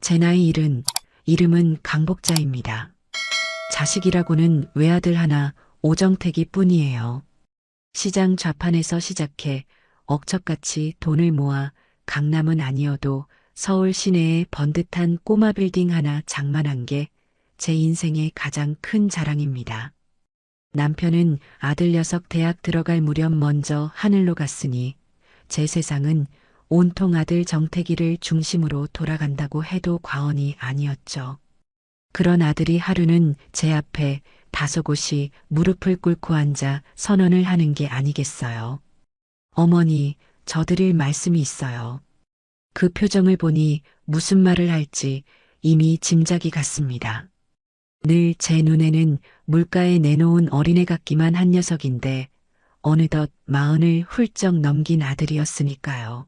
제 나이 70, 이름은 강복자입니다. 자식이라고는 외아들 하나 오정택이 뿐이에요. 시장 좌판에서 시작해 억척같이 돈을 모아 강남은 아니어도 서울 시내에 번듯한 꼬마 빌딩 하나 장만한 게 제 인생의 가장 큰 자랑입니다. 남편은 아들 녀석 대학 들어갈 무렵 먼저 하늘로 갔으니 제 세상은 온통 아들 정태기를 중심으로 돌아간다고 해도 과언이 아니었죠. 그런 아들이 하루는 제 앞에 다소곳이 무릎을 꿇고 앉아 선언을 하는 게 아니겠어요. 어머니, 저 드릴 말씀이 있어요. 그 표정을 보니 무슨 말을 할지 이미 짐작이 갔습니다. 늘 제 눈에는 물가에 내놓은 어린애 같기만 한 녀석인데 어느덧 40을 훌쩍 넘긴 아들이었으니까요.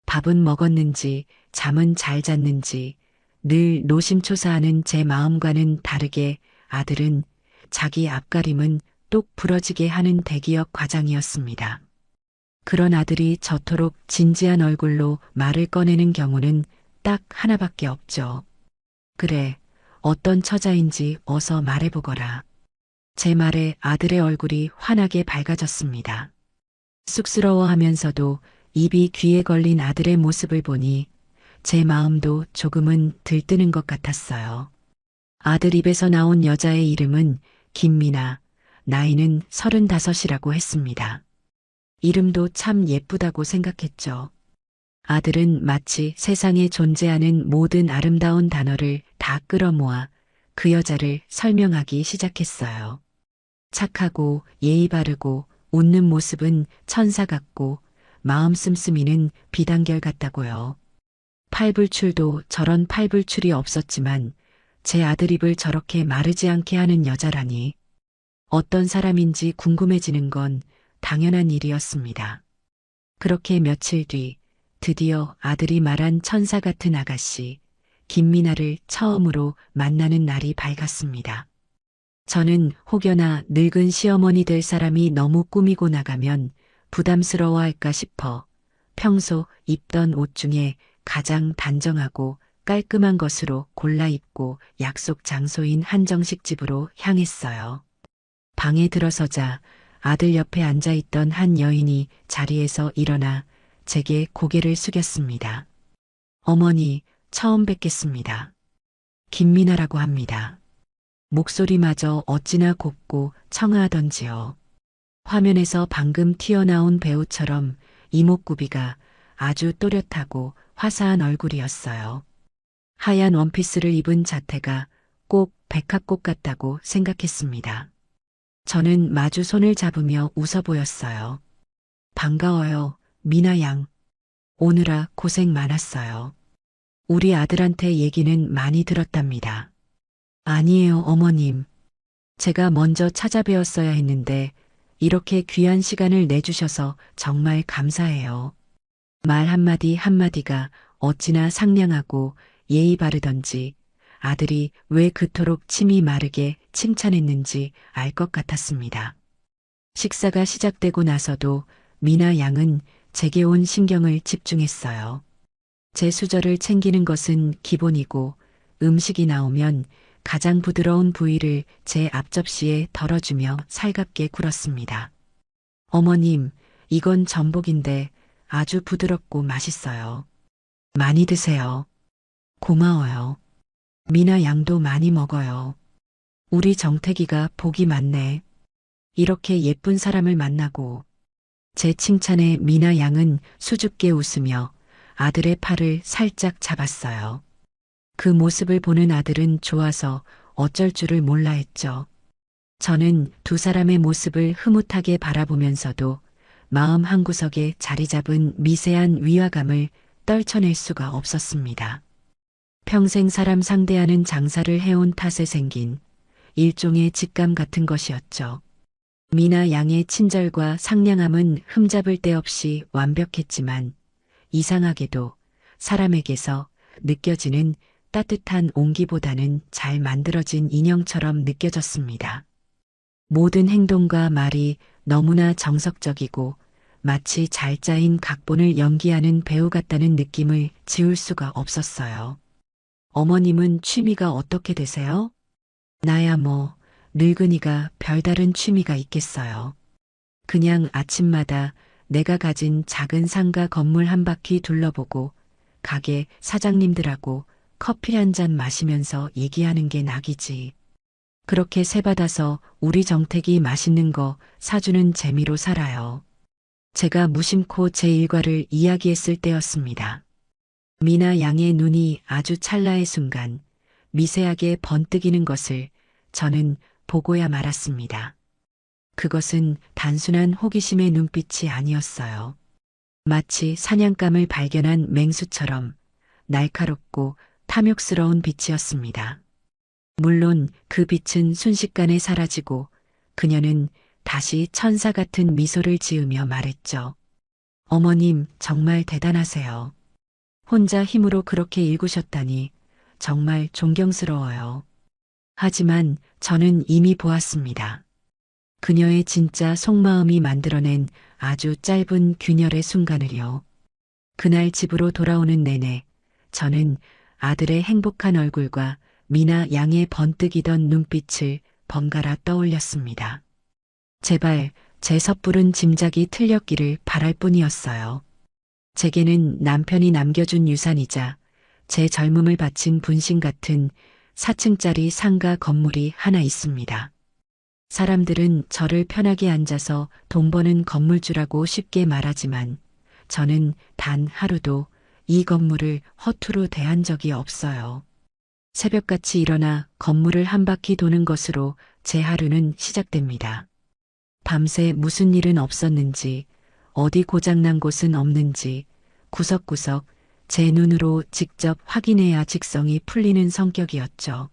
밥은 먹었는지 잠은 잘 잤는지 늘 노심초사하는 제 마음과는 다르게 아들은 자기 앞가림은 똑 부러지게 하는 대기업 과장이었습니다. 그런 아들이 저토록 진지한 얼굴로 말을 꺼내는 경우는 딱 하나밖에 없죠. 그래, 어떤 처자인지 어서 말해보거라. 제 말에 아들의 얼굴이 환하게 밝아졌습니다. 쑥스러워하면서도 입이 귀에 걸린 아들의 모습을 보니 제 마음도 조금은 들뜨는 것 같았어요. 아들 입에서 나온 여자의 이름은 김미나, 나이는 35이라고 했습니다. 이름도 참 예쁘다고 생각했죠. 아들은 마치 세상에 존재하는 모든 아름다운 단어를 다 끌어모아 그 여자를 설명하기 시작했어요. 착하고 예의 바르고 웃는 모습은 천사 같고 마음 씀씀이는 비단결 같다고요. 팔불출도 저런 팔불출이 없었지만 제 아들 입을 저렇게 마르지 않게 하는 여자라니 어떤 사람인지 궁금해지는 건 당연한 일이었습니다. 그렇게 며칠 뒤 드디어 아들이 말한 천사 같은 아가씨 김미나를 처음으로 만나는 날이 밝았습니다. 저는 혹여나 늙은 시어머니 될 사람이 너무 꾸미고 나가면 부담스러워할까 싶어 평소 입던 옷 중에 가장 단정하고 깔끔한 것으로 골라 입고 약속 장소인 한정식 집으로 향했어요. 방에 들어서자 아들 옆에 앉아있던 한 여인이 자리에서 일어나 제게 고개를 숙였습니다. 어머니, 처음 뵙겠습니다. 김미나라고 합니다. 목소리마저 어찌나 곱고 청아하던지요. 화면에서 방금 튀어나온 배우처럼 이목구비가 아주 또렷하고 화사한 얼굴이었어요. 하얀 원피스를 입은 자태가 꼭 백합꽃 같다고 생각했습니다. 저는 마주 손을 잡으며 웃어 보였어요. 반가워요, 미나 양. 오느라 고생 많았어요. 우리 아들한테 얘기는 많이 들었답니다. 아니에요, 어머님. 제가 먼저 찾아뵈었어야 했는데 이렇게 귀한 시간을 내주셔서 정말 감사해요. 말 한마디 한마디가 어찌나 상냥하고 예의 바르던지 아들이 왜 그토록 침이 마르게 칭찬했는지 알 것 같았습니다. 식사가 시작되고 나서도 미나 양은 제게 온 신경을 집중했어요. 제 수저를 챙기는 것은 기본이고 음식이 나오면 가장 부드러운 부위를 제 앞접시에 덜어주며 살갑게 굴었습니다. 어머님, 이건 전복인데 아주 부드럽고 맛있어요. 많이 드세요. 고마워요. 미나 양도 많이 먹어요. 우리 정태기가 복이 많네. 이렇게 예쁜 사람을 만나고. 제 칭찬에 미나 양은 수줍게 웃으며 아들의 팔을 살짝 잡았어요. 그 모습을 보는 아들은 좋아서 어쩔 줄을 몰라 했죠. 저는 두 사람의 모습을 흐뭇하게 바라보면서도 마음 한구석에 자리 잡은 미세한 위화감을 떨쳐낼 수가 없었습니다. 평생 사람 상대하는 장사를 해온 탓에 생긴 일종의 직감 같은 것이었죠. 미나 양의 친절과 상냥함은 흠잡을 데 없이 완벽했지만 이상하게도 사람에게서 느껴지는 따뜻한 온기보다는 잘 만들어진 인형처럼 느껴졌습니다. 모든 행동과 말이 너무나 정석적이고 마치 잘 짜인 각본을 연기하는 배우 같다는 느낌을 지울 수가 없었어요. 어머님은 취미가 어떻게 되세요? 나야 뭐, 늙은이가 별다른 취미가 있겠어요. 그냥 아침마다 내가 가진 작은 상가 건물 한 바퀴 둘러보고 가게 사장님들하고 커피 한 잔 마시면서 얘기하는 게 낙이지. 그렇게 세 받아서 우리 정택이 맛있는 거 사주는 재미로 살아요. 제가 무심코 제 일과를 이야기했을 때였습니다. 미나 양의 눈이 아주 찰나의 순간 미세하게 번뜩이는 것을 저는 보고야 말았습니다. 그것은 단순한 호기심의 눈빛이 아니었어요. 마치 사냥감을 발견한 맹수처럼 날카롭고 탐욕스러운 빛이었습니다. 물론 그 빛은 순식간에 사라지고 그녀는 다시 천사 같은 미소를 지으며 말했죠. 어머님, 정말 대단하세요. 혼자 힘으로 그렇게 일구셨다니 정말 존경스러워요. 하지만 저는 이미 보았습니다. 그녀의 진짜 속마음이 만들어낸 아주 짧은 균열의 순간을요. 그날 집으로 돌아오는 내내 저는 아들의 행복한 얼굴과 미나 양의 번뜩이던 눈빛을 번갈아 떠올렸습니다. 제발 제 섣부른 짐작이 틀렸기를 바랄 뿐이었어요. 제게는 남편이 남겨준 유산이자 제 젊음을 바친 분신 같은 4층짜리 상가 건물이 하나 있습니다. 사람들은 저를 편하게 앉아서 돈 버는 건물주라고 쉽게 말하지만 저는 단 하루도 이 건물을 허투루 대한 적이 없어요. 새벽같이 일어나 건물을 한 바퀴 도는 것으로 제 하루는 시작됩니다. 밤새 무슨 일은 없었는지, 어디 고장난 곳은 없는지 구석구석 제 눈으로 직접 확인해야 직성이 풀리는 성격이었죠.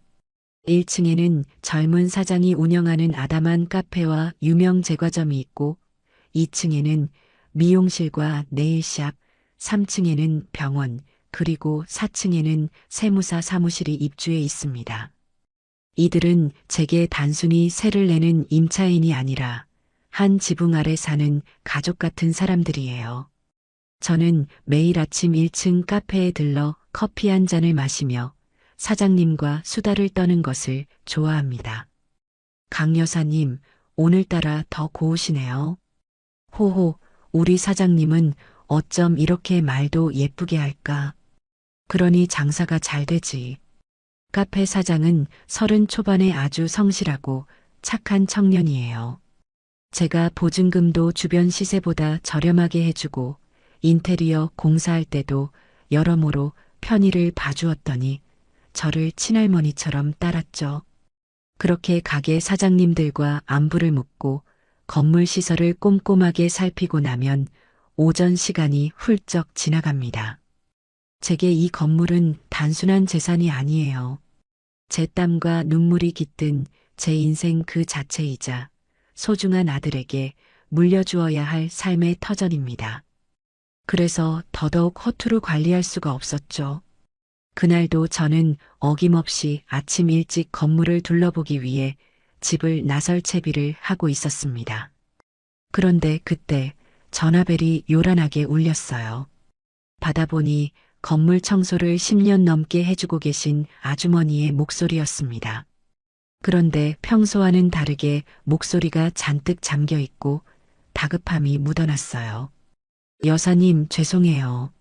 1층에는 젊은 사장이 운영하는 아담한 카페와 유명 제과점이 있고 2층에는 미용실과 네일샵, 3층에는 병원, 그리고 4층에는 세무사 사무실이 입주해 있습니다. 이들은 제게 단순히 세를 내는 임차인이 아니라 한 지붕 아래 사는 가족 같은 사람들이에요. 저는 매일 아침 1층 카페에 들러 커피 한 잔을 마시며 사장님과 수다를 떠는 것을 좋아합니다. 강 여사님, 오늘따라 더 고우시네요. 호호, 우리 사장님은 어쩜 이렇게 말도 예쁘게 할까? 그러니 장사가 잘 되지. 카페 사장은 30 초반에 아주 성실하고 착한 청년이에요. 제가 보증금도 주변 시세보다 저렴하게 해주고 인테리어 공사할 때도 여러모로 편의를 봐주었더니 저를 친할머니처럼 따랐죠. 그렇게 가게 사장님들과 안부를 묻고 건물 시설을 꼼꼼하게 살피고 나면 오전 시간이 훌쩍 지나갑니다. 제게 이 건물은 단순한 재산이 아니에요. 제 땀과 눈물이 깃든 제 인생 그 자체이자 소중한 아들에게 물려주어야 할 삶의 터전입니다. 그래서 더더욱 허투루 관리할 수가 없었죠. 그날도 저는 어김없이 아침 일찍 건물을 둘러보기 위해 집을 나설 채비를 하고 있었습니다. 그런데 그때 전화벨이 요란하게 울렸어요. 받아보니 건물 청소를 10년 넘게 해주고 계신 아주머니의 목소리였습니다. 그런데 평소와는 다르게 목소리가 잔뜩 잠겨 있고 다급함이 묻어났어요. 여사님, 죄송해요.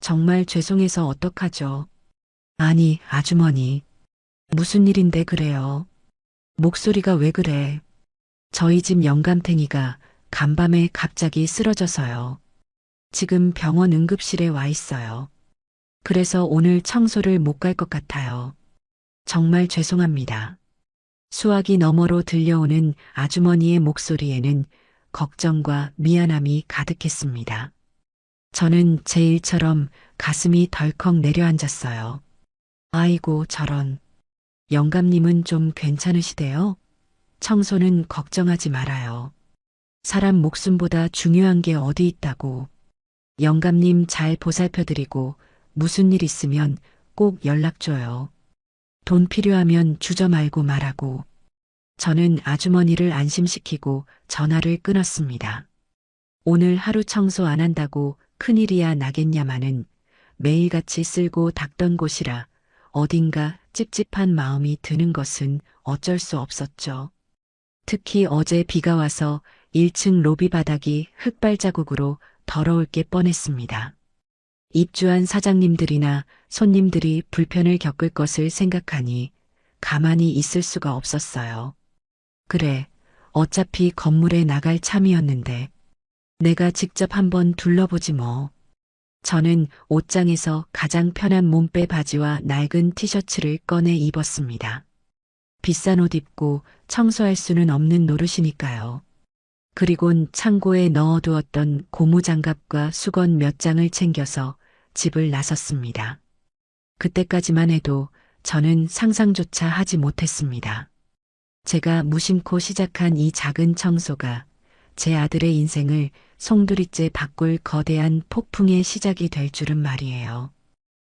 정말 죄송해서 어떡하죠? 아니, 아주머니. 무슨 일인데 그래요? 목소리가 왜 그래? 저희 집 영감탱이가 간밤에 갑자기 쓰러져서요. 지금 병원 응급실에 와 있어요. 그래서 오늘 청소를 못 갈 것 같아요. 정말 죄송합니다. 수화기 너머로 들려오는 아주머니의 목소리에는 걱정과 미안함이 가득했습니다. 저는 제 일처럼 가슴이 덜컥 내려앉았어요. 아이고, 저런. 영감님은 좀 괜찮으시대요? 청소는 걱정하지 말아요. 사람 목숨보다 중요한 게 어디 있다고. 영감님 잘 보살펴드리고 무슨 일 있으면 꼭 연락줘요. 돈 필요하면 주저 말고 말하고. 저는 아주머니를 안심시키고 전화를 끊었습니다. 오늘 하루 청소 안 한다고 큰일이야 나겠냐마는 매일같이 쓸고 닦던 곳이라 어딘가 찝찝한 마음이 드는 것은 어쩔 수 없었죠. 특히 어제 비가 와서 1층 로비 바닥이 흙발자국으로 더러울 게 뻔했습니다. 입주한 사장님들이나 손님들이 불편을 겪을 것을 생각하니 가만히 있을 수가 없었어요. 그래, 어차피 건물에 나갈 참이었는데 내가 직접 한번 둘러보지 뭐. 저는 옷장에서 가장 편한 몸빼 바지와 낡은 티셔츠를 꺼내 입었습니다. 비싼 옷 입고 청소할 수는 없는 노릇이니까요. 그리곤 창고에 넣어두었던 고무장갑과 수건 몇 장을 챙겨서 집을 나섰습니다. 그때까지만 해도 저는 상상조차 하지 못했습니다. 제가 무심코 시작한 이 작은 청소가 제 아들의 인생을 송두리째 바꿀 거대한 폭풍의 시작이 될 줄은 말이에요.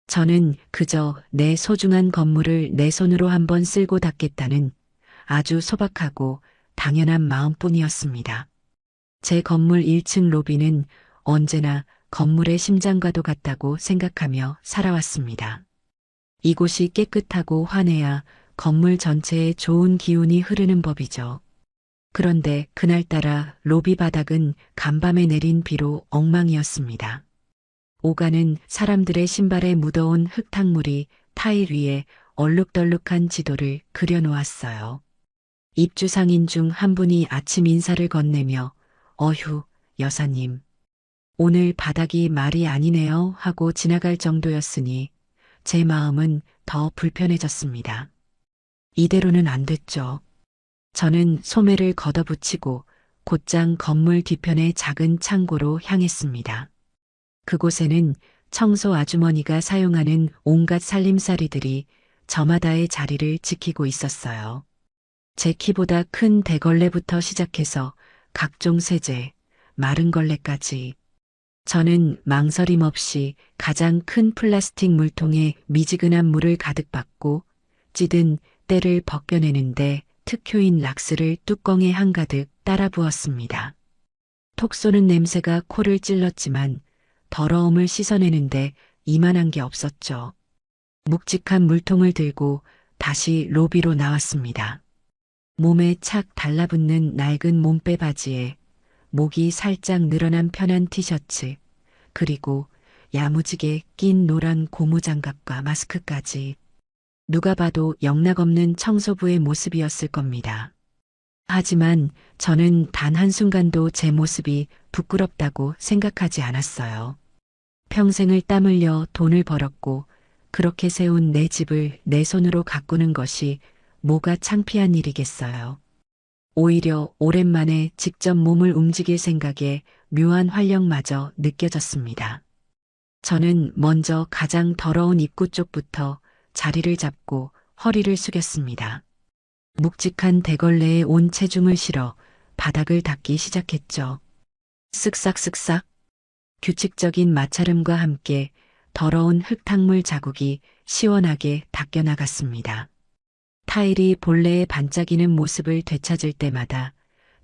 저는 그저 내 소중한 건물을 내 손으로 한번 쓸고 닦겠다는 아주 소박하고 당연한 마음뿐이었습니다. 제 건물 1층 로비는 언제나 건물의 심장과도 같다고 생각하며 살아왔습니다. 이곳이 깨끗하고 환해야 건물 전체에 좋은 기운이 흐르는 법이죠. 그런데 그날따라 로비 바닥은 간밤에 내린 비로 엉망이었습니다. 오가는 사람들의 신발에 묻어온 흙탕물이 타일 위에 얼룩덜룩한 지도를 그려놓았어요. 입주 상인 중 한 분이 아침 인사를 건네며 어휴, 여사님. 오늘 바닥이 말이 아니네요 하고 지나갈 정도였으니 제 마음은 더 불편해졌습니다. 이대로는 안 됐죠. 저는 소매를 걷어붙이고 곧장 건물 뒤편의 작은 창고로 향했습니다. 그곳에는 청소 아주머니가 사용하는 온갖 살림살이들이 저마다의 자리를 지키고 있었어요. 제 키보다 큰 대걸레부터 시작해서 각종 세제, 마른 걸레까지. 저는 망설임 없이 가장 큰 플라스틱 물통에 미지근한 물을 가득 받고 찌든 때를 벗겨내는데 특효인 락스를 뚜껑에 한가득 따라 부었습니다. 톡 쏘는 냄새가 코를 찔렀지만 더러움을 씻어내는데 이만한 게 없었죠. 묵직한 물통을 들고 다시 로비로 나왔습니다. 몸에 착 달라붙는 낡은 몸빼 바지에 목이 살짝 늘어난 편한 티셔츠, 그리고 야무지게 낀 노란 고무장갑과 마스크까지. 누가 봐도 영락없는 청소부의 모습이었을 겁니다. 하지만 저는 단 한순간도 제 모습이 부끄럽다고 생각하지 않았어요. 평생을 땀 흘려 돈을 벌었고 그렇게 세운 내 집을 내 손으로 가꾸는 것이 뭐가 창피한 일이겠어요. 오히려 오랜만에 직접 몸을 움직일 생각에 묘한 활력마저 느껴졌습니다. 저는 먼저 가장 더러운 입구 쪽부터 자리를 잡고 허리를 숙였습니다. 묵직한 대걸레에 온 체중을 실어 바닥을 닦기 시작했죠. 쓱싹쓱싹 규칙적인 마찰음과 함께 더러운 흙탕물 자국이 시원하게 닦여나갔습니다. 타일이 본래의 반짝이는 모습을 되찾을 때마다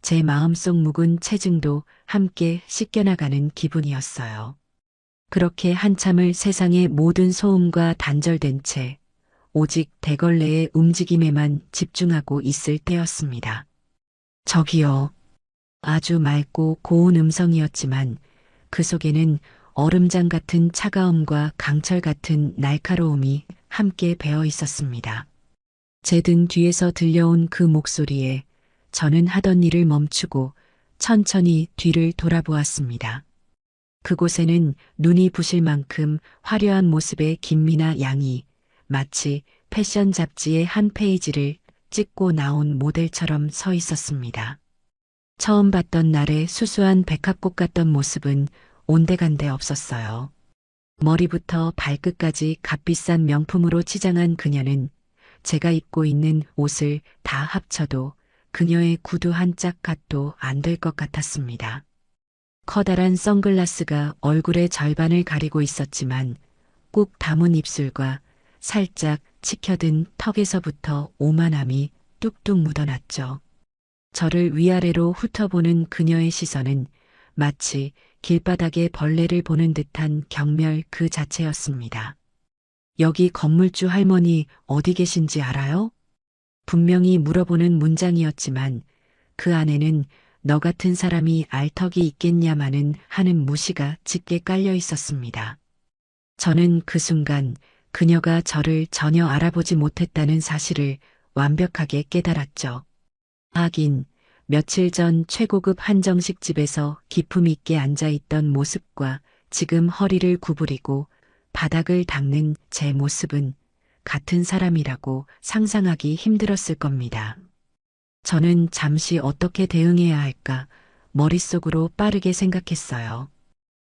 제 마음속 묵은 체증도 함께 씻겨나가는 기분이었어요. 그렇게 한참을 세상의 모든 소음과 단절된 채 오직 대걸레의 움직임에만 집중하고 있을 때였습니다. 저기요. 아주 맑고 고운 음성이었지만 그 속에는 얼음장 같은 차가움과 강철 같은 날카로움이 함께 배어 있었습니다. 제 등 뒤에서 들려온 그 목소리에 저는 하던 일을 멈추고 천천히 뒤를 돌아보았습니다. 그곳에는 눈이 부실 만큼 화려한 모습의 김미나 양이 마치 패션 잡지의 한 페이지를 찍고 나온 모델처럼 서 있었습니다. 처음 봤던 날의 수수한 백합꽃 같던 모습은 온데간데 없었어요. 머리부터 발끝까지 값비싼 명품으로 치장한 그녀는 제가 입고 있는 옷을 다 합쳐도 그녀의 구두 한 짝 값도 안 될 것 같았습니다. 커다란 선글라스가 얼굴의 절반을 가리고 있었지만 꾹 다문 입술과 살짝 치켜든 턱에서부터 오만함이 뚝뚝 묻어났죠. 저를 위아래로 훑어보는 그녀의 시선은 마치 길바닥에 벌레를 보는 듯한 경멸 그 자체였습니다. 여기 건물주 할머니 어디 계신지 알아요? 분명히 물어보는 문장이었지만 그 안에는 너 같은 사람이 알턱이 있겠냐마는 하는 무시가 짙게 깔려 있었습니다. 저는 그 순간 그녀가 저를 전혀 알아보지 못했다는 사실을 완벽하게 깨달았죠. 하긴 며칠 전 최고급 한정식 집에서 기품 있게 앉아있던 모습과 지금 허리를 구부리고 바닥을 닦는 제 모습은 같은 사람이라고 상상하기 힘들었을 겁니다. 저는 잠시 어떻게 대응해야 할까 머릿속으로 빠르게 생각했어요.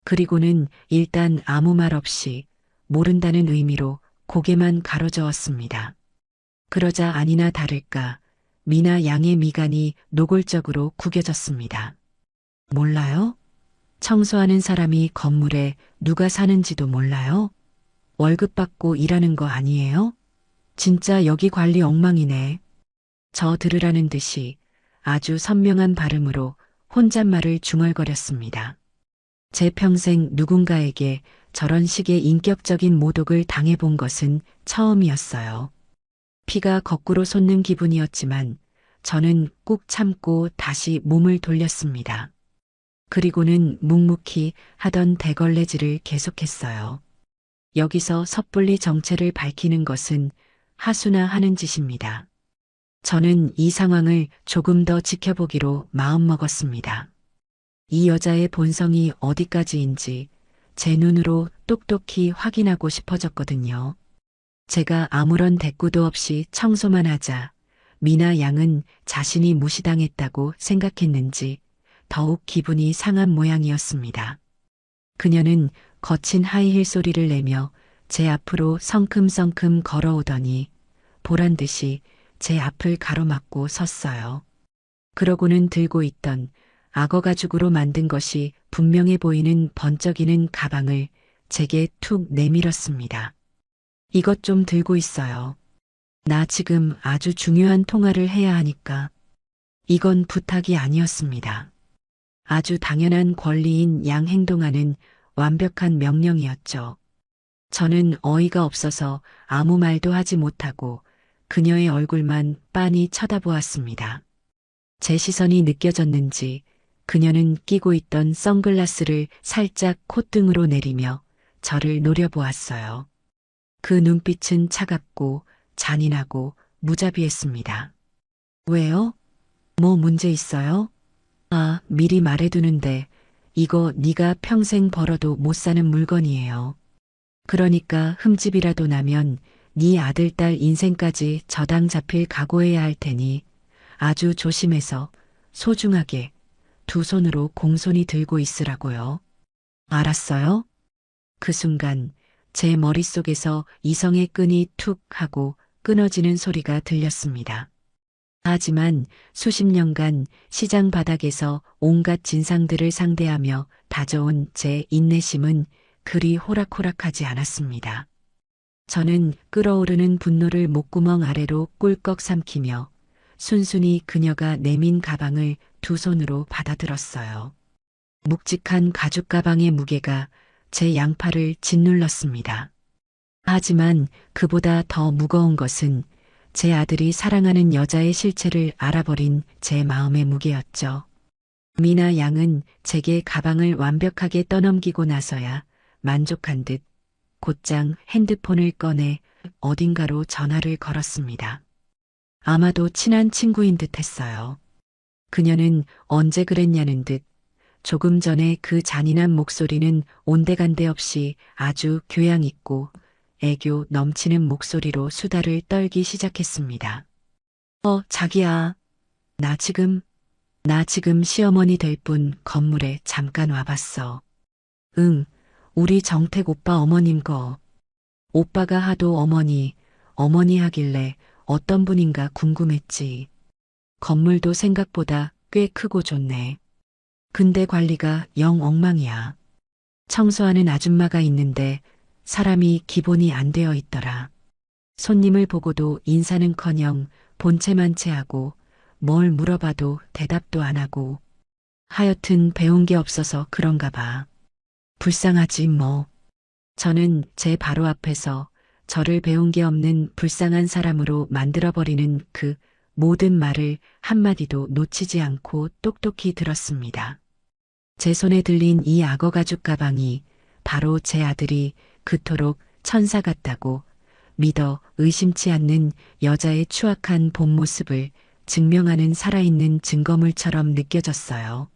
그리고는 일단 아무 말 없이 모른다는 의미로 고개만 가로저었습니다. 그러자 아니나 다를까 미나 양의 미간이 노골적으로 구겨졌습니다. 몰라요? 청소하는 사람이 건물에 누가 사는지도 몰라요? 월급 받고 일하는 거 아니에요? 진짜 여기 관리 엉망이네. 저 들으라는 듯이 아주 선명한 발음으로 혼잣말을 중얼거렸습니다. 제 평생 누군가에게 저런 식의 인격적인 모독을 당해본 것은 처음이었어요. 피가 거꾸로 솟는 기분이었지만 저는 꾹 참고 다시 몸을 돌렸습니다. 그리고는 묵묵히 하던 대걸레질을 계속했어요. 여기서 섣불리 정체를 밝히는 것은 하수나 하는 짓입니다. 저는 이 상황을 조금 더 지켜보기로 마음먹었습니다. 이 여자의 본성이 어디까지인지 제 눈으로 똑똑히 확인하고 싶어졌거든요. 제가 아무런 대꾸도 없이 청소만 하자 미나 양은 자신이 무시당했다고 생각했는지 더욱 기분이 상한 모양이었습니다. 그녀는 거친 하이힐 소리를 내며 제 앞으로 성큼성큼 걸어오더니 보란 듯이 제 앞을 가로막고 섰어요. 그러고는 들고 있던 악어 가죽으로 만든 것이 분명해 보이는 번쩍이는 가방을 제게 툭 내밀었습니다. 이것 좀 들고 있어요. 나 지금 아주 중요한 통화를 해야 하니까. 이건 부탁이 아니었습니다. 아주 당연한 권리인 양 행동하는 완벽한 명령이었죠. 저는 어이가 없어서 아무 말도 하지 못하고 그녀의 얼굴만 빤히 쳐다보았습니다. 제 시선이 느껴졌는지 그녀는 끼고 있던 선글라스를 살짝 콧등으로 내리며 저를 노려보았어요. 그 눈빛은 차갑고 잔인하고 무자비했습니다. 왜요? 뭐 문제 있어요? 아, 미리 말해두는데 이거 네가 평생 벌어도 못 사는 물건이에요. 그러니까 흠집이라도 나면 네 아들 딸 인생까지 저당 잡힐 각오해야 할 테니 아주 조심해서 소중하게 두 손으로 공손히 들고 있으라고요. 알았어요? 그 순간 제 머릿속에서 이성의 끈이 툭 하고 끊어지는 소리가 들렸습니다. 하지만 수십 년간 시장 바닥에서 온갖 진상들을 상대하며 다져온 제 인내심은 그리 호락호락하지 않았습니다. 저는 끓어오르는 분노를 목구멍 아래로 꿀꺽 삼키며 순순히 그녀가 내민 가방을 두 손으로 받아들었어요. 묵직한 가죽 가방의 무게가 제 양팔을 짓눌렀습니다. 하지만 그보다 더 무거운 것은 제 아들이 사랑하는 여자의 실체를 알아버린 제 마음의 무게였죠. 미나 양은 제게 가방을 완벽하게 떠넘기고 나서야 만족한 듯 곧장 핸드폰을 꺼내 어딘가로 전화를 걸었습니다. 아마도 친한 친구인 듯 했어요. 그녀는 언제 그랬냐는 듯 조금 전에 그 잔인한 목소리는 온데간데 없이 아주 교양 있고 애교 넘치는 목소리로 수다를 떨기 시작했습니다. 자기야. 나 지금 시어머니 될 뿐 건물에 잠깐 와봤어. 응, 우리 정택 오빠 어머님 거. 오빠가 하도 어머니 하길래 어떤 분인가 궁금했지. 건물도 생각보다 꽤 크고 좋네. 근데 관리가 영 엉망이야. 청소하는 아줌마가 있는데 사람이 기본이 안 되어 있더라. 손님을 보고도 인사는커녕 본체만체 하고 뭘 물어봐도 대답도 안 하고 하여튼 배운 게 없어서 그런가 봐. 불쌍하지 뭐. 저는 제 바로 앞에서 저를 배운 게 없는 불쌍한 사람으로 만들어버리는 그 모든 말을 한마디도 놓치지 않고 똑똑히 들었습니다. 제 손에 들린 이 악어 가죽 가방이 바로 제 아들이 그토록 천사 같다고 믿어 의심치 않는 여자의 추악한 본 모습을 증명하는 살아있는 증거물처럼 느껴졌어요.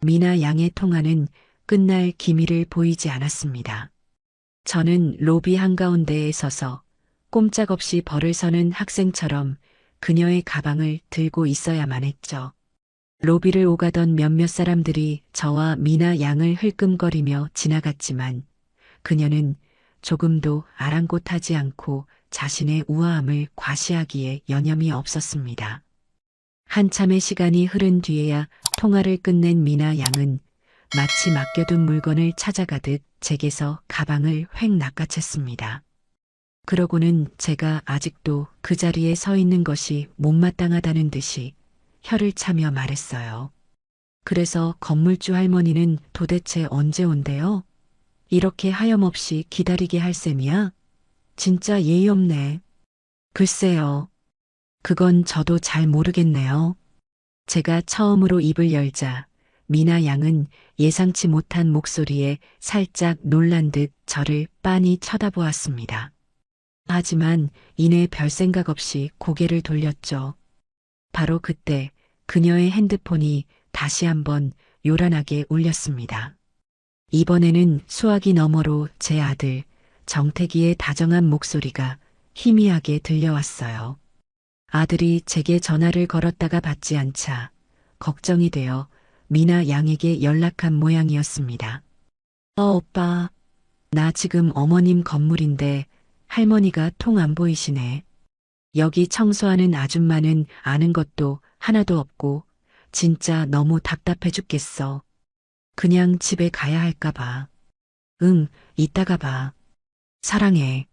미나 양의 통화는 끝날 기미를 보이지 않았습니다. 저는 로비 한가운데에 서서 꼼짝없이 벌을 서는 학생처럼 그녀의 가방을 들고 있어야만 했죠. 로비를 오가던 몇몇 사람들이 저와 미나 양을 흘끔거리며 지나갔지만 그녀는 조금도 아랑곳하지 않고 자신의 우아함을 과시하기에 여념이 없었습니다. 한참의 시간이 흐른 뒤에야 통화를 끝낸 미나 양은 마치 맡겨둔 물건을 찾아가듯 제게서 가방을 획 낚아챘습니다. 그러고는 제가 아직도 그 자리에 서 있는 것이 못마땅하다는 듯이 혀를 차며 말했어요. 그래서 건물주 할머니는 도대체 언제 온대요? 이렇게 하염없이 기다리게 할 셈이야? 진짜 예의 없네. 글쎄요. 그건 저도 잘 모르겠네요. 제가 처음으로 입을 열자 미나 양은 예상치 못한 목소리에 살짝 놀란 듯 저를 빤히 쳐다보았습니다. 하지만 이내 별 생각 없이 고개를 돌렸죠. 바로 그때 그녀의 핸드폰이 다시 한번 요란하게 울렸습니다. 이번에는 수화기 너머로 제 아들 정태기의 다정한 목소리가 희미하게 들려왔어요. 아들이 제게 전화를 걸었다가 받지 않자 걱정이 되어 미나 양에게 연락한 모양이었습니다. 오빠. 나 지금 어머님 건물인데 할머니가 통 안 보이시네. 여기 청소하는 아줌마는 아는 것도 하나도 없고 진짜 너무 답답해 죽겠어. 그냥 집에 가야 할까 봐. 응, 이따가 봐. 사랑해.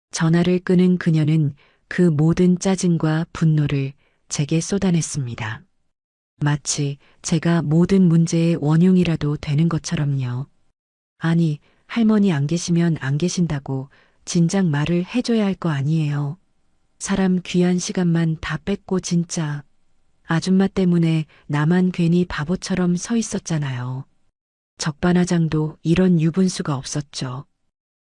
전화를 끊은 그녀는 그 모든 짜증과 분노를 제게 쏟아냈습니다. 마치 제가 모든 문제의 원흉이라도 되는 것처럼요. 아니, 할머니 안 계시면 안 계신다고 진작 말을 해줘야 할 거 아니에요. 사람 귀한 시간만 다 뺏고 진짜. 아줌마 때문에 나만 괜히 바보처럼 서 있었잖아요. 적반하장도 이런 유분수가 없었죠.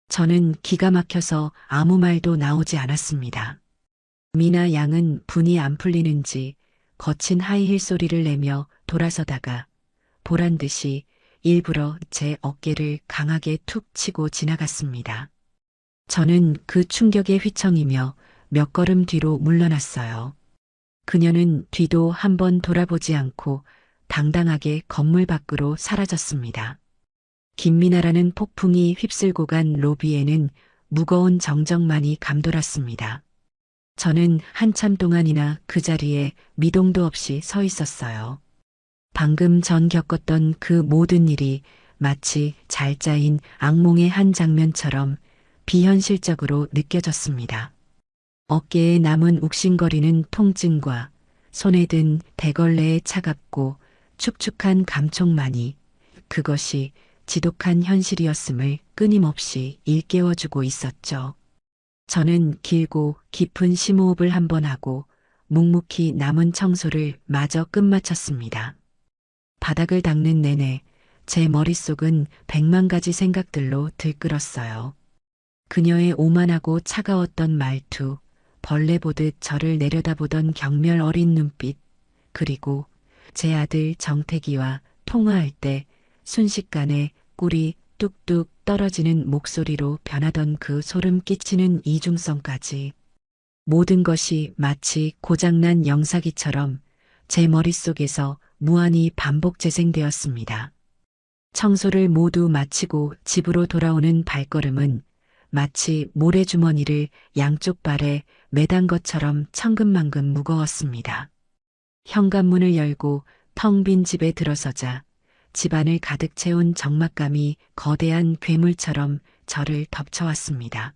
저는 기가 막혀서 아무 말도 나오지 않았습니다. 미나 양은 분이 안 풀리는지 거친 하이힐 소리를 내며 돌아서다가 보란 듯이 일부러 제 어깨를 강하게 툭 치고 지나갔습니다. 저는 그 충격에 휘청이며 몇 걸음 뒤로 물러났어요. 그녀는 뒤도 한번 돌아보지 않고 당당하게 건물 밖으로 사라졌습니다. 김미나라는 폭풍이 휩쓸고 간 로비에는 무거운 정적만이 감돌았습니다. 저는 한참 동안이나 그 자리에 미동도 없이 서 있었어요. 방금 전 겪었던 그 모든 일이 마치 잘 짜인 악몽의 한 장면처럼 비현실적으로 느껴졌습니다. 어깨에 남은 욱신거리는 통증과 손에 든 대걸레의 차갑고 축축한 감촉만이 그것이 지독한 현실이었음을 끊임없이 일깨워주고 있었죠. 저는 길고 깊은 심호흡을 한번 하고 묵묵히 남은 청소를 마저 끝마쳤습니다. 바닥을 닦는 내내 제 머릿속은 100만 가지 생각들로 들끓었어요. 그녀의 오만하고 차가웠던 말투, 벌레 보듯 저를 내려다보던 경멸 어린 눈빛, 그리고 제 아들 정태기와 통화할 때 순식간에 꿀이 뚝뚝 떨어지는 목소리로 변하던 그 소름 끼치는 이중성까지. 모든 것이 마치 고장난 영사기처럼 제 머릿속에서 무한히 반복 재생되었습니다. 청소를 모두 마치고 집으로 돌아오는 발걸음은 마치 모래주머니를 양쪽 발에 매단 것처럼 천근만근 무거웠습니다. 현관문을 열고 텅 빈 집에 들어서자 집안을 가득 채운 적막감이 거대한 괴물처럼 저를 덮쳐왔습니다.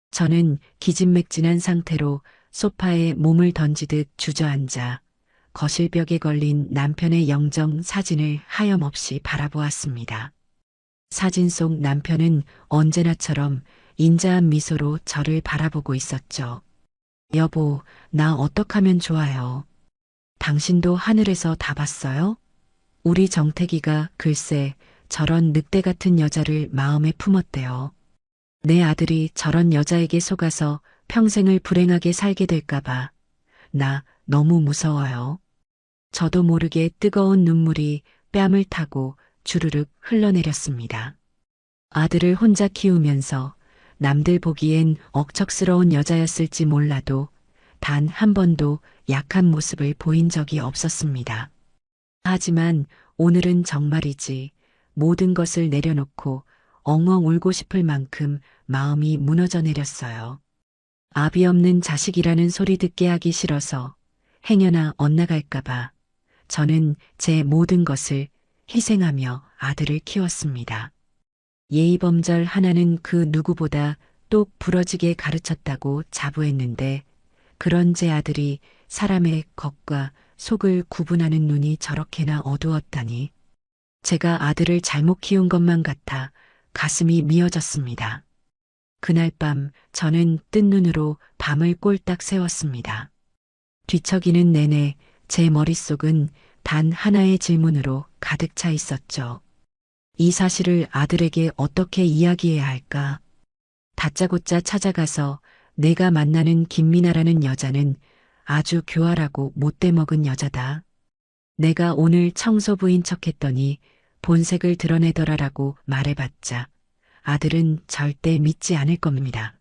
저는 기진맥진한 상태로 소파에 몸을 던지듯 주저앉아 거실벽에 걸린 남편의 영정 사진을 하염없이 바라보았습니다. 사진 속 남편은 언제나처럼 인자한 미소로 저를 바라보고 있었죠. 여보, 나 어떡하면 좋아요? 당신도 하늘에서 다 봤어요? 우리 정태기가 글쎄 저런 늑대 같은 여자를 마음에 품었대요. 내 아들이 저런 여자에게 속아서 평생을 불행하게 살게 될까봐 나 너무 무서워요. 저도 모르게 뜨거운 눈물이 뺨을 타고 주르륵 흘러내렸습니다. 아들을 혼자 키우면서 남들 보기엔 억척스러운 여자였을지 몰라도 단 한 번도 약한 모습을 보인 적이 없었습니다. 하지만 오늘은 정말이지 모든 것을 내려놓고 엉엉 울고 싶을 만큼 마음이 무너져 내렸어요. 아비 없는 자식이라는 소리 듣게 하기 싫어서 행여나 엇나갈까봐 저는 제 모든 것을 희생하며 아들을 키웠습니다. 예의범절 하나는 그 누구보다 똑 부러지게 가르쳤다고 자부했는데 그런 제 아들이 사람의 겉과 속을 구분하는 눈이 저렇게나 어두웠다니 제가 아들을 잘못 키운 것만 같아 가슴이 미어졌습니다. 그날 밤 저는 뜬 눈으로 밤을 꼴딱 새웠습니다. 뒤척이는 내내 제 머릿속은 단 하나의 질문으로 가득 차 있었죠. 이 사실을 아들에게 어떻게 이야기해야 할까? 다짜고짜 찾아가서 내가 만나는 김미나라는 여자는 아주 교활하고 못돼먹은 여자다. 내가 오늘 청소부인 척했더니 본색을 드러내더라라고 말해봤자 아들은 절대 믿지 않을 겁니다.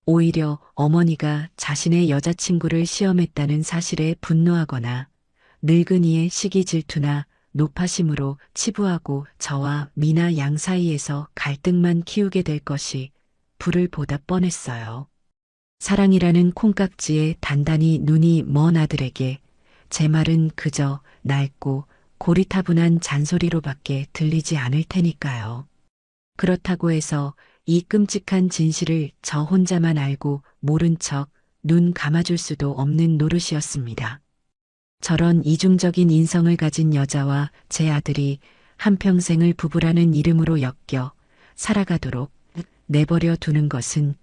오히려 어머니가 자신의 여자친구를 시험했다는 사실에 분노하거나 늙은이의 시기 질투나 노파심으로 치부하고 저와 미나 양 사이에서 갈등만 키우게 될 것이 불을 보다 뻔했어요. 사랑이라는 콩깍지에 단단히 눈이 먼 아들에게 제 말은 그저 낡고 고리타분한 잔소리로밖에 들리지 않을 테니까요. 그렇다고 해서 이 끔찍한 진실을 저 혼자만 알고 모른 척 눈 감아줄 수도 없는 노릇이었습니다. 저런 이중적인 인성을 가진 여자와 제 아들이 한평생을 부부라는 이름으로 엮여 살아가도록 내버려 두는 것은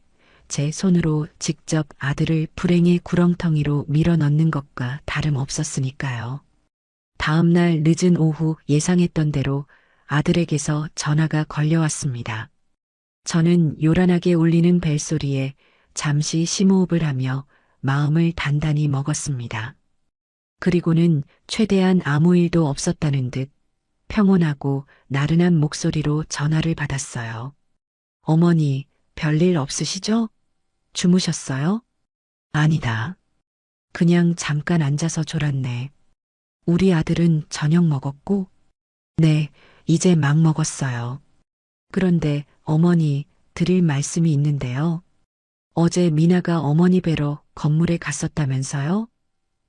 제 손으로 직접 아들을 불행의 구렁텅이로 밀어넣는 것과 다름없었으니까요. 다음 날 늦은 오후 예상했던 대로 아들에게서 전화가 걸려왔습니다. 저는 요란하게 울리는 벨소리에 잠시 심호흡을 하며 마음을 단단히 먹었습니다. 그리고는 최대한 아무 일도 없었다는 듯 평온하고 나른한 목소리로 전화를 받았어요. 어머니, 별일 없으시죠? 주무셨어요? 아니다. 그냥 잠깐 앉아서 졸았네. 우리 아들은 저녁 먹었고? 네, 이제 막 먹었어요. 그런데 어머니, 드릴 말씀이 있는데요. 어제 미나가 어머니 뵈러 건물에 갔었다면서요?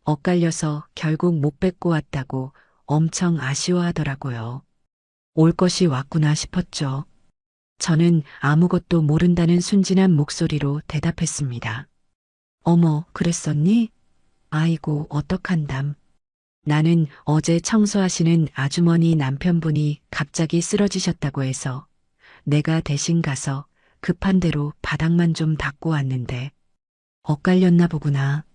엇갈려서 결국 못 뵙고 왔다고 엄청 아쉬워하더라고요. 올 것이 왔구나 싶었죠. 저는 아무것도 모른다는 순진한 목소리로 대답했습니다. 어머, 그랬었니? 아이고, 어떡한담. 나는 어제 청소하시는 아주머니 남편분이 갑자기 쓰러지셨다고 해서 내가 대신 가서 급한 대로 바닥만 좀 닦고 왔는데 엇갈렸나 보구나.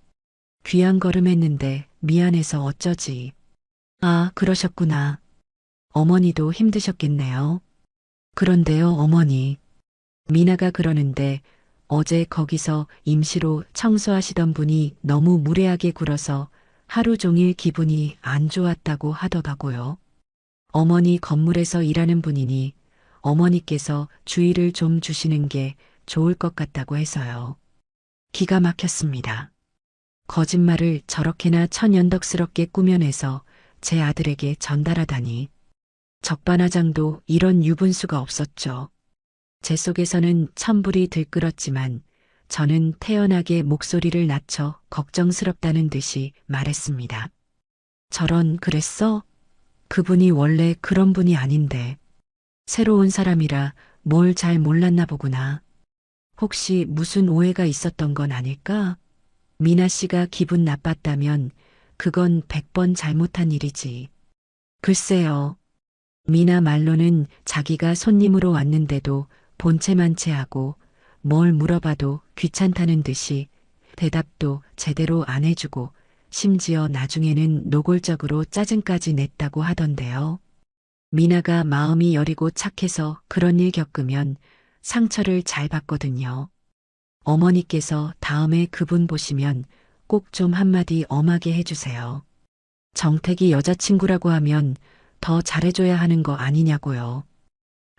귀한 걸음했는데 미안해서 어쩌지. 아, 그러셨구나. 어머니도 힘드셨겠네요. 그런데요, 어머니. 미나가 그러는데 어제 거기서 임시로 청소하시던 분이 너무 무례하게 굴어서 하루 종일 기분이 안 좋았다고 하더라고요. 어머니 건물에서 일하는 분이니 어머니께서 주의를 좀 주시는 게 좋을 것 같다고 해서요. 기가 막혔습니다. 거짓말을 저렇게나 천연덕스럽게 꾸며내서 제 아들에게 전달하다니. 적반하장도 이런 유분수가 없었죠. 제 속에서는 천불이 들끓었지만 저는 태연하게 목소리를 낮춰 걱정스럽다는 듯이 말했습니다. 저런 그랬어? 그분이 원래 그런 분이 아닌데. 새로운 사람이라 뭘 잘 몰랐나 보구나. 혹시 무슨 오해가 있었던 건 아닐까? 미나 씨가 기분 나빴다면 그건 100번 잘못한 일이지. 글쎄요. 미나 말로는 자기가 손님으로 왔는데도 본체만체하고 뭘 물어봐도 귀찮다는 듯이 대답도 제대로 안 해주고 심지어 나중에는 노골적으로 짜증까지 냈다고 하던데요. 미나가 마음이 여리고 착해서 그런 일 겪으면 상처를 잘 받거든요. 어머니께서 다음에 그분 보시면 꼭 좀 한마디 엄하게 해주세요. 정택이 여자친구라고 하면 더 잘해줘야 하는 거 아니냐고요.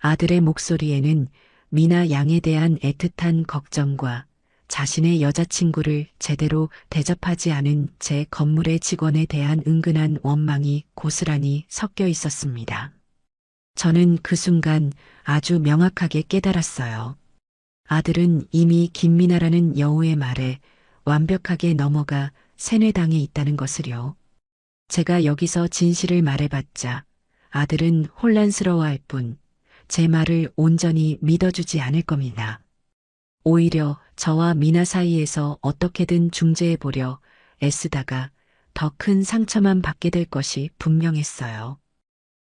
아들의 목소리에는 미나 양에 대한 애틋한 걱정과 자신의 여자친구를 제대로 대접하지 않은 제 건물의 직원에 대한 은근한 원망이 고스란히 섞여 있었습니다. 저는 그 순간 아주 명확하게 깨달았어요. 아들은 이미 김미나라는 여우의 말에 완벽하게 넘어가 세뇌당해 있다는 것을요. 제가 여기서 진실을 말해봤자 아들은 혼란스러워할 뿐 제 말을 온전히 믿어주지 않을 겁니다. 오히려 저와 미나 사이에서 어떻게든 중재해보려 애쓰다가 더 큰 상처만 받게 될 것이 분명했어요.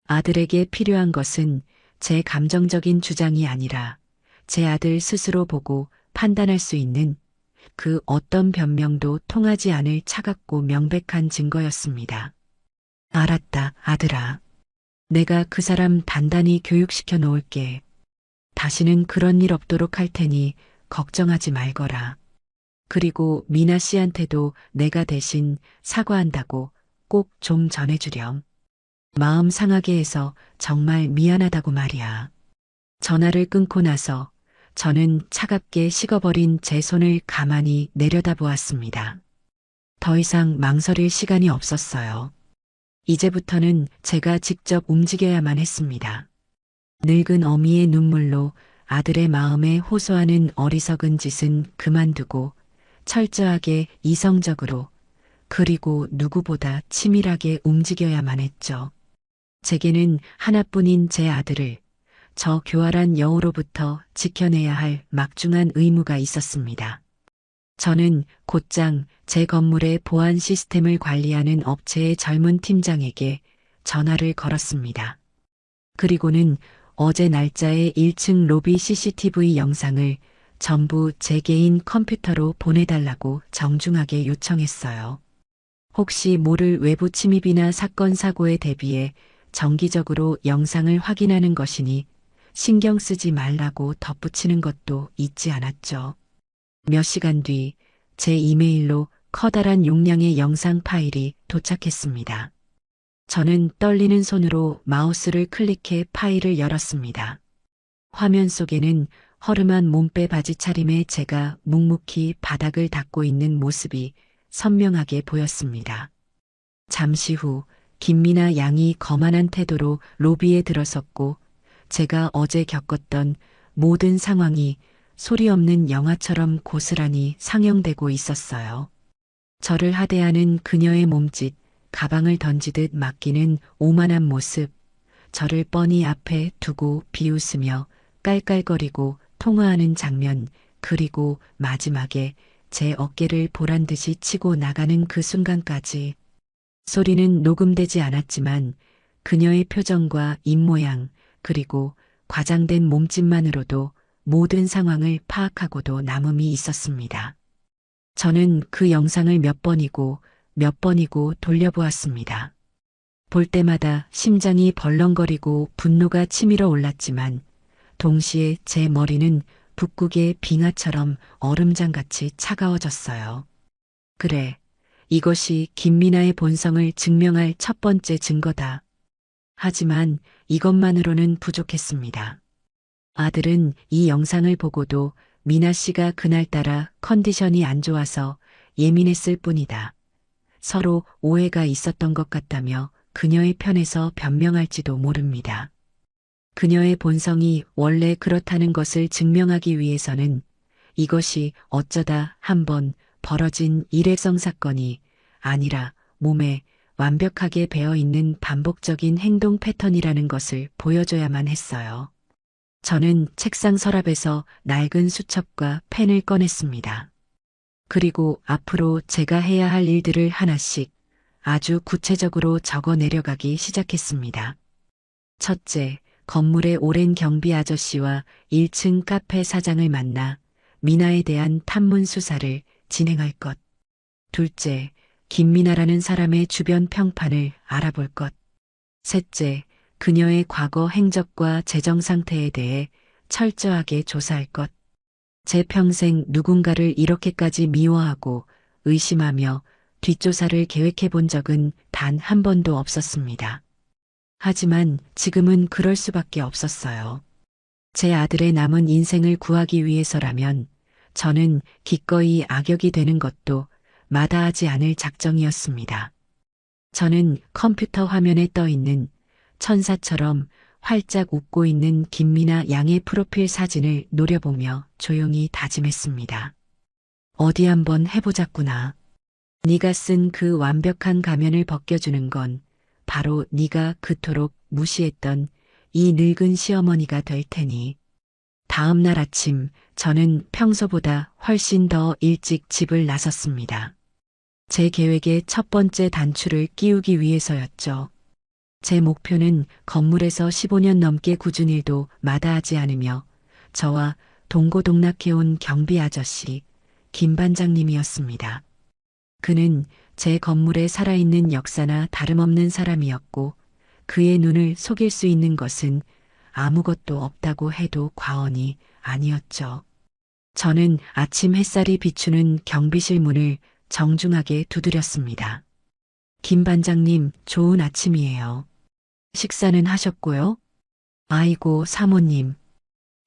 아들에게 필요한 것은 제 감정적인 주장이 아니라 제 아들 스스로 보고 판단할 수 있는 그 어떤 변명도 통하지 않을 차갑고 명백한 증거였습니다. 알았다, 아들아. 내가 그 사람 단단히 교육시켜 놓을게. 다시는 그런 일 없도록 할 테니 걱정하지 말거라. 그리고 미나 씨한테도 내가 대신 사과한다고 꼭 좀 전해주렴. 마음 상하게 해서 정말 미안하다고 말이야. 전화를 끊고 나서 저는 차갑게 식어버린 제 손을 가만히 내려다보았습니다. 더 이상 망설일 시간이 없었어요. 이제부터는 제가 직접 움직여야만 했습니다. 늙은 어미의 눈물로 아들의 마음에 호소하는 어리석은 짓은 그만두고 철저하게 이성적으로 그리고 누구보다 치밀하게 움직여야만 했죠. 제게는 하나뿐인 제 아들을 저 교활한 여우로부터 지켜내야 할 막중한 의무가 있었습니다. 저는 곧장 제 건물의 보안 시스템을 관리하는 업체의 젊은 팀장에게 전화를 걸었습니다. 그리고는 어제 날짜의 1층 로비 CCTV 영상을 전부 제 개인 컴퓨터로 보내달라고 정중하게 요청했어요. 혹시 모를 외부 침입이나 사건 사고에 대비해 정기적으로 영상을 확인하는 것이니 신경 쓰지 말라고 덧붙이는 것도 잊지 않았죠. 몇 시간 뒤 제 이메일로 커다란 용량의 영상 파일이 도착했습니다. 저는 떨리는 손으로 마우스를 클릭해 파일을 열었습니다. 화면 속에는 허름한 몸빼 바지 차림의 제가 묵묵히 바닥을 닦고 있는 모습이 선명하게 보였습니다. 잠시 후 김미나 양이 거만한 태도로 로비에 들어섰고 제가 어제 겪었던 모든 상황이 소리 없는 영화처럼 고스란히 상영되고 있었어요. 저를 하대하는 그녀의 몸짓, 가방을 던지듯 맡기는 오만한 모습, 저를 뻔히 앞에 두고 비웃으며 깔깔거리고 통화하는 장면, 그리고 마지막에 제 어깨를 보란 듯이 치고 나가는 그 순간까지. 소리는 녹음되지 않았지만 그녀의 표정과 입모양, 그리고 과장된 몸짓만으로도 모든 상황을 파악하고도 남음이 있었습니다. 저는 그 영상을 몇 번이고 돌려보았습니다. 볼 때마다 심장이 벌렁거리고 분노가 치밀어 올랐지만 동시에 제 머리는 북극의 빙하처럼 얼음장같이 차가워졌어요. 그래, 이것이 김미나의 본성을 증명할 첫 번째 증거다. 하지만 이것만으로는 부족했습니다. 아들은 이 영상을 보고도 미나 씨가 그날따라 컨디션이 안 좋아서 예민했을 뿐이다. 서로 오해가 있었던 것 같다며 그녀의 편에서 변명할지도 모릅니다. 그녀의 본성이 원래 그렇다는 것을 증명하기 위해서는 이것이 어쩌다 한번 벌어진 일회성 사건이 아니라 몸에 완벽하게 배어 있는 반복적인 행동 패턴이라는 것을 보여줘야만 했어요. 저는 책상 서랍에서 낡은 수첩과 펜을 꺼냈습니다. 그리고 앞으로 제가 해야 할 일들을 하나씩 아주 구체적으로 적어 내려가기 시작했습니다. 첫째, 건물의 오랜 경비 아저씨와 1층 카페 사장을 만나 미나에 대한 탐문 수사를 진행할 것. 둘째, 김미나라는 사람의 주변 평판을 알아볼 것. 셋째, 그녀의 과거 행적과 재정 상태에 대해 철저하게 조사할 것. 제 평생 누군가를 이렇게까지 미워하고 의심하며 뒷조사를 계획해 본 적은 단 한 번도 없었습니다. 하지만 지금은 그럴 수밖에 없었어요. 제 아들의 남은 인생을 구하기 위해서라면 저는 기꺼이 악역이 되는 것도 마다하지 않을 작정이었습니다. 저는 컴퓨터 화면에 떠 있는 천사처럼 활짝 웃고 있는 김미나 양의 프로필 사진을 노려보며 조용히 다짐했습니다. 어디 한번 해보자꾸나. 네가 쓴 그 완벽한 가면을 벗겨주는 건 바로 네가 그토록 무시했던 이 늙은 시어머니가 될 테니. 다음 날 아침 저는 평소보다 훨씬 더 일찍 집을 나섰습니다. 제 계획의 첫 번째 단추를 끼우기 위해서였죠. 제 목표는 건물에서 15년 넘게 굳은 일도 마다하지 않으며 저와 동고동락해온 경비 아저씨 김 반장님이었습니다. 그는 제 건물에 살아있는 역사나 다름없는 사람이었고 그의 눈을 속일 수 있는 것은 아무것도 없다고 해도 과언이 아니었죠. 저는 아침 햇살이 비추는 경비실 문을 정중하게 두드렸습니다. 김 반장님, 좋은 아침이에요. 식사는 하셨고요? 아이고, 사모님.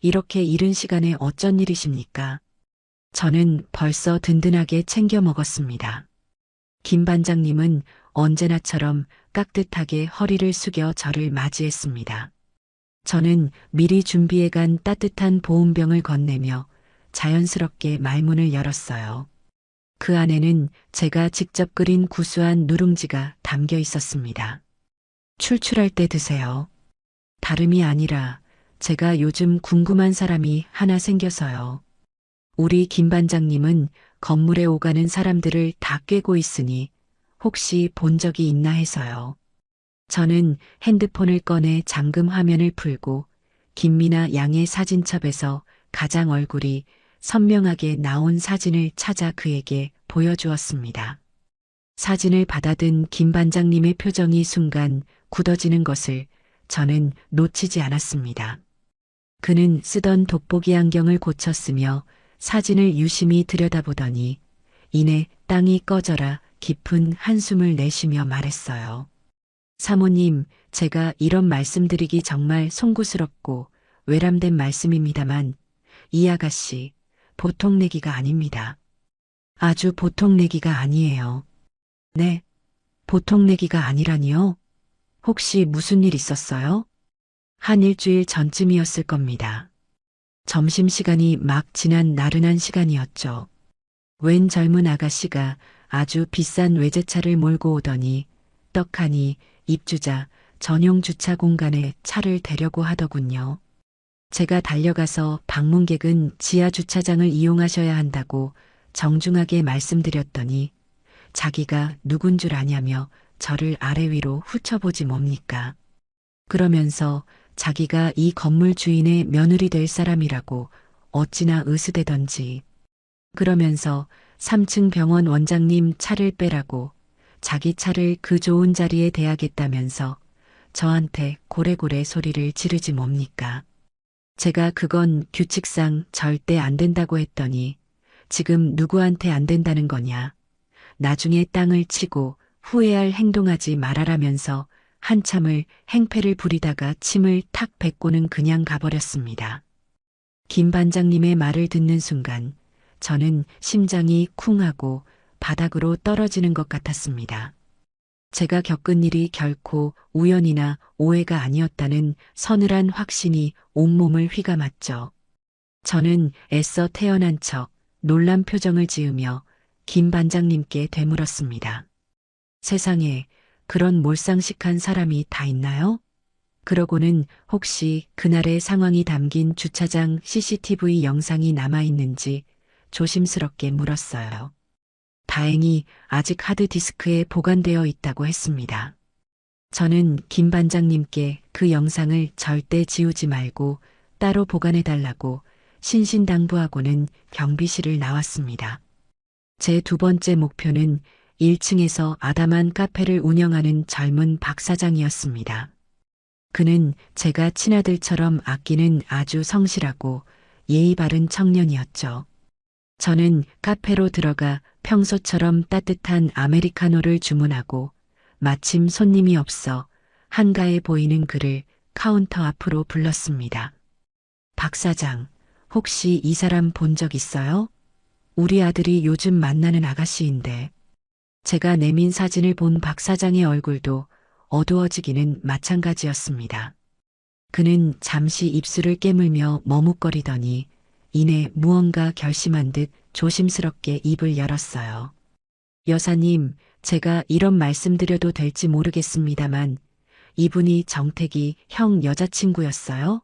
이렇게 이른 시간에 어쩐 일이십니까? 저는 벌써 든든하게 챙겨 먹었습니다. 김 반장님은 언제나처럼 깍듯하게 허리를 숙여 저를 맞이했습니다. 저는 미리 준비해간 따뜻한 보온병을 건네며 자연스럽게 말문을 열었어요. 그 안에는 제가 직접 끓인 구수한 누룽지가 담겨 있었습니다. 출출할 때 드세요. 다름이 아니라 제가 요즘 궁금한 사람이 하나 생겨서요. 우리 김 반장님은 건물에 오가는 사람들을 다 꿰고 있으니 혹시 본 적이 있나 해서요. 저는 핸드폰을 꺼내 잠금 화면을 풀고 김미나 양의 사진첩에서 가장 얼굴이 선명하게 나온 사진을 찾아 그에게 보여주었습니다. 사진을 받아든 김 반장님의 표정이 순간 굳어지는 것을 저는 놓치지 않았습니다. 그는 쓰던 돋보기 안경을 고쳤으며 사진을 유심히 들여다보더니 이내 땅이 꺼져라 깊은 한숨을 내쉬며 말했어요. 사모님, 제가 이런 말씀드리기 정말 송구스럽고 외람된 말씀입니다만 이 아가씨 보통 내기가 아닙니다. 아주 보통 내기가 아니에요. 네, 보통 내기가 아니라니요? 혹시 무슨 일 있었어요? 한 일주일 전쯤이었을 겁니다. 점심시간이 막 지난 나른한 시간이었죠. 웬 젊은 아가씨가 아주 비싼 외제차를 몰고 오더니 떡하니 입주자 전용 주차 공간에 차를 대려고 하더군요. 제가 달려가서 방문객은 지하 주차장을 이용하셔야 한다고 정중하게 말씀드렸더니 자기가 누군 줄 아냐며 저를 아래 위로 훑어보지 뭡니까. 그러면서 자기가 이 건물 주인의 며느리 될 사람이라고 어찌나 으스대던지. 그러면서 3층 병원 원장님 차를 빼라고 자기 차를 그 좋은 자리에 대야겠다면서 저한테 고래고래 소리를 지르지 뭡니까. 제가 그건 규칙상 절대 안 된다고 했더니 지금 누구한테 안 된다는 거냐. 나중에 땅을 치고 후회할 행동하지 말아라면서 한참을 행패를 부리다가 침을 탁 뱉고는 그냥 가버렸습니다. 김 반장님의 말을 듣는 순간 저는 심장이 쿵하고 바닥으로 떨어지는 것 같았습니다. 제가 겪은 일이 결코 우연이나 오해가 아니었다는 서늘한 확신이 온몸을 휘감았죠. 저는 애써 태어난 척 놀란 표정을 지으며 김 반장님께 되물었습니다. 세상에 그런 몰상식한 사람이 다 있나요? 그러고는 혹시 그날의 상황이 담긴 주차장 CCTV 영상이 남아있는지 조심스럽게 물었어요. 다행히 아직 하드디스크에 보관되어 있다고 했습니다. 저는 김 반장님께 그 영상을 절대 지우지 말고 따로 보관해달라고 신신당부하고는 경비실을 나왔습니다. 제 두 번째 목표는 1층에서 아담한 카페를 운영하는 젊은 박 사장이었습니다. 그는 제가 친아들처럼 아끼는 아주 성실하고 예의 바른 청년이었죠. 저는 카페로 들어가 평소처럼 따뜻한 아메리카노를 주문하고 마침 손님이 없어 한가해 보이는 그를 카운터 앞으로 불렀습니다. 박 사장, 혹시 이 사람 본 적 있어요? 우리 아들이 요즘 만나는 아가씨인데. 제가 내민 사진을 본 박 사장의 얼굴도 어두워지기는 마찬가지였습니다. 그는 잠시 입술을 깨물며 머뭇거리더니 이내 무언가 결심한 듯 조심스럽게 입을 열었어요. 여사님, 제가 이런 말씀드려도 될지 모르겠습니다만 이분이 정택이 형 여자친구였어요?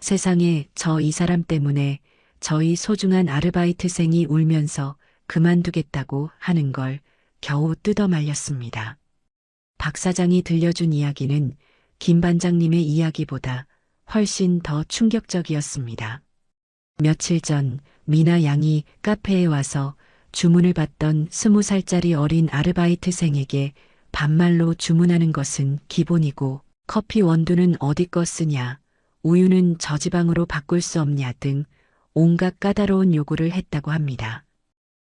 세상에 저 이 사람 때문에 저희 소중한 아르바이트생이 울면서 그만두겠다고 하는 걸 겨우 뜯어 말렸습니다. 박 사장이 들려준 이야기는 김 반장님의 이야기보다 훨씬 더 충격적이었습니다. 며칠 전 미나 양이 카페에 와서 주문을 받던 20살짜리 어린 아르바이트생에게 반말로 주문하는 것은 기본이고 커피 원두는 어디 거 쓰냐, 우유는 저지방으로 바꿀 수 없냐 등 온갖 까다로운 요구를 했다고 합니다.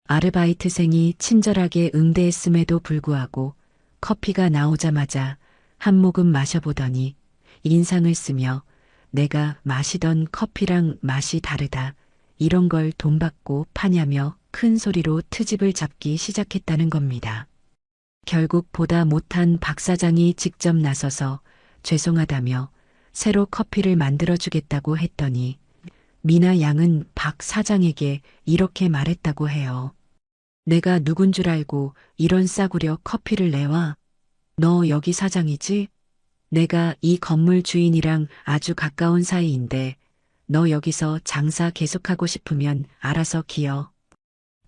아르바이트생이 친절하게 응대했음에도 불구하고 커피가 나오자마자 한 모금 마셔보더니 인상을 쓰며 내가 마시던 커피랑 맛이 다르다, 이런 걸 돈 받고 파냐며 큰 소리로 트집을 잡기 시작했다는 겁니다. 결국 보다 못한 박 사장이 직접 나서서 죄송하다며 새로 커피를 만들어주겠다고 했더니 미나 양은 박 사장에게 이렇게 말했다고 해요. 내가 누군 줄 알고 이런 싸구려 커피를 내와? 너 여기 사장이지? 내가 이 건물 주인이랑 아주 가까운 사이인데 너 여기서 장사 계속하고 싶으면 알아서 기어.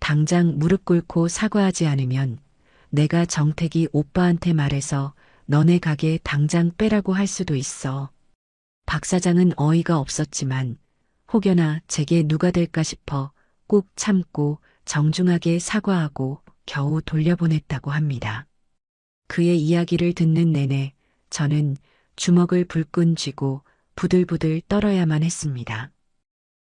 당장 무릎 꿇고 사과하지 않으면 내가 정택이 오빠한테 말해서 너네 가게 당장 빼라고 할 수도 있어. 박 사장은 어이가 없었지만 혹여나 제게 누가 될까 싶어 꾹 참고 정중하게 사과하고 겨우 돌려보냈다고 합니다. 그의 이야기를 듣는 내내 저는 주먹을 불끈 쥐고 부들부들 떨어야만 했습니다.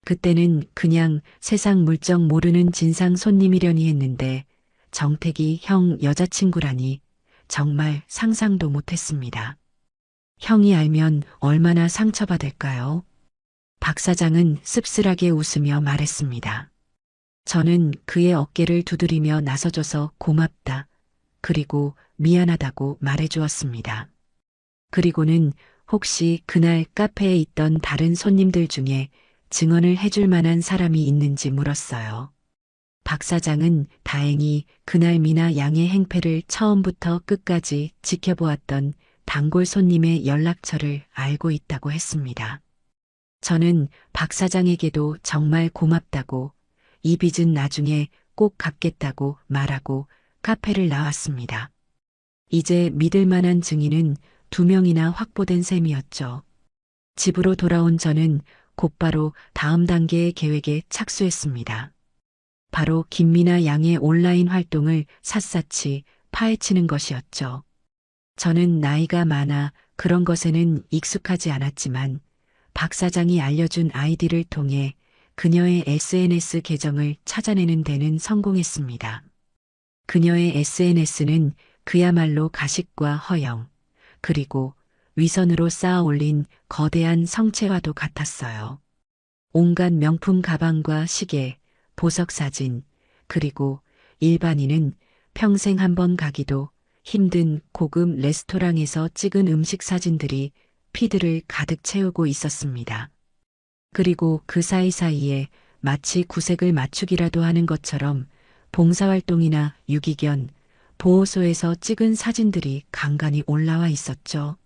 그때는 그냥 세상 물정 모르는 진상 손님이려니 했는데 정택이 형 여자친구라니 정말 상상도 못했습니다. 형이 알면 얼마나 상처받을까요? 박 사장은 씁쓸하게 웃으며 말했습니다. 저는 그의 어깨를 두드리며 나서줘서 고맙다, 그리고 미안하다고 말해주었습니다. 그리고는 혹시 그날 카페에 있던 다른 손님들 중에 증언을 해줄 만한 사람이 있는지 물었어요. 박 사장은 다행히 그날 미나 양의 행패를 처음부터 끝까지 지켜보았던 단골 손님의 연락처를 알고 있다고 했습니다. 저는 박 사장에게도 정말 고맙다고, 이 빚은 나중에 꼭 갚겠다고 말하고 카페를 나왔습니다. 이제 믿을 만한 증인은 2명이나 확보된 셈이었죠. 집으로 돌아온 저는 곧바로 다음 단계의 계획에 착수했습니다. 바로 김미나 양의 온라인 활동을 샅샅이 파헤치는 것이었죠. 저는 나이가 많아 그런 것에는 익숙하지 않았지만 박 사장이 알려준 아이디를 통해 그녀의 SNS 계정을 찾아내는 데는 성공했습니다. 그녀의 SNS는 그야말로 가식과 허영, 그리고 위선으로 쌓아 올린 거대한 성체와도 같았어요. 온갖 명품 가방과 시계, 보석 사진, 그리고 일반인은 평생 한 번 가기도 힘든 고급 레스토랑에서 찍은 음식 사진들이 피드를 가득 채우고 있었습니다. 그리고 그 사이사이에 마치 구색을 맞추기라도 하는 것처럼 봉사활동이나 유기견, 보호소에서 찍은 사진들이 간간히 올라와 있었죠.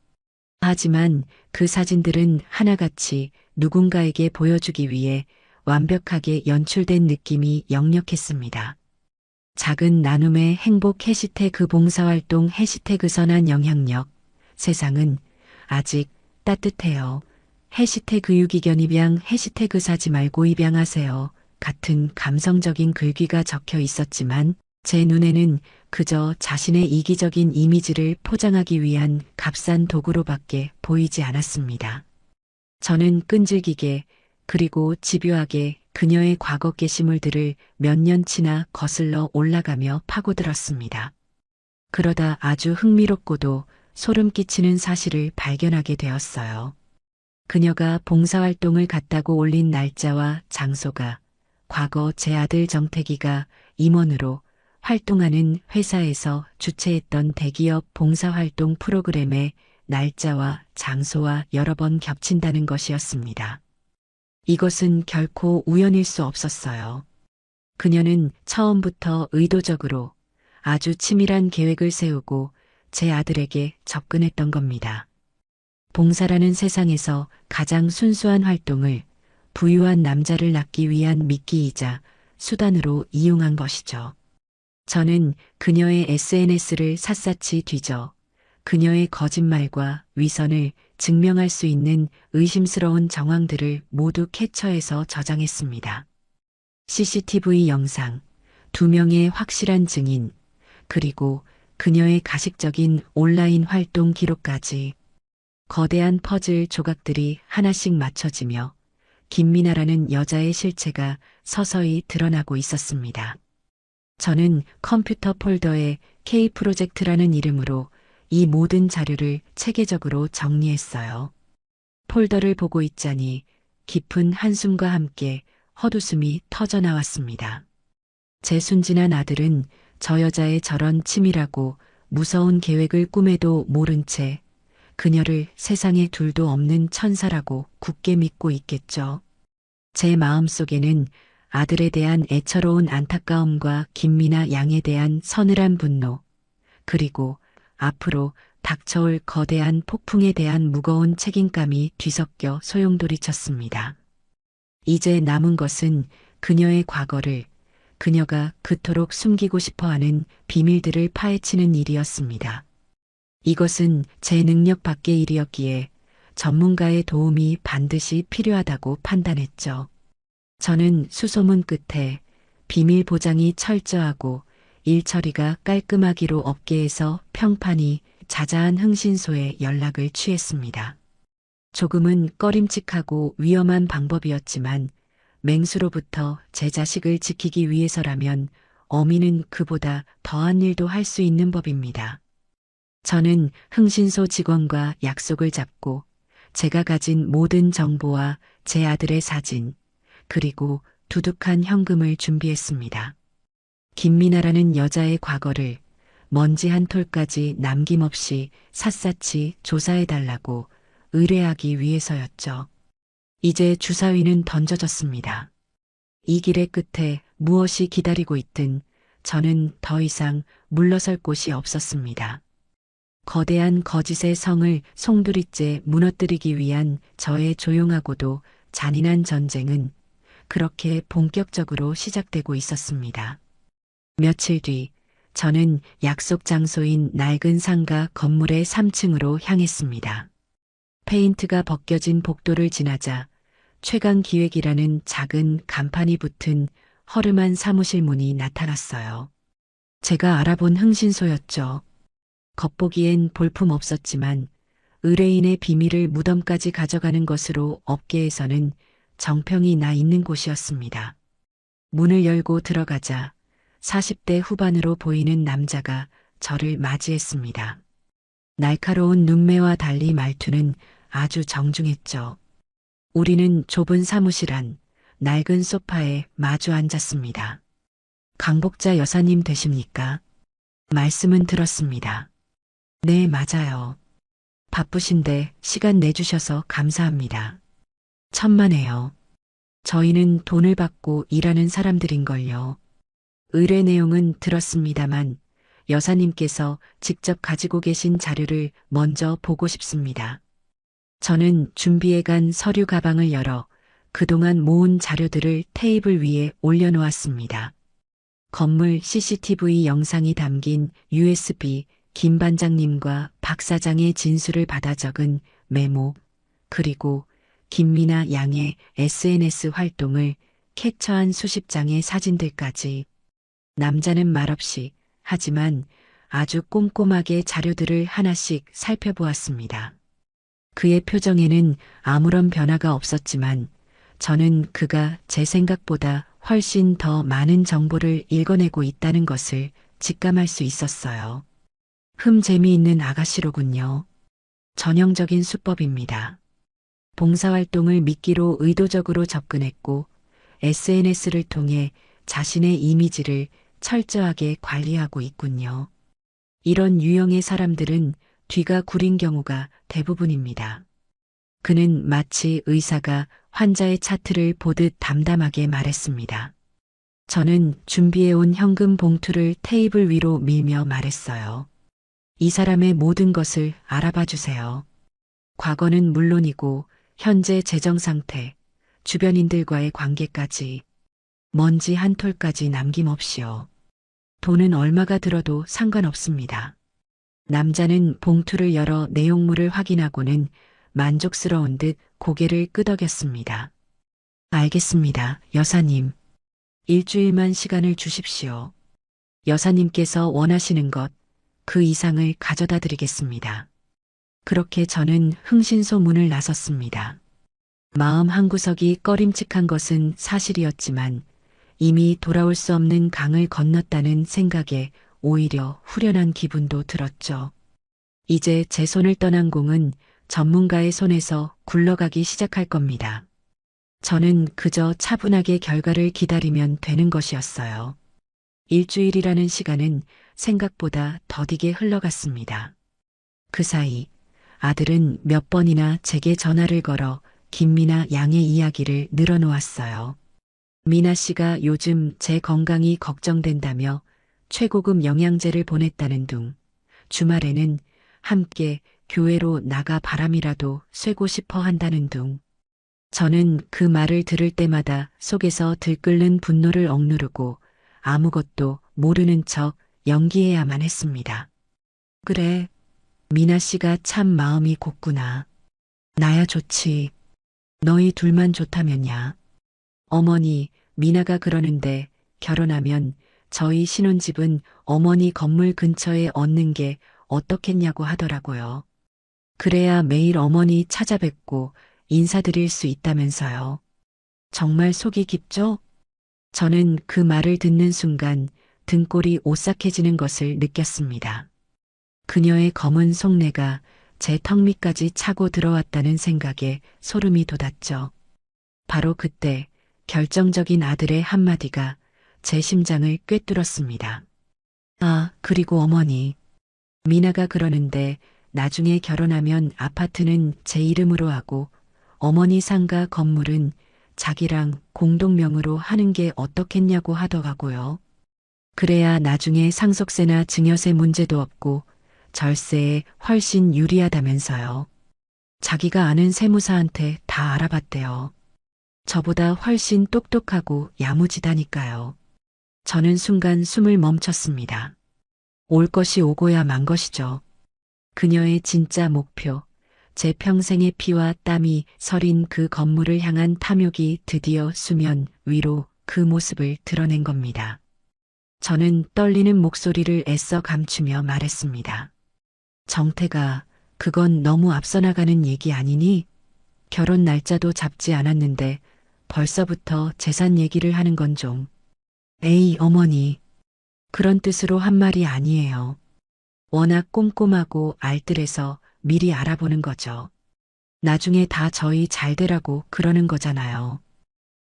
하지만 그 사진들은 하나같이 누군가에게 보여주기 위해 완벽하게 연출된 느낌이 역력했습니다. 작은 나눔의 행복 해시태그 봉사활동 해시태그 선한 영향력. 세상은 아직 따뜻해요. 해시태그 유기견 입양, 해시태그 사지 말고 입양하세요 같은 감성적인 글귀가 적혀 있었지만 제 눈에는 그저 자신의 이기적인 이미지를 포장하기 위한 값싼 도구로밖에 보이지 않았습니다. 저는 끈질기게 그리고 집요하게 그녀의 과거 게시물들을 몇 년치나 거슬러 올라가며 파고들었습니다. 그러다 아주 흥미롭고도 소름 끼치는 사실을 발견하게 되었어요. 그녀가 봉사활동을 갔다고 올린 날짜와 장소가 과거 제 아들 정태기가 임원으로 활동하는 회사에서 주최했던 대기업 봉사활동 프로그램의 날짜와 장소와 여러 번 겹친다는 것이었습니다. 이것은 결코 우연일 수 없었어요. 그녀는 처음부터 의도적으로 아주 치밀한 계획을 세우고 제 아들에게 접근했던 겁니다. 봉사라는 세상에서 가장 순수한 활동을 부유한 남자를 낳기 위한 미끼이자 수단으로 이용한 것이죠. 저는 그녀의 SNS를 샅샅이 뒤져 그녀의 거짓말과 위선을 증명할 수 있는 의심스러운 정황들을 모두 캡처해서 저장했습니다. CCTV 영상, 2명의 확실한 증인, 그리고 그녀의 가식적인 온라인 활동 기록까지 거대한 퍼즐 조각들이 하나씩 맞춰지며 김미나라는 여자의 실체가 서서히 드러나고 있었습니다. 저는 컴퓨터 폴더에 K프로젝트라는 이름으로 이 모든 자료를 체계적으로 정리했어요. 폴더를 보고 있자니 깊은 한숨과 함께 헛웃음이 터져나왔습니다. 제 순진한 아들은 저 여자의 저런 치밀하고 무서운 계획을 꿈에도 모른 채 그녀를 세상에 둘도 없는 천사라고 굳게 믿고 있겠죠. 제 마음속에는 아들에 대한 애처로운 안타까움과 김미나 양에 대한 서늘한 분노, 그리고 앞으로 닥쳐올 거대한 폭풍에 대한 무거운 책임감이 뒤섞여 소용돌이쳤습니다. 이제 남은 것은 그녀의 과거를, 그녀가 그토록 숨기고 싶어하는 비밀들을 파헤치는 일이었습니다. 이것은 제 능력 밖의 일이었기에 전문가의 도움이 반드시 필요하다고 판단했죠. 저는 수소문 끝에 비밀 보장이 철저하고 일 처리가 깔끔하기로 업계에서 평판이 자자한 흥신소에 연락을 취했습니다. 조금은 꺼림칙하고 위험한 방법이었지만 맹수로부터 제 자식을 지키기 위해서라면 어미는 그보다 더한 일도 할 수 있는 법입니다. 저는 흥신소 직원과 약속을 잡고 제가 가진 모든 정보와 제 아들의 사진, 그리고 두둑한 현금을 준비했습니다. 김미나라는 여자의 과거를 먼지 한 톨까지 남김없이 샅샅이 조사해달라고 의뢰하기 위해서였죠. 이제 주사위는 던져졌습니다. 이 길의 끝에 무엇이 기다리고 있든 저는 더 이상 물러설 곳이 없었습니다. 거대한 거짓의 성을 송두리째 무너뜨리기 위한 저의 조용하고도 잔인한 전쟁은 그렇게 본격적으로 시작되고 있었습니다. 며칠 뒤 저는 약속 장소인 낡은 상가 건물의 3층으로 향했습니다. 페인트가 벗겨진 복도를 지나자 최강 기획이라는 작은 간판이 붙은 허름한 사무실 문이 나타났어요. 제가 알아본 흥신소였죠. 겉보기엔 볼품 없었지만 의뢰인의 비밀을 무덤까지 가져가는 것으로 업계에서는 정평이 나 있는 곳이었습니다. 문을 열고 들어가자 40대 후반으로 보이는 남자가 저를 맞이했습니다. 날카로운 눈매와 달리 말투는 아주 정중했죠. 우리는 좁은 사무실 안 낡은 소파에 마주 앉았습니다. 강복자 여사님 되십니까? 말씀은 들었습니다. 네, 맞아요. 바쁘신데 시간 내주셔서 감사합니다. 천만에요. 저희는 돈을 받고 일하는 사람들인걸요. 의뢰 내용은 들었습니다만 여사님께서 직접 가지고 계신 자료를 먼저 보고 싶습니다. 저는 준비해간 서류 가방을 열어 그동안 모은 자료들을 테이블 위에 올려놓았습니다. 건물 CCTV 영상이 담긴 USB, 김 반장님과 박 사장의 진술을 받아 적은 메모, 그리고 김미나 양의 SNS 활동을 캡처한 수십 장의 사진들까지. 남자는 말없이 하지만 아주 꼼꼼하게 자료들을 하나씩 살펴보았습니다. 그의 표정에는 아무런 변화가 없었지만 저는 그가 제 생각보다 훨씬 더 많은 정보를 읽어내고 있다는 것을 직감할 수 있었어요. 재미있는 아가씨로군요. 전형적인 수법입니다. 봉사활동을 미끼로 의도적으로 접근했고 SNS를 통해 자신의 이미지를 철저하게 관리하고 있군요. 이런 유형의 사람들은 뒤가 구린 경우가 대부분입니다. 그는 마치 의사가 환자의 차트를 보듯 담담하게 말했습니다. 저는 준비해온 현금 봉투를 테이블 위로 밀며 말했어요. 이 사람의 모든 것을 알아봐 주세요. 과거는 물론이고 현재 재정 상태, 주변인들과의 관계까지 먼지 한 톨까지 남김없이요. 돈은 얼마가 들어도 상관없습니다. 남자는 봉투를 열어 내용물을 확인하고는 만족스러운 듯 고개를 끄덕였습니다. 알겠습니다, 여사님. 일주일만 시간을 주십시오. 여사님께서 원하시는 것, 그 이상을 가져다 드리겠습니다. 그렇게 저는 흥신소문을 나섰습니다. 마음 한구석이 꺼림칙한 것은 사실이었지만 이미 돌아올 수 없는 강을 건넜다는 생각에 오히려 후련한 기분도 들었죠. 이제 제 손을 떠난 공은 전문가의 손에서 굴러가기 시작할 겁니다. 저는 그저 차분하게 결과를 기다리면 되는 것이었어요. 일주일이라는 시간은 생각보다 더디게 흘러갔습니다. 그 사이 아들은 몇 번이나 제게 전화를 걸어 김미나 양의 이야기를 늘어놓았어요. 미나 씨가 요즘 제 건강이 걱정된다며 최고급 영양제를 보냈다는 둥, 주말에는 함께 교회로 나가 바람이라도 쐬고 싶어 한다는 둥. 저는 그 말을 들을 때마다 속에서 들끓는 분노를 억누르고 아무것도 모르는 척 연기해야만 했습니다. 그래, 미나 씨가 참 마음이 곱구나. 나야 좋지. 너희 둘만 좋다면야. 어머니, 미나가 그러는데 결혼하면 저희 신혼집은 어머니 건물 근처에 얻는 게 어떻겠냐고 하더라고요. 그래야 매일 어머니 찾아뵙고 인사드릴 수 있다면서요. 정말 속이 깊죠? 저는 그 말을 듣는 순간 등골이 오싹해지는 것을 느꼈습니다. 그녀의 검은 속내가 제 턱 밑까지 차고 들어왔다는 생각에 소름이 돋았죠. 바로 그때 결정적인 아들의 한마디가 제 심장을 꿰뚫었습니다. 아, 그리고 어머니. 미나가 그러는데 나중에 결혼하면 아파트는 제 이름으로 하고 어머니 상가 건물은 자기랑 공동명의로 하는 게 어떻겠냐고 하더라고요. 그래야 나중에 상속세나 증여세 문제도 없고 절세에 훨씬 유리하다면서요. 자기가 아는 세무사한테 다 알아봤대요. 저보다 훨씬 똑똑하고 야무지다니까요. 저는 순간 숨을 멈췄습니다. 올 것이 오고야 만 것이죠. 그녀의 진짜 목표, 제 평생의 피와 땀이 서린 그 건물을 향한 탐욕이 드디어 수면 위로 그 모습을 드러낸 겁니다. 저는 떨리는 목소리를 애써 감추며 말했습니다. 정태가, 그건 너무 앞서 나가는 얘기 아니니? 결혼 날짜도 잡지 않았는데 벌써부터 재산 얘기를 하는 건 좀. 에이, 어머니. 그런 뜻으로 한 말이 아니에요. 워낙 꼼꼼하고 알뜰해서 미리 알아보는 거죠. 나중에 다 저희 잘 되라고 그러는 거잖아요.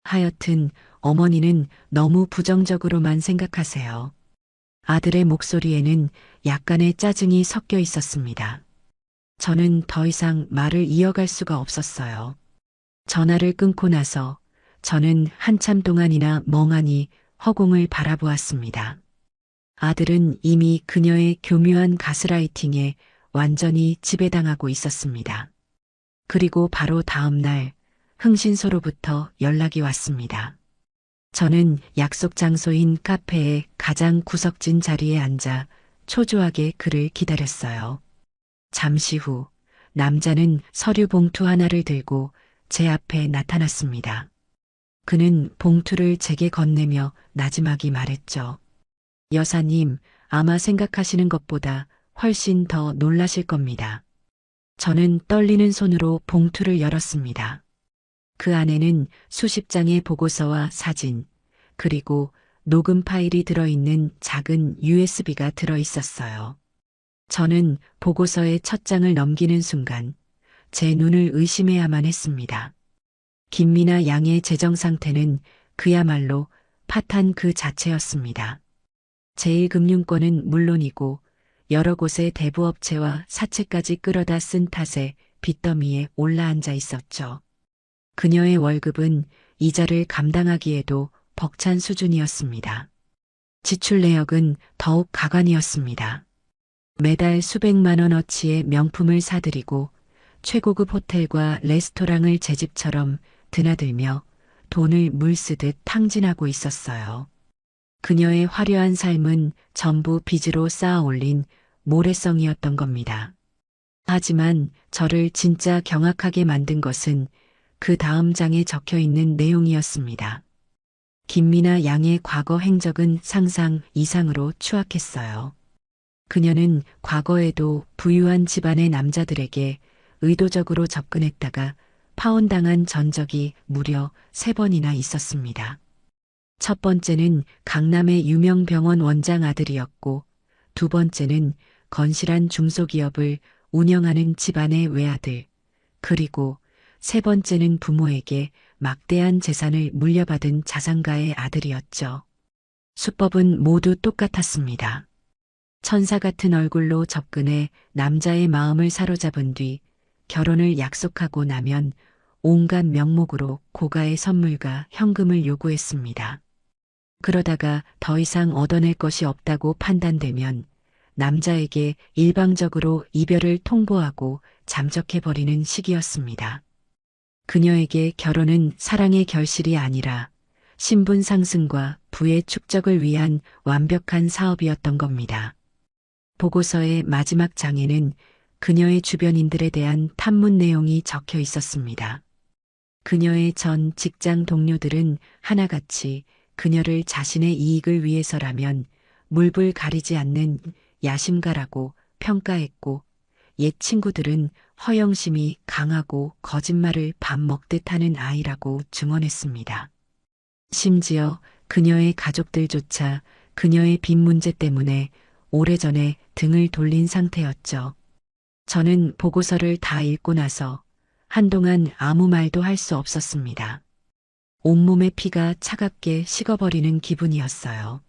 하여튼 어머니는 너무 부정적으로만 생각하세요. 아들의 목소리에는 약간의 짜증이 섞여 있었습니다. 저는 더 이상 말을 이어갈 수가 없었어요. 전화를 끊고 나서 저는 한참 동안이나 멍하니 허공을 바라보았습니다. 아들은 이미 그녀의 교묘한 가스라이팅에 완전히 지배당하고 있었습니다. 그리고 바로 다음 날 흥신소로부터 연락이 왔습니다. 저는 약속 장소인 카페의 가장 구석진 자리에 앉아 초조하게 그를 기다렸어요. 잠시 후 남자는 서류 봉투 하나를 들고 제 앞에 나타났습니다. 그는 봉투를 제게 건네며 나지막이 말했죠. 여사님, 아마 생각하시는 것보다 훨씬 더 놀라실 겁니다. 저는 떨리는 손으로 봉투를 열었습니다. 그 안에는 수십 장의 보고서와 사진, 그리고 녹음 파일이 들어있는 작은 USB가 들어 있었어요. 저는 보고서의 첫 장을 넘기는 순간 제 눈을 의심해야만 했습니다. 김미나 양의 재정 상태는 그야말로 파탄 그 자체였습니다. 제1금융권은 물론이고 여러 곳의 대부업체와 사채까지 끌어다 쓴 탓에 빚더미에 올라앉아 있었죠. 그녀의 월급은 이자를 감당하기에도 벅찬 수준이었습니다. 지출 내역은 더욱 가관이었습니다. 매달 수백만 원어치의 명품을 사들이고 최고급 호텔과 레스토랑을 제 집처럼 드나들며 돈을 물쓰듯 탕진하고 있었어요. 그녀의 화려한 삶은 전부 빚으로 쌓아 올린 모래성이었던 겁니다. 하지만 저를 진짜 경악하게 만든 것은 그 다음 장에 적혀 있는 내용이었습니다. 김미나 양의 과거 행적은 상상 이상으로 추악했어요. 그녀는 과거에도 부유한 집안의 남자들에게 의도적으로 접근했다가 파혼당한 전적이 무려 3번이나 있었습니다. 첫 번째는 강남의 유명 병원 원장 아들이었고, 두 번째는 건실한 중소기업을 운영하는 집안의 외아들, 그리고 세 번째는 부모에게 막대한 재산을 물려받은 자산가의 아들이었죠. 수법은 모두 똑같았습니다. 천사 같은 얼굴로 접근해 남자의 마음을 사로잡은 뒤 결혼을 약속하고 나면 온갖 명목으로 고가의 선물과 현금을 요구했습니다. 그러다가 더 이상 얻어낼 것이 없다고 판단되면 남자에게 일방적으로 이별을 통보하고 잠적해버리는 시기였습니다. 그녀에게 결혼은 사랑의 결실이 아니라 신분 상승과 부의 축적을 위한 완벽한 사업이었던 겁니다. 보고서의 마지막 장에는 그녀의 주변인들에 대한 탐문 내용이 적혀 있었습니다. 그녀의 전 직장 동료들은 하나같이 그녀를 자신의 이익을 위해서라면 물불 가리지 않는 야심가라고 평가했고, 옛 친구들은 허영심이 강하고 거짓말을 밥 먹듯 하는 아이라고 증언했습니다. 심지어 그녀의 가족들조차 그녀의 빚 문제 때문에 오래전에 등을 돌린 상태였죠. 저는 보고서를 다 읽고 나서 한동안 아무 말도 할 수 없었습니다. 온몸의 피가 차갑게 식어버리는 기분이었어요.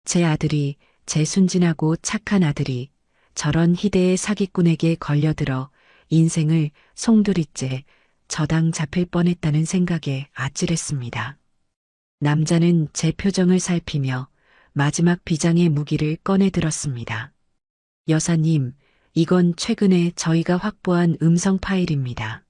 제 아들이, 제 순진하고 착한 아들이 저런 희대의 사기꾼에게 걸려들어 인생을 송두리째 저당 잡힐 뻔했다는 생각에 아찔했습니다. 남자는 제 표정을 살피며 마지막 비장의 무기를 꺼내 들었습니다. 여사님, 이건 최근에 저희가 확보한 음성 파일입니다.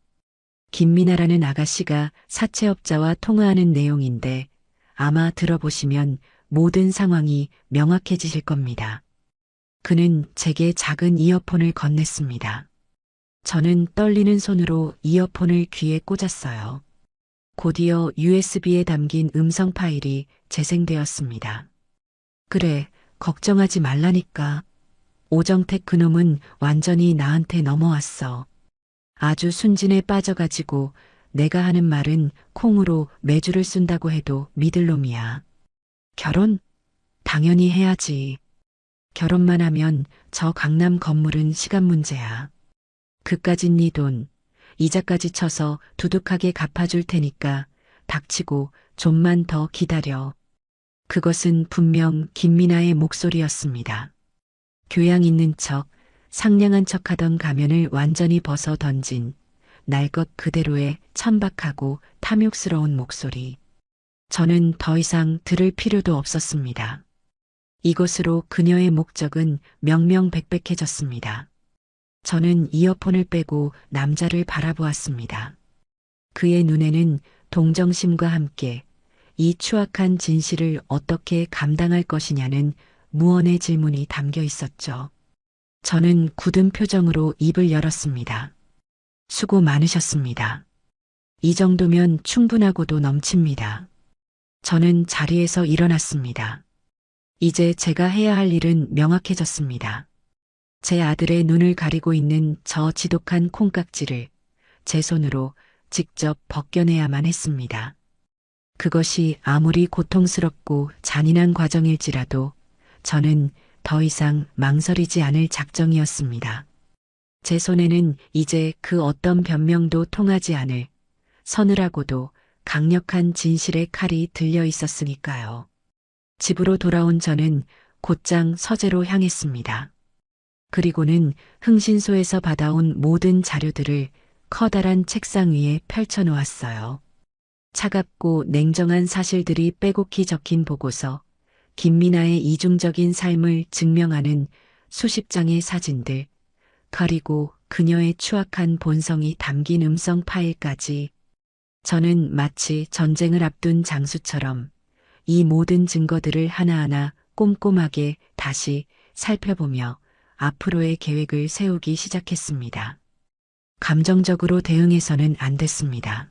김미나라는 아가씨가 사채업자와 통화하는 내용인데 아마 들어보시면 모든 상황이 명확해지실 겁니다. 그는 제게 작은 이어폰을 건넸습니다. 저는 떨리는 손으로 이어폰을 귀에 꽂았어요. 곧이어 USB에 담긴 음성 파일이 재생되었습니다. 그래, 걱정하지 말라니까. 오정택 그놈은 완전히 나한테 넘어왔어. 아주 순진에 빠져가지고 내가 하는 말은 콩으로 매주를 쓴다고 해도 믿을 놈이야. 결혼? 당연히 해야지. 결혼만 하면 저 강남 건물은 시간 문제야. 그까짓 네 돈, 이자까지 쳐서 두둑하게 갚아줄 테니까 닥치고 좀만 더 기다려. 그것은 분명 김미나의 목소리였습니다. 교양 있는 척, 상냥한 척하던 가면을 완전히 벗어 던진 날 것 그대로의 천박하고 탐욕스러운 목소리. 저는 더 이상 들을 필요도 없었습니다. 이것으로 그녀의 목적은 명명백백해졌습니다. 저는 이어폰을 빼고 남자를 바라보았습니다. 그의 눈에는 동정심과 함께 이 추악한 진실을 어떻게 감당할 것이냐는 무언의 질문이 담겨 있었죠. 저는 굳은 표정으로 입을 열었습니다. 수고 많으셨습니다. 이 정도면 충분하고도 넘칩니다. 저는 자리에서 일어났습니다. 이제 제가 해야 할 일은 명확해졌습니다. 제 아들의 눈을 가리고 있는 저 지독한 콩깍지를 제 손으로 직접 벗겨내야만 했습니다. 그것이 아무리 고통스럽고 잔인한 과정일지라도 저는 더 이상 망설이지 않을 작정이었습니다. 제 손에는 이제 그 어떤 변명도 통하지 않을 서늘하고도 강력한 진실의 칼이 들려 있었으니까요. 집으로 돌아온 저는 곧장 서재로 향했습니다. 그리고는 흥신소에서 받아온 모든 자료들을 커다란 책상 위에 펼쳐놓았어요. 차갑고 냉정한 사실들이 빼곡히 적힌 보고서, 김미나의 이중적인 삶을 증명하는 수십 장의 사진들, 그리고 그녀의 추악한 본성이 담긴 음성 파일까지. 저는 마치 전쟁을 앞둔 장수처럼 이 모든 증거들을 하나하나 꼼꼼하게 다시 살펴보며 앞으로의 계획을 세우기 시작했습니다. 감정적으로 대응해서는 안 됐습니다.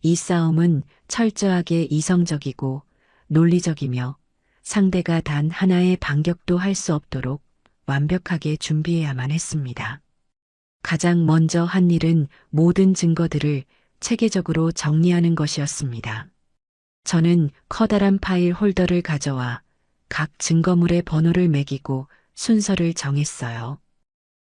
이 싸움은 철저하게 이성적이고 논리적이며 상대가 단 하나의 반격도 할 수 없도록 완벽하게 준비해야만 했습니다. 가장 먼저 한 일은 모든 증거들을 체계적으로 정리하는 것이었습니다. 저는 커다란 파일 홀더를 가져와 각 증거물의 번호를 매기고 순서를 정했어요.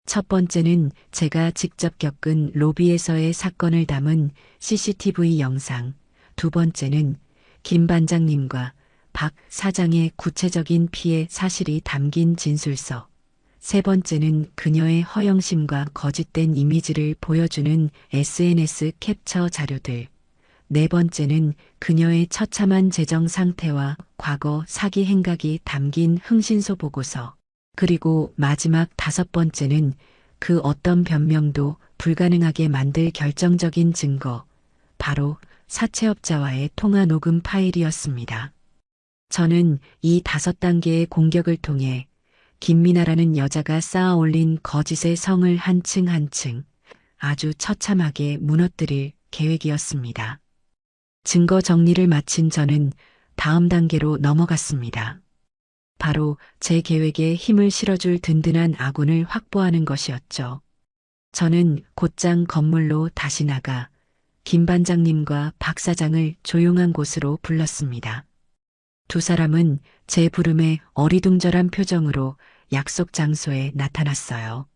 첫 번째는 제가 직접 겪은 로비에서의 사건을 담은 CCTV 영상, 두 번째는 김 반장님과 박 사장의 구체적인 피해 사실이 담긴 진술서, 세 번째는 그녀의 허영심과 거짓된 이미지를 보여주는 SNS 캡처 자료들, 네 번째는 그녀의 처참한 재정 상태와 과거 사기 행각이 담긴 흥신소 보고서, 그리고 마지막 다섯 번째는 그 어떤 변명도 불가능하게 만들 결정적인 증거, 바로 사채업자와의 통화 녹음 파일이었습니다. 저는 이 5단계의 공격을 통해 김미나라는 여자가 쌓아 올린 거짓의 성을 한층 한층 아주 처참하게 무너뜨릴 계획이었습니다. 증거 정리를 마친 저는 다음 단계로 넘어갔습니다. 바로 제 계획에 힘을 실어줄 든든한 아군을 확보하는 것이었죠. 저는 곧장 건물로 다시 나가 김 반장님과 박 사장을 조용한 곳으로 불렀습니다. 두 사람은 제 부름에 어리둥절한 표정으로 약속 장소에 나타났어요.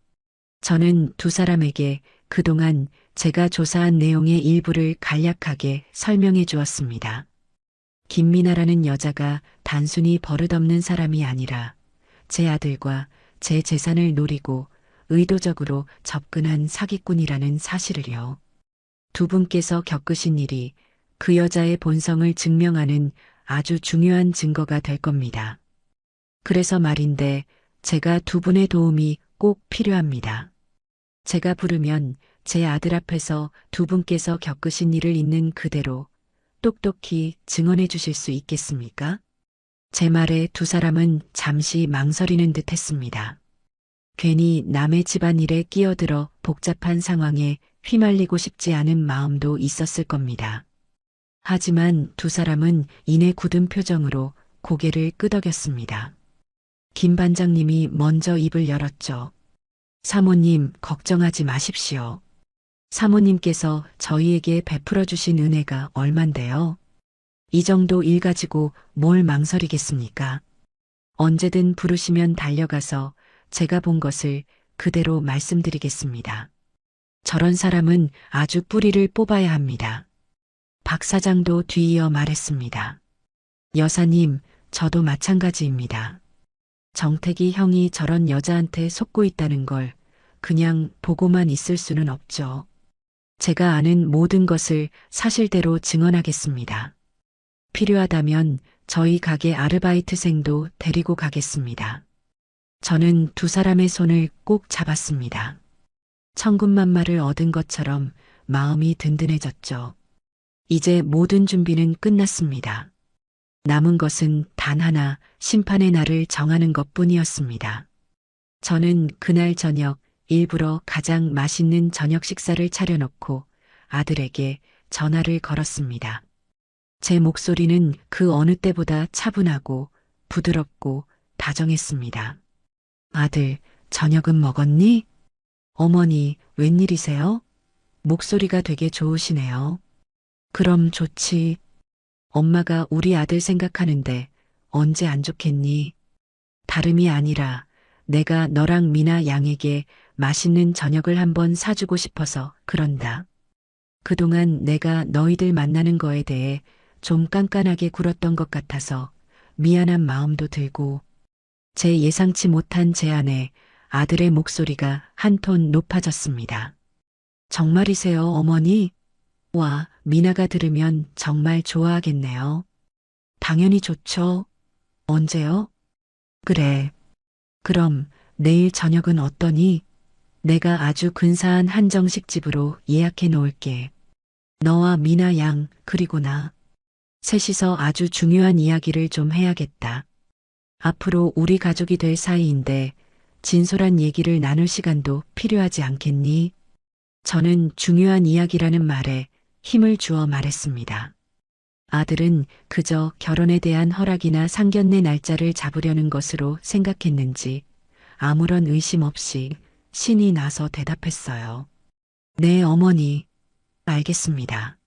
저는 두 사람에게 그동안 제가 조사한 내용의 일부를 간략하게 설명해 주었습니다. 김미나라는 여자가 단순히 버릇없는 사람이 아니라 제 아들과 제 재산을 노리고 의도적으로 접근한 사기꾼이라는 사실을요. 두 분께서 겪으신 일이 그 여자의 본성을 증명하는 아주 중요한 증거가 될 겁니다. 그래서 말인데 제가 두 분의 도움이 꼭 필요합니다. 제가 부르면 제 아들 앞에서 두 분께서 겪으신 일을 있는 그대로 똑똑히 증언해 주실 수 있겠습니까? 제 말에 두 사람은 잠시 망설이는 듯 했습니다. 괜히 남의 집안일에 끼어들어 복잡한 상황에 휘말리고 싶지 않은 마음도 있었을 겁니다. 하지만 두 사람은 이내 굳은 표정으로 고개를 끄덕였습니다. 김 반장님이 먼저 입을 열었죠. 사모님, 걱정하지 마십시오. 사모님께서 저희에게 베풀어 주신 은혜가 얼만데요. 이 정도 일 가지고 뭘 망설이겠습니까? 언제든 부르시면 달려가서 제가 본 것을 그대로 말씀드리겠습니다. 저런 사람은 아주 뿌리를 뽑아야 합니다. 박 사장도 뒤이어 말했습니다. 여사님, 저도 마찬가지입니다. 정택이 형이 저런 여자한테 속고 있다는 걸 그냥 보고만 있을 수는 없죠. 제가 아는 모든 것을 사실대로 증언하겠습니다. 필요하다면 저희 가게 아르바이트생도 데리고 가겠습니다. 저는 두 사람의 손을 꼭 잡았습니다. 천군만마를 얻은 것처럼 마음이 든든해졌죠. 이제 모든 준비는 끝났습니다. 남은 것은 단 하나, 심판의 날을 정하는 것뿐이었습니다. 저는 그날 저녁 일부러 가장 맛있는 저녁 식사를 차려놓고 아들에게 전화를 걸었습니다. 제 목소리는 그 어느 때보다 차분하고 부드럽고 다정했습니다. 아들, 저녁은 먹었니? 어머니, 웬일이세요? 목소리가 되게 좋으시네요. 그럼 좋지. 엄마가 우리 아들 생각하는데 언제 안 좋겠니? 다름이 아니라 내가 너랑 미나 양에게 맛있는 저녁을 한번 사주고 싶어서 그런다. 그동안 내가 너희들 만나는 거에 대해 좀 깐깐하게 굴었던 것 같아서 미안한 마음도 들고 제 예상치 못한 제안에 아들의 목소리가 한 톤 높아졌습니다. 정말이세요, 어머니? 와, 미나가 들으면 정말 좋아하겠네요. 당연히 좋죠. 언제요? 그래. 그럼 내일 저녁은 어떠니? 내가 아주 근사한 한정식 집으로 예약해 놓을게. 너와 미나 양, 그리고 나. 셋이서 아주 중요한 이야기를 좀 해야겠다. 앞으로 우리 가족이 될 사이인데 진솔한 얘기를 나눌 시간도 필요하지 않겠니? 저는 중요한 이야기라는 말에 힘을 주어 말했습니다. 아들은 그저 결혼에 대한 허락이나 상견례 날짜를 잡으려는 것으로 생각했는지 아무런 의심 없이 신이 나서 대답했어요. 네, 어머니. 알겠습니다.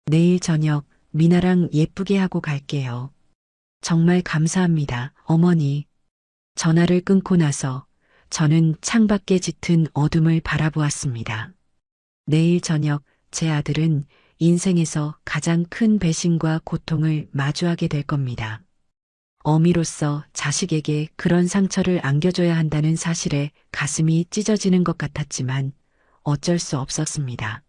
내일 저녁 미나랑 예쁘게 하고 갈게요. 정말 감사합니다, 어머니. 전화를 끊고 나서 저는 창밖에 짙은 어둠을 바라보았습니다. 내일 저녁 제 아들은 인생에서 가장 큰 배신과 고통을 마주하게 될 겁니다. 어미로서 자식에게 그런 상처를 안겨줘야 한다는 사실에 가슴이 찢어지는 것 같았지만 어쩔 수 없었습니다.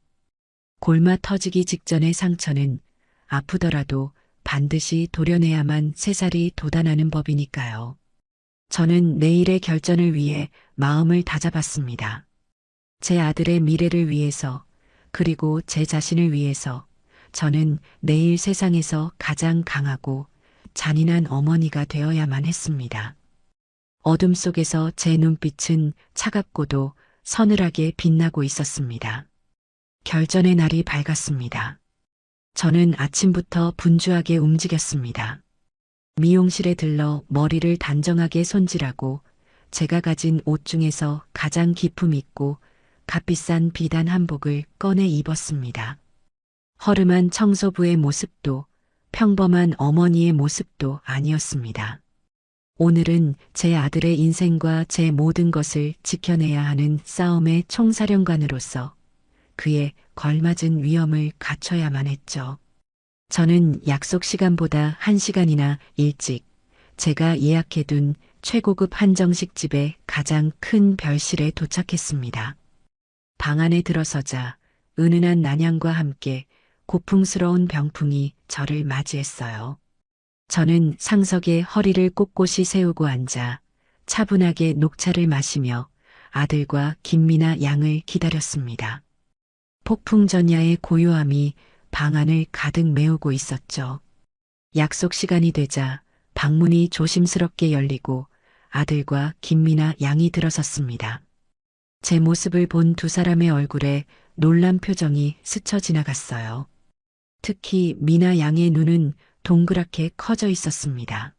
골마 터지기 직전의 상처는 아프더라도 반드시 도려내야만 새살이 돋아나는 법이니까요. 저는 내일의 결전을 위해 마음을 다잡았습니다. 제 아들의 미래를 위해서 그리고 제 자신을 위해서 저는 내일 세상에서 가장 강하고 잔인한 어머니가 되어야만 했습니다. 어둠 속에서 제 눈빛은 차갑고도 서늘하게 빛나고 있었습니다. 결전의 날이 밝았습니다. 저는 아침부터 분주하게 움직였습니다. 미용실에 들러 머리를 단정하게 손질하고 제가 가진 옷 중에서 가장 기품 있고 값비싼 비단 한복을 꺼내 입었습니다. 허름한 청소부의 모습도 평범한 어머니의 모습도 아니었습니다. 오늘은 제 아들의 인생과 제 모든 것을 지켜내야 하는 싸움의 총사령관으로서 그에 걸맞은 위엄을 갖춰야만 했죠. 저는 약속 시간보다 1시간이나 일찍 제가 예약해둔 최고급 한정식 집의 가장 큰 별실에 도착했습니다. 방 안에 들어서자 은은한 난향과 함께 고풍스러운 병풍이 저를 맞이했어요. 저는 상석에 허리를 꼿꼿이 세우고 앉아 차분하게 녹차를 마시며 아들과 김미나 양을 기다렸습니다. 폭풍전야의 고요함이 방 안을 가득 메우고 있었죠. 약속 시간이 되자 방문이 조심스럽게 열리고 아들과 김미나 양이 들어섰습니다. 제 모습을 본 두 사람의 얼굴에 놀란 표정이 스쳐 지나갔어요. 특히 미나 양의 눈은 동그랗게 커져 있었습니다.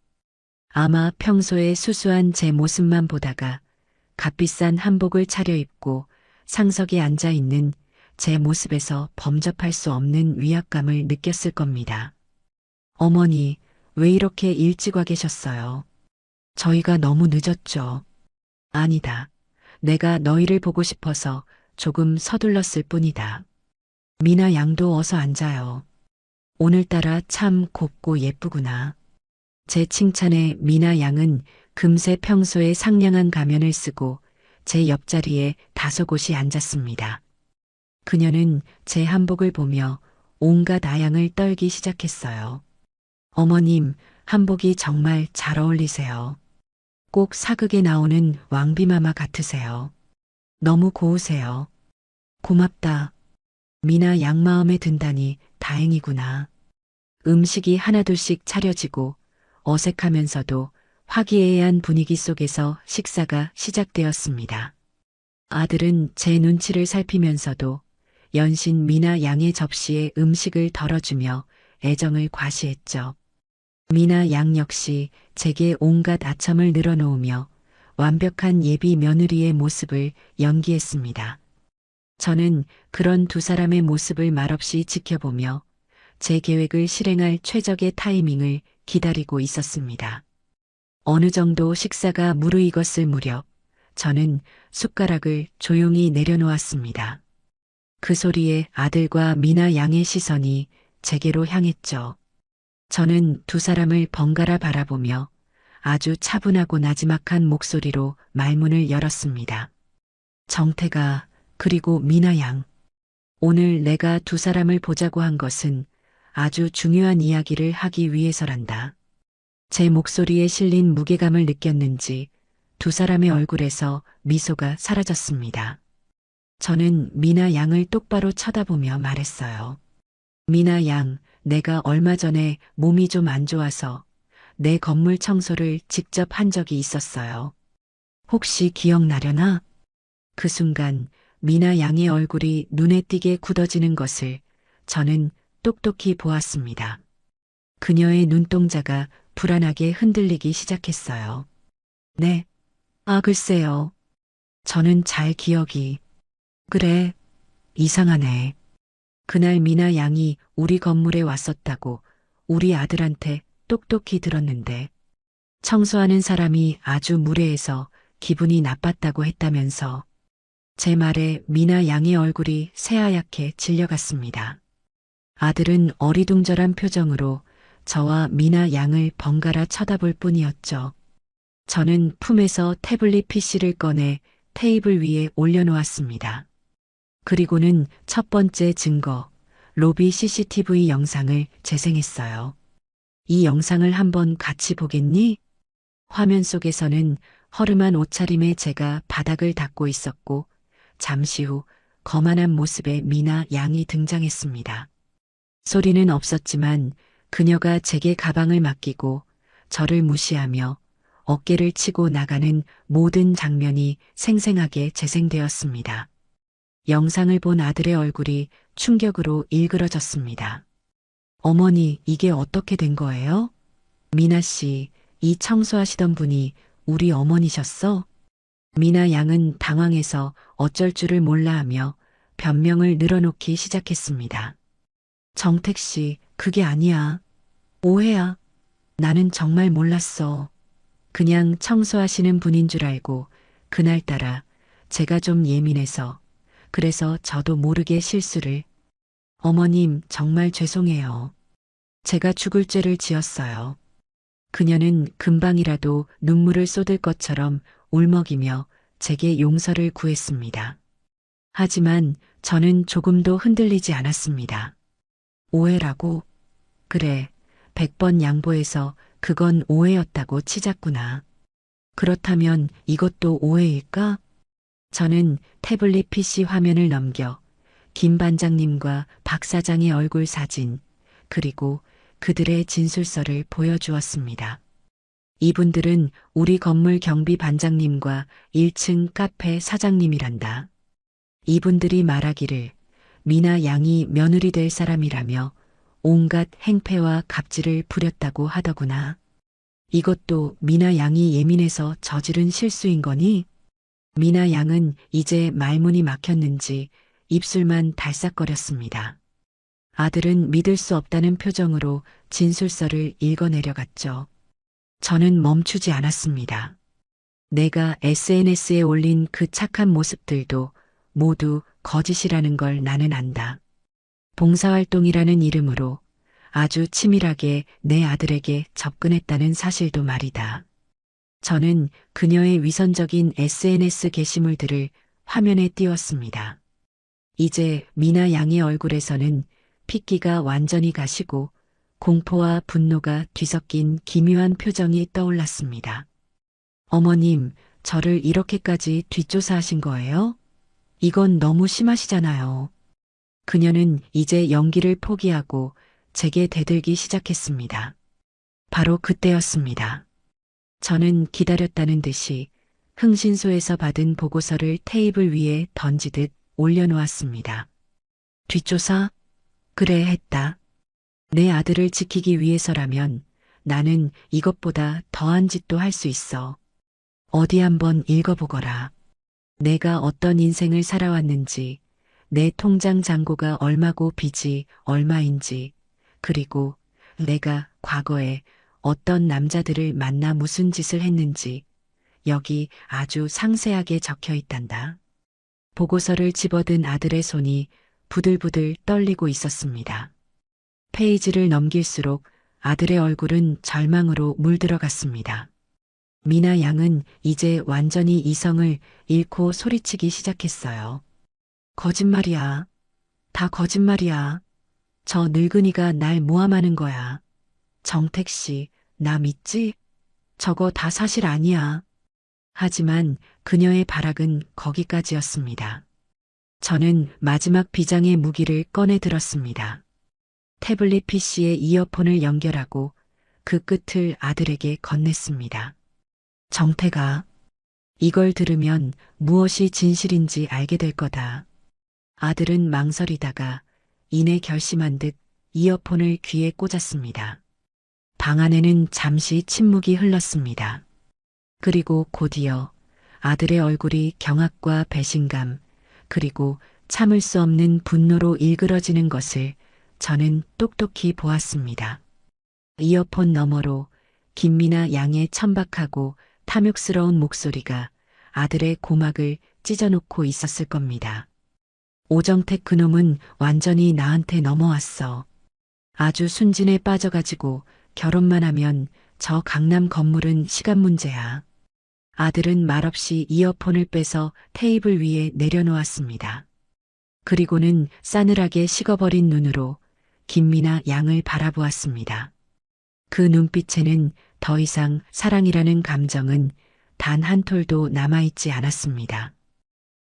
아마 평소에 수수한 제 모습만 보다가 값비싼 한복을 차려입고 상석에 앉아 있는 제 모습에서 범접할 수 없는 위압감을 느꼈을 겁니다. 어머니, 왜 이렇게 일찍 와 계셨어요? 저희가 너무 늦었죠. 아니다. 내가 너희를 보고 싶어서 조금 서둘렀을 뿐이다. 미나 양도 어서 앉아요. 오늘따라 참 곱고 예쁘구나. 제 칭찬에 미나 양은 금세 평소에 상냥한 가면을 쓰고 제 옆자리에 다소곳이 앉았습니다. 그녀는 제 한복을 보며 온갖 아양을 떨기 시작했어요. 어머님, 한복이 정말 잘 어울리세요. 꼭 사극에 나오는 왕비마마 같으세요. 너무 고우세요. 고맙다. 미나 양 마음에 든다니 다행이구나. 음식이 하나둘씩 차려지고 어색하면서도 화기애애한 분위기 속에서 식사가 시작되었습니다. 아들은 제 눈치를 살피면서도 연신 미나 양의 접시에 음식을 덜어주며 애정을 과시했죠. 미나 양 역시 제게 온갖 아첨을 늘어놓으며 완벽한 예비 며느리의 모습을 연기했습니다. 저는 그런 두 사람의 모습을 말없이 지켜보며 제 계획을 실행할 최적의 타이밍을 기다리고 있었습니다. 어느 정도 식사가 무르익었을 무렵 저는 숟가락을 조용히 내려놓았습니다. 그 소리에 아들과 미나 양의 시선이 제게로 향했죠. 저는 두 사람을 번갈아 바라보며 아주 차분하고 나지막한 목소리로 말문을 열었습니다. 정태가, 그리고 미나 양. 오늘 내가 두 사람을 보자고 한 것은 아주 중요한 이야기를 하기 위해서란다. 제 목소리에 실린 무게감을 느꼈는지 두 사람의 얼굴에서 미소가 사라졌습니다. 저는 미나 양을 똑바로 쳐다보며 말했어요. 미나 양, 내가 얼마 전에 몸이 좀 안 좋아서 내 건물 청소를 직접 한 적이 있었어요. 혹시 기억나려나? 그 순간 미나 양의 얼굴이 눈에 띄게 굳어지는 것을 저는 똑똑히 보았습니다. 그녀의 눈동자가 불안하게 흔들리기 시작했어요. 네. 아, 글쎄요. 저는 잘 기억이. 그래. 이상하네. 그날 미나 양이 우리 건물에 왔었다고 우리 아들한테 똑똑히 들었는데 청소하는 사람이 아주 무례해서 기분이 나빴다고 했다면서 제 말에 미나 양의 얼굴이 새하얗게 질려갔습니다. 아들은 어리둥절한 표정으로 저와 미나 양을 번갈아 쳐다볼 뿐이었죠. 저는 품에서 태블릿 PC를 꺼내 테이블 위에 올려놓았습니다. 그리고는 첫 번째 증거, 로비 CCTV 영상을 재생했어요. 이 영상을 한번 같이 보겠니? 화면 속에서는 허름한 옷차림의 제가 바닥을 닦고 있었고 잠시 후 거만한 모습의 미나 양이 등장했습니다. 소리는 없었지만 그녀가 제게 가방을 맡기고 저를 무시하며 어깨를 치고 나가는 모든 장면이 생생하게 재생되었습니다. 영상을 본 아들의 얼굴이 충격으로 일그러졌습니다. 어머니, 이게 어떻게 된 거예요? 미나 씨, 이 청소하시던 분이 우리 어머니셨어? 미나 양은 당황해서 어쩔 줄을 몰라 하며 변명을 늘어놓기 시작했습니다. 정택 씨, 그게 아니야. 오해야. 나는 정말 몰랐어. 그냥 청소하시는 분인 줄 알고 그날따라 제가 좀 예민해서 그래서 저도 모르게 실수를. 어머님, 정말 죄송해요. 제가 죽을 죄를 지었어요. 그녀는 금방이라도 눈물을 쏟을 것처럼 울먹이며 제게 용서를 구했습니다. 하지만 저는 조금도 흔들리지 않았습니다. 오해라고? 그래, 100번 양보해서 그건 오해였다고 치자꾸나. 그렇다면 이것도 오해일까? 저는 태블릿 PC 화면을 넘겨 김 반장님과 박 사장의 얼굴 사진, 그리고 그들의 진술서를 보여주었습니다. 이분들은 우리 건물 경비 반장님과 1층 카페 사장님이란다. 이분들이 말하기를 미나 양이 며느리 될 사람이라며 온갖 행패와 갑질을 부렸다고 하더구나. 이것도 미나 양이 예민해서 저지른 실수인 거니? 미나 양은 이제 말문이 막혔는지 입술만 달싹거렸습니다. 아들은 믿을 수 없다는 표정으로 진술서를 읽어내려갔죠. 저는 멈추지 않았습니다. 내가 SNS에 올린 그 착한 모습들도 모두 거짓이라는 걸 나는 안다. 봉사활동이라는 이름으로 아주 치밀하게 내 아들에게 접근했다는 사실도 말이다. 저는 그녀의 위선적인 SNS 게시물들을 화면에 띄웠습니다. 이제 미나 양의 얼굴에서는 핏기가 완전히 가시고 공포와 분노가 뒤섞인 기묘한 표정이 떠올랐습니다. 어머님, 저를 이렇게까지 뒷조사하신 거예요? 이건 너무 심하시잖아요. 그녀는 이제 연기를 포기하고 제게 대들기 시작했습니다. 바로 그때였습니다. 저는 기다렸다는 듯이 흥신소에서 받은 보고서를 테이블 위에 던지듯 올려놓았습니다. 뒷조사? 그래 했다. 내 아들을 지키기 위해서라면 나는 이것보다 더한 짓도 할 수 있어. 어디 한번 읽어보거라. 내가 어떤 인생을 살아왔는지, 내 통장 잔고가 얼마고 빚이 얼마인지, 그리고 내가 과거에 어떤 남자들을 만나 무슨 짓을 했는지, 여기 아주 상세하게 적혀 있단다. 보고서를 집어든 아들의 손이 부들부들 떨리고 있었습니다. 페이지를 넘길수록 아들의 얼굴은 절망으로 물들어갔습니다. 미나 양은 이제 완전히 이성을 잃고 소리치기 시작했어요. 거짓말이야. 다 거짓말이야. 저 늙은이가 날 모함하는 거야. 정택 씨, 나 믿지? 저거 다 사실 아니야. 하지만 그녀의 발악은 거기까지였습니다. 저는 마지막 비장의 무기를 꺼내 들었습니다. 태블릿 PC에 이어폰을 연결하고 그 끝을 아들에게 건넸습니다. 정태가, 이걸 들으면 무엇이 진실인지 알게 될 거다. 아들은 망설이다가 이내 결심한 듯 이어폰을 귀에 꽂았습니다. 방 안에는 잠시 침묵이 흘렀습니다. 그리고 곧이어 아들의 얼굴이 경악과 배신감, 그리고 참을 수 없는 분노로 일그러지는 것을 저는 똑똑히 보았습니다. 이어폰 너머로 김미나 양의 천박하고 탐욕스러운 목소리가 아들의 고막을 찢어놓고 있었을 겁니다. 오정택 그놈은 완전히 나한테 넘어왔어. 아주 순진에 빠져가지고 결혼만 하면 저 강남 건물은 시간 문제야. 아들은 말없이 이어폰을 빼서 테이블 위에 내려놓았습니다. 그리고는 싸늘하게 식어버린 눈으로 김미나 양을 바라보았습니다. 그 눈빛에는 더 이상 사랑이라는 감정은 단 한 톨도 남아있지 않았습니다.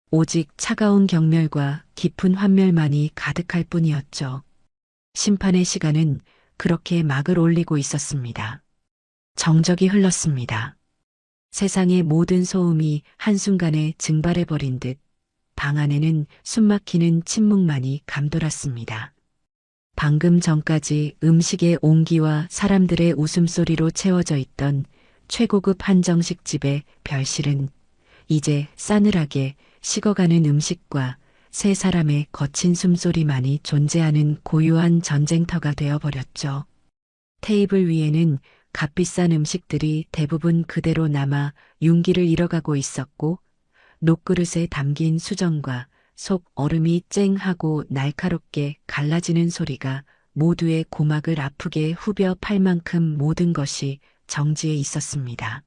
오직 차가운 경멸과 깊은 환멸만이 가득할 뿐이었죠. 심판의 시간은 그렇게 막을 올리고 있었습니다. 정적이 흘렀습니다. 세상의 모든 소음이 한순간에 증발해버린 듯 방 안에는 숨막히는 침묵만이 감돌았습니다. 방금 전까지 음식의 온기와 사람들의 웃음소리로 채워져 있던 최고급 한정식 집의 별실은 이제 싸늘하게 식어가는 음식과 세 사람의 거친 숨소리만이 존재하는 고요한 전쟁터가 되어버렸죠. 테이블 위에는 값비싼 음식들이 대부분 그대로 남아 윤기를 잃어가고 있었고 녹그릇에 담긴 수정과 속 얼음이 쨍하고 날카롭게 갈라지는 소리가 모두의 고막을 아프게 후벼 팔 만큼 모든 것이 정지해 있었습니다.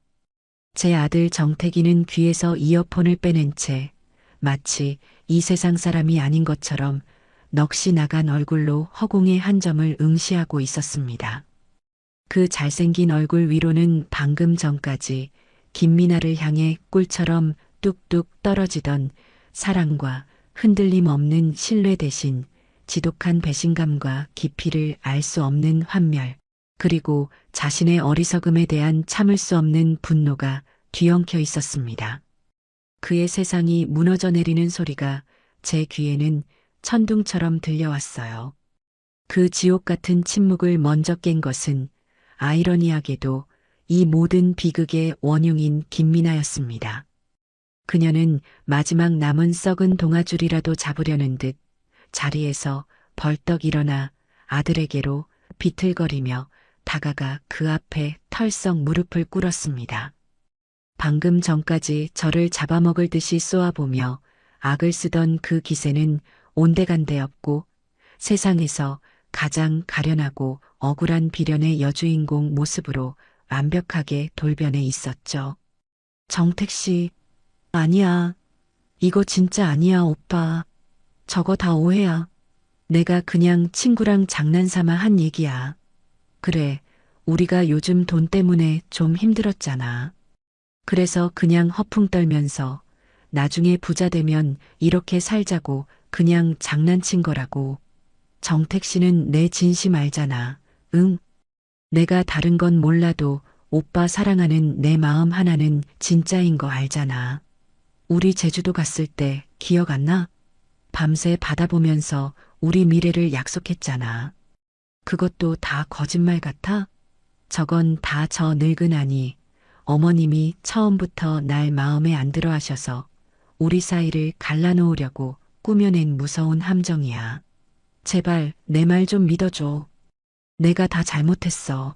제 아들 정태기는 귀에서 이어폰을 빼낸 채 마치 이 세상 사람이 아닌 것처럼 넋이 나간 얼굴로 허공의 한 점을 응시하고 있었습니다. 그 잘생긴 얼굴 위로는 방금 전까지 김미나를 향해 꿀처럼 뚝뚝 떨어지던 사랑과 흔들림 없는 신뢰 대신 지독한 배신감과 깊이를 알 수 없는 환멸, 그리고 자신의 어리석음에 대한 참을 수 없는 분노가 뒤엉켜 있었습니다. 그의 세상이 무너져 내리는 소리가 제 귀에는 천둥처럼 들려왔어요. 그 지옥 같은 침묵을 먼저 깬 것은 아이러니하게도 이 모든 비극의 원흉인 김미나였습니다. 그녀는 마지막 남은 썩은 동아줄이라도 잡으려는 듯 자리에서 벌떡 일어나 아들에게로 비틀거리며 다가가 그 앞에 털썩 무릎을 꿇었습니다. 방금 전까지 저를 잡아먹을 듯이 쏘아보며 악을 쓰던 그 기세는 온데간데 없고 세상에서 가장 가련하고 억울한 비련의 여주인공 모습으로 완벽하게 돌변해 있었죠. 정택 씨, 아니야. 이거 진짜 아니야, 오빠. 저거 다 오해야. 내가 그냥 친구랑 장난삼아 한 얘기야. 그래, 우리가 요즘 돈 때문에 좀 힘들었잖아. 그래서 그냥 허풍 떨면서 나중에 부자 되면 이렇게 살자고 그냥 장난친 거라고. 정택 씨는 내 진심 알잖아. 응? 내가 다른 건 몰라도 오빠 사랑하는 내 마음 하나는 진짜인 거 알잖아. 우리 제주도 갔을 때 기억 안 나? 밤새 바다 보면서 우리 미래를 약속했잖아. 그것도 다 거짓말 같아? 저건 다 저 늙은아니 어머님이 처음부터 날 마음에 안 들어 하셔서 우리 사이를 갈라놓으려고 꾸며낸 무서운 함정이야. 제발 내 말 좀 믿어줘. 내가 다 잘못했어.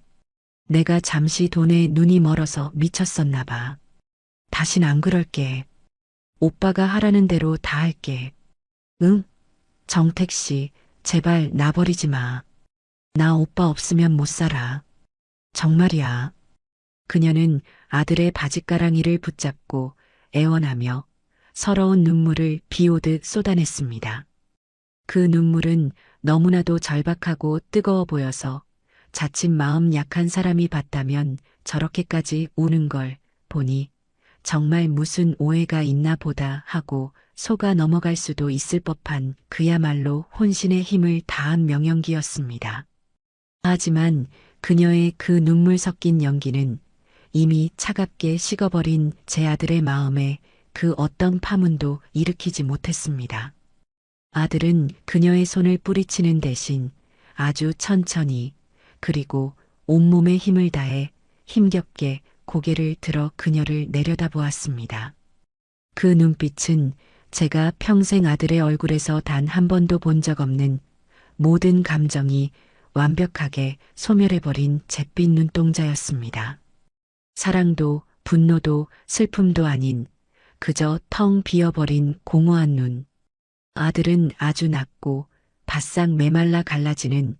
내가 잠시 돈에 눈이 멀어서 미쳤었나 봐. 다신 안 그럴게. 오빠가 하라는 대로 다 할게. 응? 정택 씨, 제발 나 버리지 마. 나 오빠 없으면 못 살아. 정말이야. 그녀는 아들의 바짓가랑이를 붙잡고 애원하며 서러운 눈물을 비오듯 쏟아냈습니다. 그 눈물은 너무나도 절박하고 뜨거워 보여서 자칫 마음 약한 사람이 봤다면 저렇게까지 우는 걸 보니 정말 무슨 오해가 있나 보다 하고 속아 넘어갈 수도 있을 법한 그야말로 혼신의 힘을 다한 명연기였습니다. 하지만 그녀의 그 눈물 섞인 연기는 이미 차갑게 식어버린 제 아들의 마음에 그 어떤 파문도 일으키지 못했습니다. 아들은 그녀의 손을 뿌리치는 대신 아주 천천히 그리고 온몸에 힘을 다해 힘겹게 고개를 들어 그녀를 내려다보았습니다. 그 눈빛은 제가 평생 아들의 얼굴에서 단 한 번도 본 적 없는 모든 감정이 완벽하게 소멸해버린 잿빛 눈동자였습니다. 사랑도 분노도 슬픔도 아닌 그저 텅 비어버린 공허한 눈. 아들은 아주 낮고 바싹 메말라 갈라지는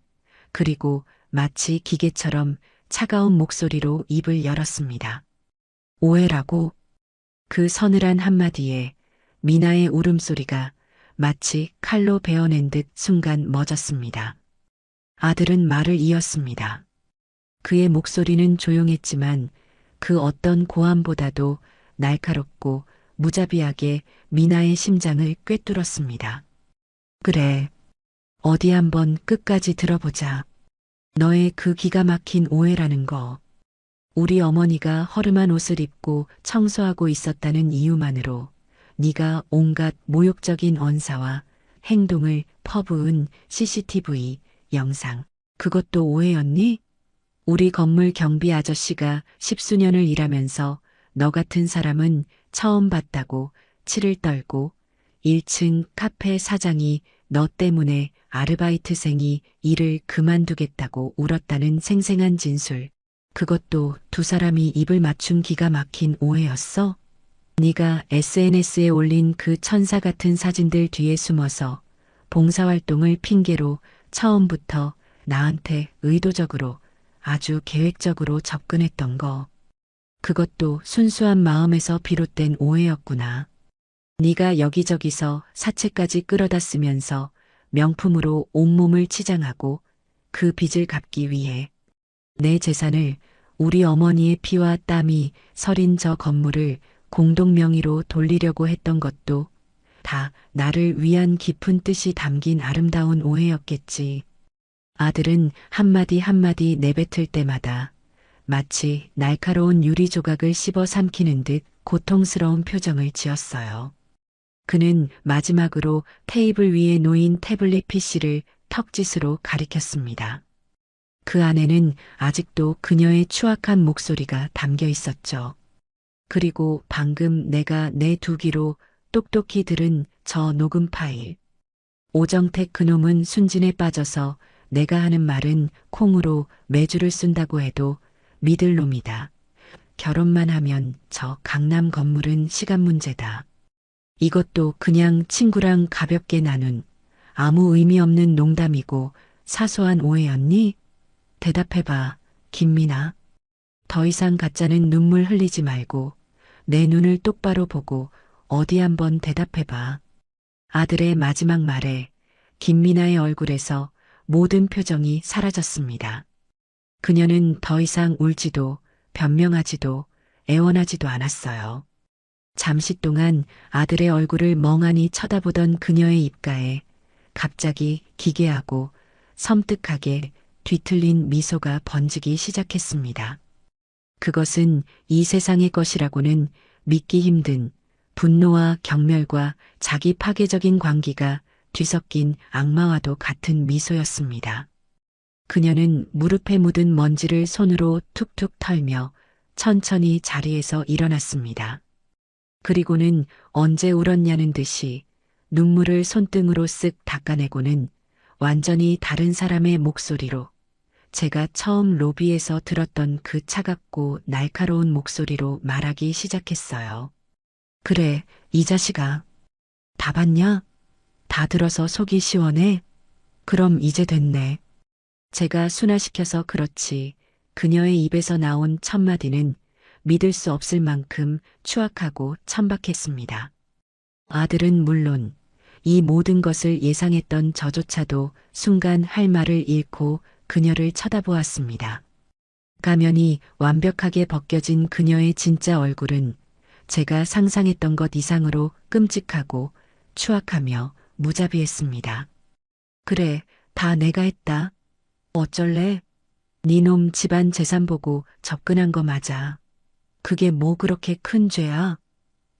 그리고 마치 기계처럼 차가운 목소리로 입을 열었습니다. 오해라고? 그 서늘한 한마디에 미나의 울음소리가 마치 칼로 베어낸 듯 순간 멎었습니다. 아들은 말을 이었습니다. 그의 목소리는 조용했지만 그 어떤 고함보다도 날카롭고 무자비하게 미나의 심장을 꿰뚫었습니다. 그래. 어디 한번 끝까지 들어보자. 너의 그 기가 막힌 오해라는 거. 우리 어머니가 허름한 옷을 입고 청소하고 있었다는 이유만으로 네가 온갖 모욕적인 언사와 행동을 퍼부은 CCTV 영상. 그것도 오해였니? 우리 건물 경비 아저씨가 10수년을 일하면서 너 같은 사람은 처음 봤다고 치를 떨고 1층 카페 사장이 너 때문에 아르바이트생이 일을 그만두겠다고 울었다는 생생한 진술. 그것도 두 사람이 입을 맞춘 기가 막힌 오해였어? 네가 SNS에 올린 그 천사 같은 사진들 뒤에 숨어서 봉사활동을 핑계로 처음부터 나한테 의도적으로 아주 계획적으로 접근했던 거. 그것도 순수한 마음에서 비롯된 오해였구나. 네가 여기저기서 사채까지 끌어다 쓰면서 명품으로 온몸을 치장하고 그 빚을 갚기 위해 내 재산을 우리 어머니의 피와 땀이 서린 저 건물을 공동 명의로 돌리려고 했던 것도 다 나를 위한 깊은 뜻이 담긴 아름다운 오해였겠지. 아들은 한마디 한마디 내뱉을 때마다 마치 날카로운 유리 조각을 씹어 삼키는 듯 고통스러운 표정을 지었어요. 그는 마지막으로 테이블 위에 놓인 태블릿 PC를 턱짓으로 가리켰습니다. 그 안에는 아직도 그녀의 추악한 목소리가 담겨 있었죠. 그리고 방금 내가 내 두 귀로 똑똑히 들은 저 녹음 파일. 오정택 그놈은 순진에 빠져서 내가 하는 말은 콩으로 매주를 쓴다고 해도 믿을 놈이다. 결혼만 하면 저 강남 건물은 시간 문제다. 이것도 그냥 친구랑 가볍게 나눈 아무 의미 없는 농담이고 사소한 오해였니? 대답해봐, 김미나. 더 이상 가짜는 눈물 흘리지 말고 내 눈을 똑바로 보고 어디 한번 대답해봐. 아들의 마지막 말에 김미나의 얼굴에서 모든 표정이 사라졌습니다. 그녀는 더 이상 울지도 변명하지도 애원하지도 않았어요. 잠시 동안 아들의 얼굴을 멍하니 쳐다보던 그녀의 입가에 갑자기 기괴하고 섬뜩하게 뒤틀린 미소가 번지기 시작했습니다. 그것은 이 세상의 것이라고는 믿기 힘든 분노와 경멸과 자기 파괴적인 광기가 뒤섞인 악마와도 같은 미소였습니다. 그녀는 무릎에 묻은 먼지를 손으로 툭툭 털며 천천히 자리에서 일어났습니다. 그리고는 언제 울었냐는 듯이 눈물을 손등으로 쓱 닦아내고는 완전히 다른 사람의 목소리로, 제가 처음 로비에서 들었던 그 차갑고 날카로운 목소리로 말하기 시작했어요. 그래, 이 자식아. 다 봤냐? 다 들어서 속이 시원해? 그럼 이제 됐네. 제가 순화시켜서 그렇지, 그녀의 입에서 나온 첫마디는 믿을 수 없을 만큼 추악하고 천박했습니다. 아들은 물론 이 모든 것을 예상했던 저조차도 순간 할 말을 잃고 그녀를 쳐다보았습니다. 가면이 완벽하게 벗겨진 그녀의 진짜 얼굴은 제가 상상했던 것 이상으로 끔찍하고 추악하며 무자비했습니다. 그래, 다 내가 했다. 어쩔래? 니놈 집안 재산 보고 접근한 거 맞아. 그게 뭐 그렇게 큰 죄야?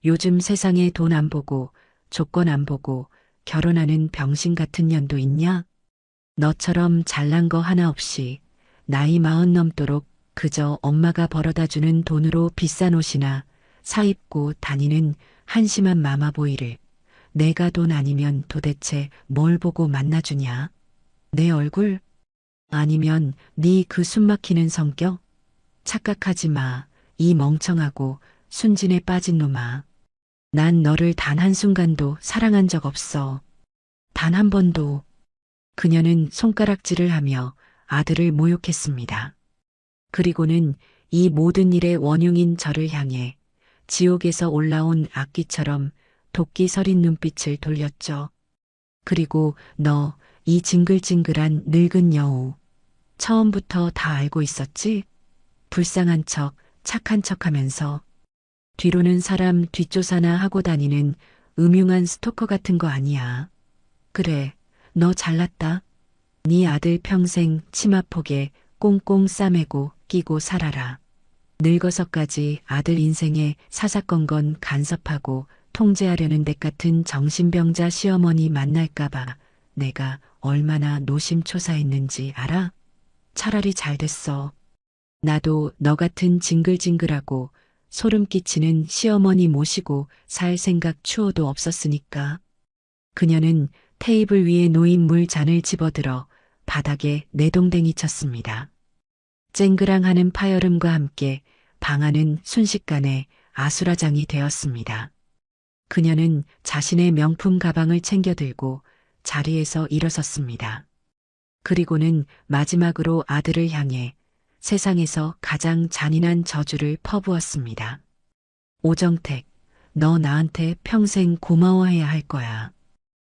요즘 세상에 돈 안 보고 조건 안 보고 결혼하는 병신 같은 년도 있냐? 너처럼 잘난 거 하나 없이 나이 40 넘도록 그저 엄마가 벌어다 주는 돈으로 비싼 옷이나 사 입고 다니는 한심한 마마보이를 내가 돈 아니면 도대체 뭘 보고 만나주냐? 내 얼굴? 아니면 네 그 숨막히는 성격? 착각하지 마. 이 멍청하고 순진에 빠진 놈아. 난 너를 단 한순간도 사랑한 적 없어. 단 한 번도. 그녀는 손가락질을 하며 아들을 모욕했습니다. 그리고는 이 모든 일의 원흉인 저를 향해 지옥에서 올라온 악귀처럼 도끼 서린 눈빛을 돌렸죠. 그리고 너, 이 징글징글한 늙은 여우. 처음부터 다 알고 있었지? 불쌍한 척, 착한 척 하면서 뒤로는 사람 뒷조사나 하고 다니는 음흉한 스토커 같은 거 아니야. 그래, 너 잘났다. 네 아들 평생 치마폭에 꽁꽁 싸매고 끼고 살아라. 늙어서까지 아들 인생에 사사건건 간섭하고 통제하려는 뎃 같은 정신병자 시어머니 만날까봐 내가 얼마나 노심초사했는지 알아? 차라리 잘 됐어. 나도 너 같은 징글징글하고 소름 끼치는 시어머니 모시고 살 생각 추호도 없었으니까. 그녀는 테이블 위에 놓인 물잔을 집어들어 바닥에 내동댕이 쳤습니다. 쨍그랑하는 파열음과 함께 방 안은 순식간에 아수라장이 되었습니다. 그녀는 자신의 명품 가방을 챙겨 들고 자리에서 일어섰습니다. 그리고는 마지막으로 아들을 향해 세상에서 가장 잔인한 저주를 퍼부었습니다. 오정택, 너 나한테 평생 고마워해야 할 거야.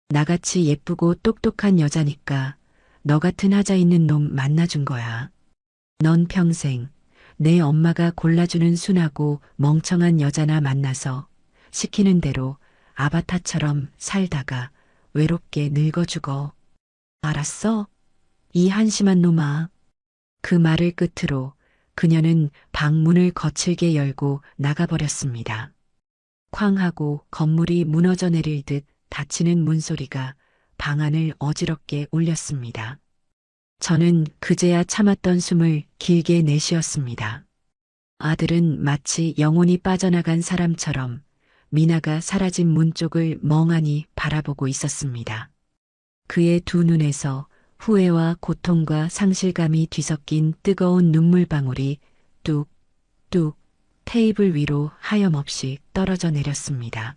나같이 예쁘고 똑똑한 여자니까 너 같은 하자 있는 놈 만나준 거야. 넌 평생 내 엄마가 골라주는 순하고 멍청한 여자나 만나서 시키는 대로 아바타처럼 살다가 외롭게 늙어 죽어. 알았어? 이 한심한 놈아. 그 말을 끝으로 그녀는 방문을 거칠게 열고 나가버렸습니다. 쾅 하고 건물이 무너져 내릴 듯 닫히는 문소리가 방 안을 어지럽게 울렸습니다. 저는 그제야 참았던 숨을 길게 내쉬었습니다. 아들은 마치 영혼이 빠져나간 사람처럼 미나가 사라진 문 쪽을 멍하니 바라보고 있었습니다. 그의 두 눈에서 후회와 고통과 상실감이 뒤섞인 뜨거운 눈물방울이 뚝뚝 테이블 위로 하염없이 떨어져 내렸습니다.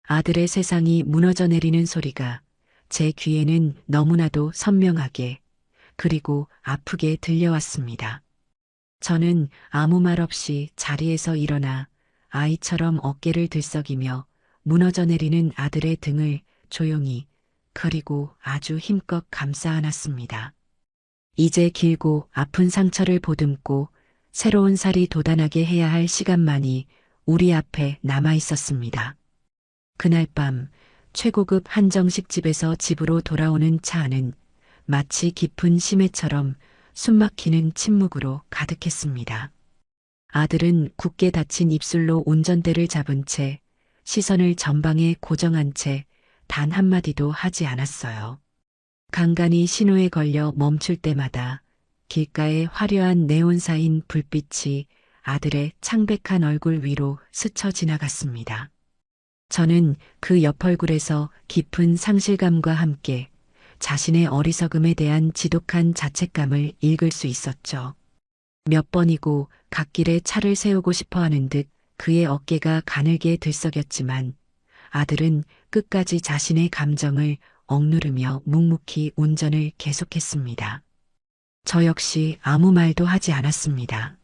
아들의 세상이 무너져 내리는 소리가 제 귀에는 너무나도 선명하게 그리고 아프게 들려왔습니다. 저는 아무 말 없이 자리에서 일어나 아이처럼 어깨를 들썩이며 무너져 내리는 아들의 등을 조용히 그리고 아주 힘껏 감싸 안았습니다. 이제 길고 아픈 상처를 보듬고 새로운 살이 돋아나게 해야 할 시간만이 우리 앞에 남아 있었습니다. 그날 밤 최고급 한정식집에서 집으로 돌아오는 차 안은 마치 깊은 심해처럼 숨막히는 침묵으로 가득했습니다. 아들은 굳게 닫힌 입술로 운전대를 잡은 채 시선을 전방에 고정한 채 단 한마디도 하지 않았어요. 간간히 신호에 걸려 멈출 때마다 길가에 화려한 네온사인 불빛이 아들의 창백한 얼굴 위로 스쳐 지나갔습니다. 저는 그 옆 얼굴에서 깊은 상실감과 함께 자신의 어리석음에 대한 지독한 자책감을 읽을 수 있었죠. 몇 번이고 갓길에 차를 세우고 싶어 하는 듯 그의 어깨가 가늘게 들썩였지만 아들은 끝까지 자신의 감정을 억누르며 묵묵히 운전을 계속했습니다. 저 역시 아무 말도 하지 않았습니다.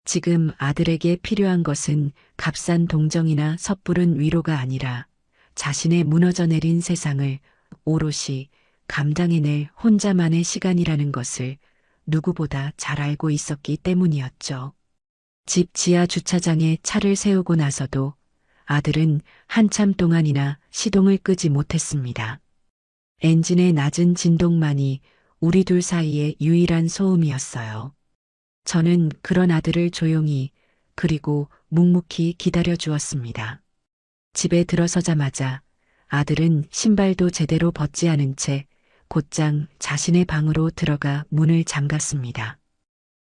지금 아들에게 필요한 것은 값싼 동정이나 섣부른 위로가 아니라 자신의 무너져 내린 세상을 오롯이 감당해낼 혼자만의 시간이라는 것을 누구보다 잘 알고 있었기 때문이었죠. 집 지하 주차장에 차를 세우고 나서도 아들은 한참 동안이나 시동을 끄지 못했습니다. 엔진의 낮은 진동만이 우리 둘 사이의 유일한 소음이었어요. 저는 그런 아들을 조용히 그리고 묵묵히 기다려 주었습니다. 집에 들어서자마자 아들은 신발도 제대로 벗지 않은 채 곧장 자신의 방으로 들어가 문을 잠갔습니다.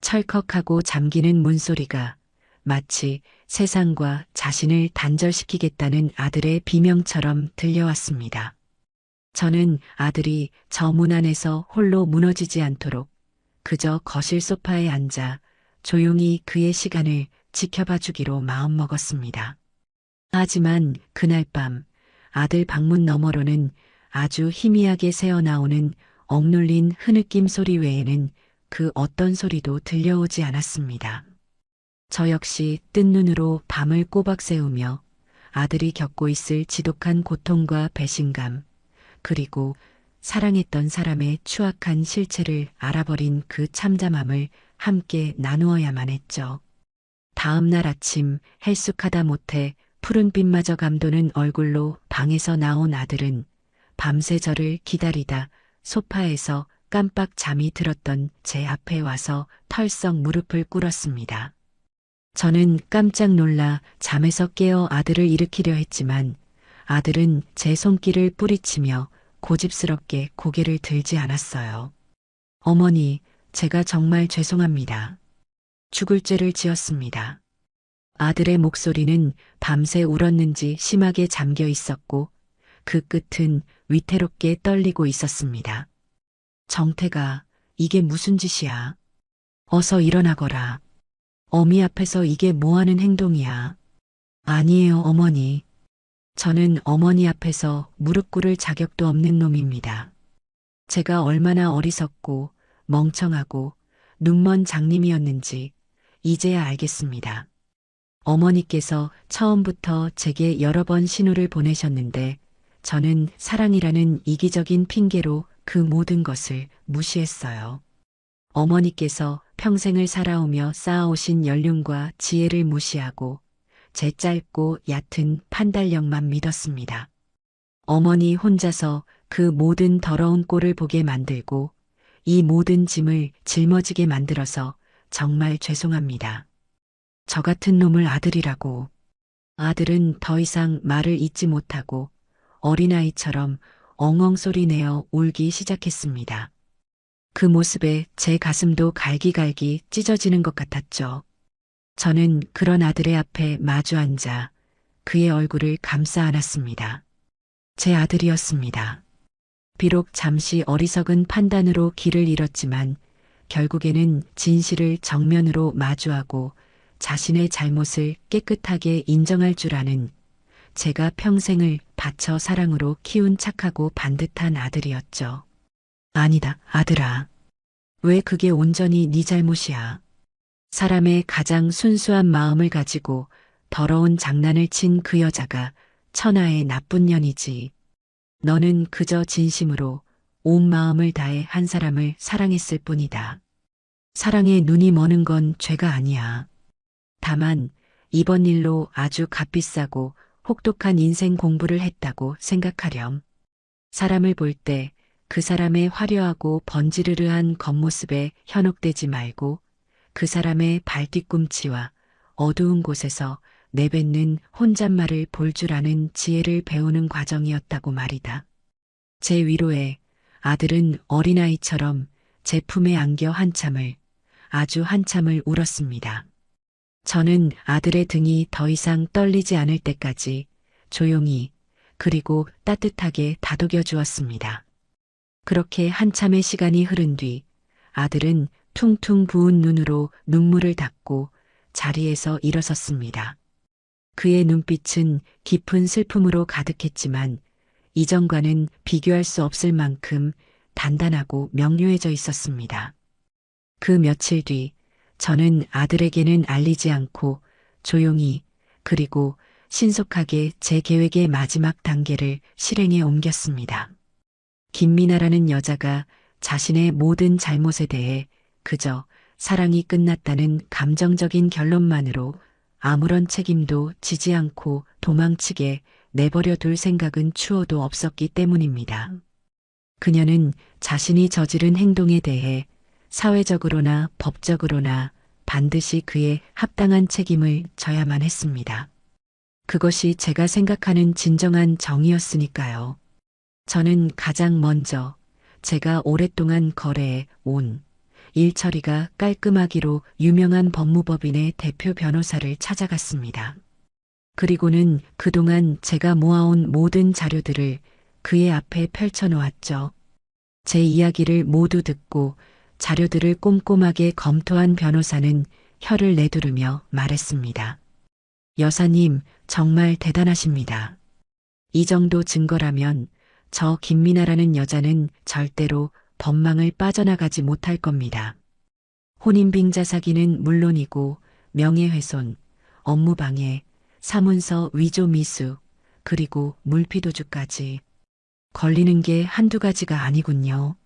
철컥하고 잠기는 문소리가 마치 세상과 자신을 단절시키겠다는 아들의 비명처럼 들려왔습니다. 저는 아들이 저 문 안에서 홀로 무너지지 않도록 그저 거실 소파에 앉아 조용히 그의 시간을 지켜봐 주기로 마음먹었습니다. 하지만 그날 밤 아들 방문 너머로는 아주 희미하게 새어나오는 억눌린 흐느낌 소리 외에는 그 어떤 소리도 들려오지 않았습니다. 저 역시 뜬 눈으로 밤을 꼬박 새우며 아들이 겪고 있을 지독한 고통과 배신감, 그리고 사랑했던 사람의 추악한 실체를 알아버린 그 참담함을 함께 나누어야만 했죠. 다음 날 아침 헬쑥하다 못해 푸른빛마저 감도는 얼굴로 방에서 나온 아들은 밤새 저를 기다리다 소파에서 깜빡 잠이 들었던 제 앞에 와서 털썩 무릎을 꿇었습니다. 저는 깜짝 놀라 잠에서 깨어 아들을 일으키려 했지만 아들은 제 손길을 뿌리치며 고집스럽게 고개를 들지 않았어요. 어머니, 제가 정말 죄송합니다. 죽을 죄를 지었습니다. 아들의 목소리는 밤새 울었는지 심하게 잠겨 있었고 그 끝은 위태롭게 떨리고 있었습니다. 정태가, 이게 무슨 짓이야? 어서 일어나거라. 어미 앞에서 이게 뭐하는 행동이야? 아니에요, 어머니. 저는 어머니 앞에서 무릎 꿇을 자격도 없는 놈입니다. 제가 얼마나 어리석고 멍청하고 눈먼 장님이었는지 이제야 알겠습니다. 어머니께서 처음부터 제게 여러 번 신호를 보내셨는데 저는 사랑이라는 이기적인 핑계로 그 모든 것을 무시했어요. 어머니께서 평생을 살아오며 쌓아오신 연륜과 지혜를 무시하고 제 짧고 얕은 판단력만 믿었습니다. 어머니 혼자서 그 모든 더러운 꼴을 보게 만들고 이 모든 짐을 짊어지게 만들어서 정말 죄송합니다. 저 같은 놈을 아들이라고. 아들은 더 이상 말을 잇지 못하고 어린아이처럼 엉엉 소리 내어 울기 시작했습니다. 그 모습에 제 가슴도 갈기갈기 찢어지는 것 같았죠. 저는 그런 아들의 앞에 마주 앉아 그의 얼굴을 감싸 안았습니다. 제 아들이었습니다. 비록 잠시 어리석은 판단으로 길을 잃었지만 결국에는 진실을 정면으로 마주하고 자신의 잘못을 깨끗하게 인정할 줄 아는 제가 평생을 바쳐 사랑으로 키운 착하고 반듯한 아들이었죠. 아니다, 아들아. 왜 그게 온전히 네 잘못이야. 사람의 가장 순수한 마음을 가지고 더러운 장난을 친 그 여자가 천하의 나쁜 년이지. 너는 그저 진심으로 온 마음을 다해 한 사람을 사랑했을 뿐이다. 사랑에 눈이 머는 건 죄가 아니야. 다만 이번 일로 아주 값비싸고 혹독한 인생 공부를 했다고 생각하렴. 사람을 볼 때 그 사람의 화려하고 번지르르한 겉모습에 현혹되지 말고 그 사람의 발뒤꿈치와 어두운 곳에서 내뱉는 혼잣말을 볼 줄 아는 지혜를 배우는 과정이었다고 말이다. 제 위로에 아들은 어린아이처럼 제 품에 안겨 아주 한참을 울었습니다. 저는 아들의 등이 더 이상 떨리지 않을 때까지 조용히 그리고 따뜻하게 다독여 주었습니다. 그렇게 한참의 시간이 흐른 뒤 아들은 퉁퉁 부은 눈으로 눈물을 닦고 자리에서 일어섰습니다. 그의 눈빛은 깊은 슬픔으로 가득했지만 이전과는 비교할 수 없을 만큼 단단하고 명료해져 있었습니다. 그 며칠 뒤 저는 아들에게는 알리지 않고 조용히 그리고 신속하게 제 계획의 마지막 단계를 실행에 옮겼습니다. 김미나라는 여자가 자신의 모든 잘못에 대해 그저 사랑이 끝났다는 감정적인 결론만으로 아무런 책임도 지지 않고 도망치게 내버려 둘 생각은 추호도 없었기 때문입니다. 그녀는 자신이 저지른 행동에 대해 사회적으로나 법적으로나 반드시 그에 합당한 책임을 져야만 했습니다. 그것이 제가 생각하는 진정한 정의였으니까요. 저는 가장 먼저 제가 오랫동안 거래해 온 일 처리가 깔끔하기로 유명한 법무법인의 대표 변호사를 찾아갔습니다. 그리고는 그동안 제가 모아온 모든 자료들을 그의 앞에 펼쳐놓았죠. 제 이야기를 모두 듣고 자료들을 꼼꼼하게 검토한 변호사는 혀를 내두르며 말했습니다. 여사님, 정말 대단하십니다. 이 정도 증거라면 저 김미나라는 여자는 절대로 법망을 빠져나가지 못할 겁니다. 혼인빙자 사기는 물론이고 명예훼손, 업무방해, 사문서 위조 미수, 그리고 물피도주까지 걸리는 게 한두 가지가 아니군요.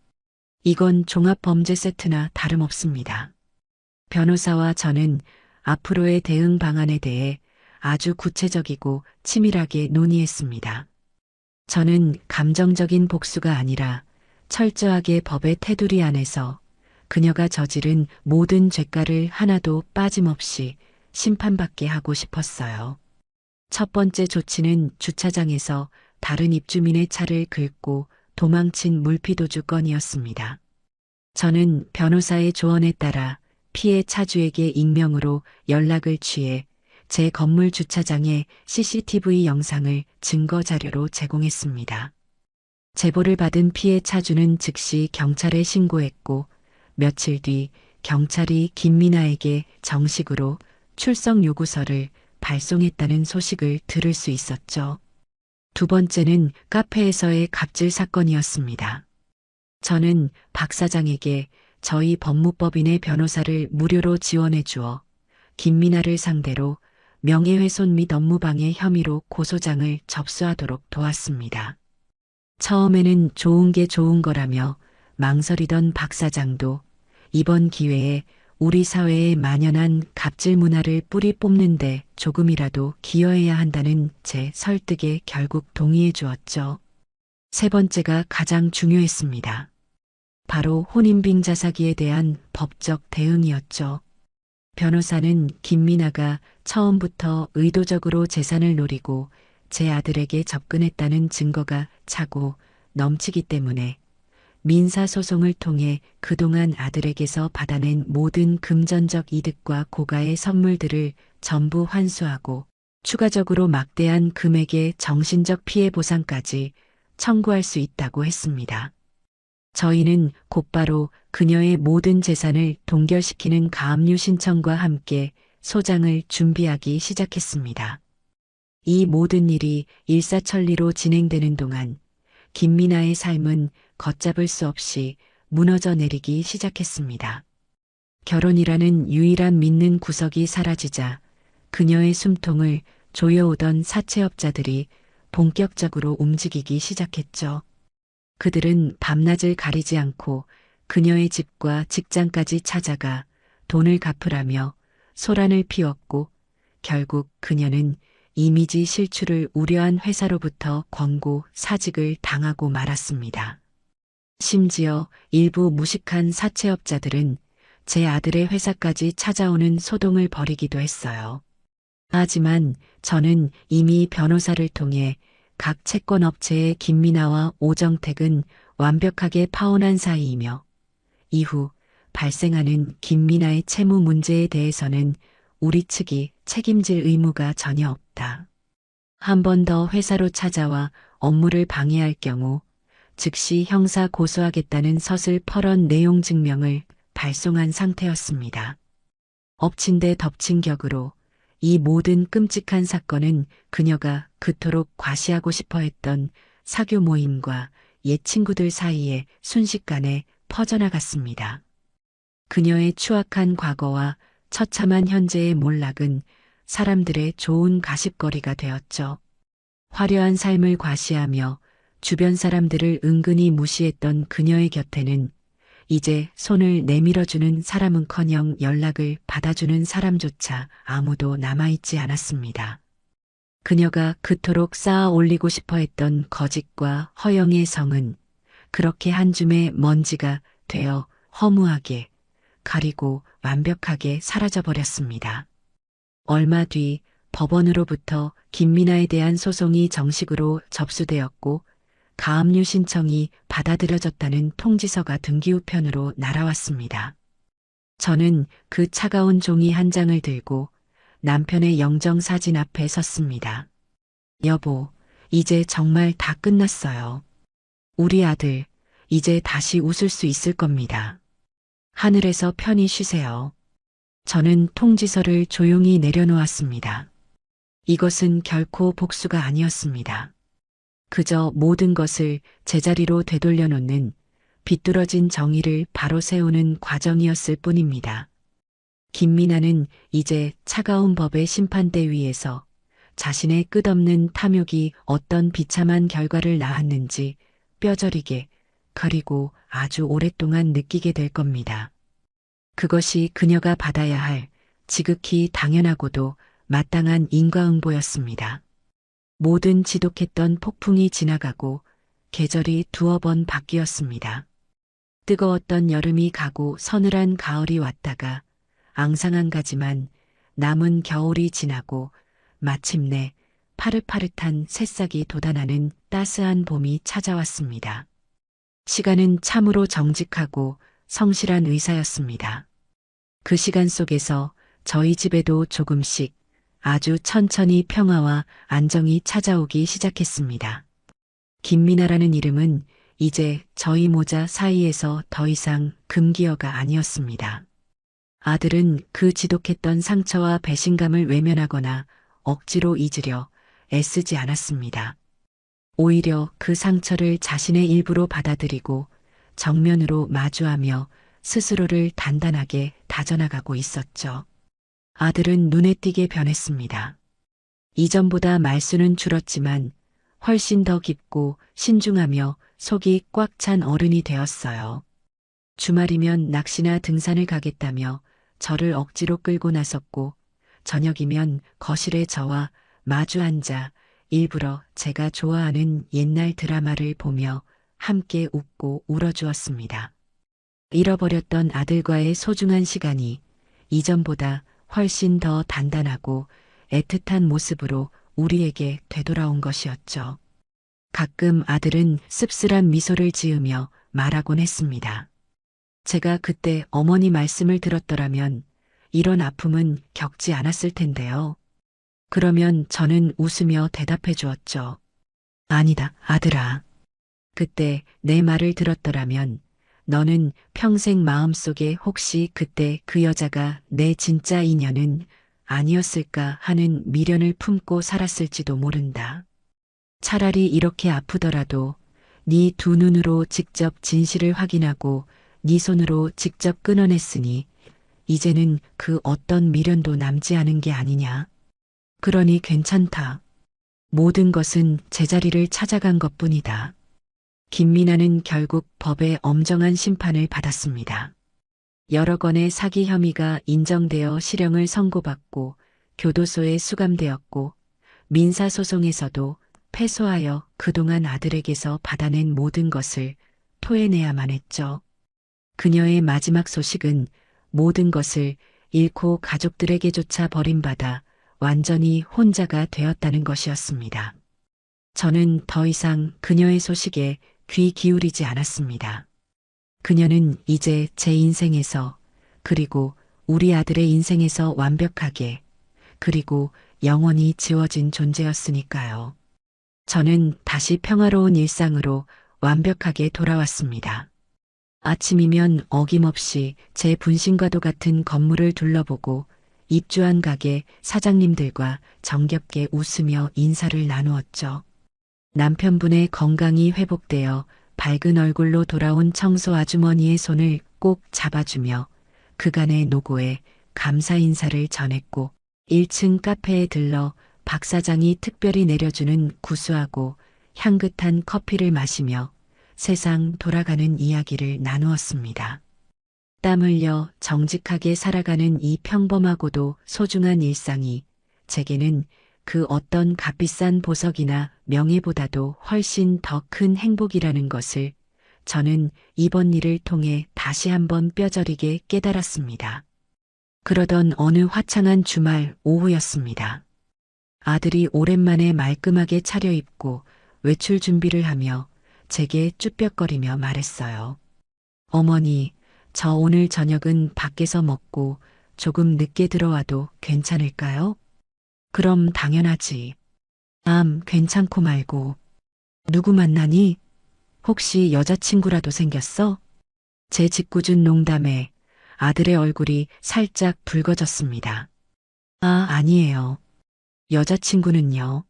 이건 종합범죄 세트나 다름없습니다. 변호사와 저는 앞으로의 대응 방안에 대해 아주 구체적이고 치밀하게 논의했습니다. 저는 감정적인 복수가 아니라 철저하게 법의 테두리 안에서 그녀가 저지른 모든 죄가를 하나도 빠짐없이 심판받게 하고 싶었어요. 첫 번째 조치는 주차장에서 다른 입주민의 차를 긁고 도망친 물피도주 건이었습니다. 저는 변호사의 조언에 따라 피해 차주에게 익명으로 연락을 취해 제 건물 주차장의 CCTV 영상을 증거 자료로 제공했습니다. 제보를 받은 피해 차주는 즉시 경찰에 신고했고 며칠 뒤 경찰이 김미나에게 정식으로 출석 요구서를 발송했다는 소식을 들을 수 있었죠. 두 번째는 카페에서의 갑질 사건이었습니다. 저는 박 사장에게 저희 법무법인의 변호사를 무료로 지원해 주어 김미나를 상대로 명예훼손 및 업무방해 혐의로 고소장을 접수하도록 도왔습니다. 처음에는 좋은 게 좋은 거라며 망설이던 박 사장도 이번 기회에 우리 사회에 만연한 갑질 문화를 뿌리 뽑는데 조금이라도 기여해야 한다는 제 설득에 결국 동의해 주었죠. 세 번째가 가장 중요했습니다. 바로 혼인빙자 사기에 대한 법적 대응이었죠. 변호사는 김미나가 처음부터 의도적으로 재산을 노리고 제 아들에게 접근했다는 증거가 차고 넘치기 때문에 민사소송을 통해 그동안 아들에게서 받아낸 모든 금전적 이득과 고가의 선물들을 전부 환수하고 추가적으로 막대한 금액의 정신적 피해 보상까지 청구할 수 있다고 했습니다. 저희는 곧바로 그녀의 모든 재산을 동결시키는 가압류 신청과 함께 소장을 준비하기 시작했습니다. 이 모든 일이 일사천리로 진행되는 동안 김미나의 삶은 걷잡을 수 없이 무너져 내리기 시작했습니다. 결혼이라는 유일한 믿는 구석이 사라지자 그녀의 숨통을 조여오던 사채업자들이 본격적으로 움직이기 시작했죠. 그들은 밤낮을 가리지 않고 그녀의 집과 직장까지 찾아가 돈을 갚으라며 소란을 피웠고 결국 그녀는 이미지 실추를 우려한 회사로부터 권고 사직을 당하고 말았습니다. 심지어 일부 무식한 사채업자들은 제 아들의 회사까지 찾아오는 소동을 벌이기도 했어요. 하지만 저는 이미 변호사를 통해 각 채권업체의 김미나와 오정택은 완벽하게 파혼한 사이이며 이후 발생하는 김미나의 채무 문제에 대해서는 우리 측이 책임질 의무가 전혀 없다. 한 번 더 회사로 찾아와 업무를 방해할 경우 즉시 형사 고소하겠다는 서슬 퍼런 내용 증명을 발송한 상태였습니다. 엎친 데 덮친 격으로 이 모든 끔찍한 사건은 그녀가 그토록 과시하고 싶어 했던 사교 모임과 옛 친구들 사이에 순식간에 퍼져나갔습니다. 그녀의 추악한 과거와 처참한 현재의 몰락은 사람들의 좋은 가십거리가 되었죠. 화려한 삶을 과시하며 주변 사람들을 은근히 무시했던 그녀의 곁에는 이제 손을 내밀어주는 사람은커녕 연락을 받아주는 사람조차 아무도 남아있지 않았습니다. 그녀가 그토록 쌓아 올리고 싶어 했던 거짓과 허영의 성은 그렇게 한 줌의 먼지가 되어 허무하게 가리고 완벽하게 사라져버렸습니다. 얼마 뒤 법원으로부터 김미나에 대한 소송이 정식으로 접수되었고 가압류 신청이 받아들여졌다는 통지서가 등기우편으로 날아왔습니다. 저는 그 차가운 종이 한 장을 들고 남편의 영정사진 앞에 섰습니다. 여보, 이제 정말 다 끝났어요. 우리 아들, 이제 다시 웃을 수 있을 겁니다. 하늘에서 편히 쉬세요. 저는 통지서를 조용히 내려놓았습니다. 이것은 결코 복수가 아니었습니다. 그저 모든 것을 제자리로 되돌려 놓는 비뚤어진 정의를 바로 세우는 과정이었을 뿐입니다. 김미나는 이제 차가운 법의 심판대 위에서 자신의 끝없는 탐욕이 어떤 비참한 결과를 낳았는지 뼈저리게 그리고 아주 오랫동안 느끼게 될 겁니다. 그것이 그녀가 받아야 할 지극히 당연하고도 마땅한 인과응보였습니다. 모든 지독했던 폭풍이 지나가고 계절이 두어 번 바뀌었습니다. 뜨거웠던 여름이 가고 서늘한 가을이 왔다가 앙상한 가지만 남은 겨울이 지나고 마침내 파릇파릇한 새싹이 돋아나는 따스한 봄이 찾아왔습니다. 시간은 참으로 정직하고 성실한 의사였습니다. 그 시간 속에서 저희 집에도 조금씩 아주 천천히 평화와 안정이 찾아오기 시작했습니다. 김미나라는 이름은 이제 저희 모자 사이에서 더 이상 금기어가 아니었습니다. 아들은 그 지독했던 상처와 배신감을 외면하거나 억지로 잊으려 애쓰지 않았습니다. 오히려 그 상처를 자신의 일부로 받아들이고 정면으로 마주하며 스스로를 단단하게 다져나가고 있었죠. 아들은 눈에 띄게 변했습니다. 이전보다 말수는 줄었지만 훨씬 더 깊고 신중하며 속이 꽉 찬 어른이 되었어요. 주말이면 낚시나 등산을 가겠다며 저를 억지로 끌고 나섰고 저녁이면 거실에 저와 마주 앉아 일부러 제가 좋아하는 옛날 드라마를 보며 함께 웃고 울어주었습니다. 잃어버렸던 아들과의 소중한 시간이 이전보다 훨씬 더 단단하고 애틋한 모습으로 우리에게 되돌아온 것이었죠. 가끔 아들은 씁쓸한 미소를 지으며 말하곤 했습니다. 제가 그때 어머니 말씀을 들었더라면 이런 아픔은 겪지 않았을 텐데요. 그러면 저는 웃으며 대답해 주었죠. 아니다, 아들아. 그때 내 말을 들었더라면 너는 평생 마음속에 혹시 그때 그 여자가 내 진짜 인연은 아니었을까 하는 미련을 품고 살았을지도 모른다. 차라리 이렇게 아프더라도 네 두 눈으로 직접 진실을 확인하고 네 손으로 직접 끊어냈으니 이제는 그 어떤 미련도 남지 않은 게 아니냐. 그러니 괜찮다. 모든 것은 제자리를 찾아간 것뿐이다. 김미나는 결국 법의 엄정한 심판을 받았습니다. 여러 건의 사기 혐의가 인정되어 실형을 선고받고 교도소에 수감되었고 민사소송에서도 패소하여 그동안 아들에게서 받아낸 모든 것을 토해내야만 했죠. 그녀의 마지막 소식은 모든 것을 잃고 가족들에게조차 버림받아 완전히 혼자가 되었다는 것이었습니다. 저는 더 이상 그녀의 소식에 귀 기울이지 않았습니다. 그녀는 이제 제 인생에서, 그리고 우리 아들의 인생에서 완벽하게, 그리고 영원히 지워진 존재였으니까요. 저는 다시 평화로운 일상으로 완벽하게 돌아왔습니다. 아침이면 어김없이 제 분신과도 같은 건물을 둘러보고 입주한 가게 사장님들과 정겹게 웃으며 인사를 나누었죠. 남편분의 건강이 회복되어 밝은 얼굴로 돌아온 청소 아주머니의 손을 꼭 잡아주며 그간의 노고에 감사 인사를 전했고 1층 카페에 들러 박 사장이 특별히 내려주는 구수하고 향긋한 커피를 마시며 세상 돌아가는 이야기를 나누었습니다. 땀 흘려 정직하게 살아가는 이 평범하고도 소중한 일상이 제게는 그 어떤 값비싼 보석이나 명예보다도 훨씬 더 큰 행복이라는 것을 저는 이번 일을 통해 다시 한번 뼈저리게 깨달았습니다. 그러던 어느 화창한 주말 오후였습니다. 아들이 오랜만에 말끔하게 차려입고 외출 준비를 하며 제게 쭈뼛거리며 말했어요. 어머니, 저 오늘 저녁은 밖에서 먹고 조금 늦게 들어와도 괜찮을까요? 그럼 당연하지. 괜찮고 말고. 누구 만나니? 혹시 여자친구라도 생겼어? 제 짓궂은 농담에 아들의 얼굴이 살짝 붉어졌습니다. 아니에요. 여자친구는요.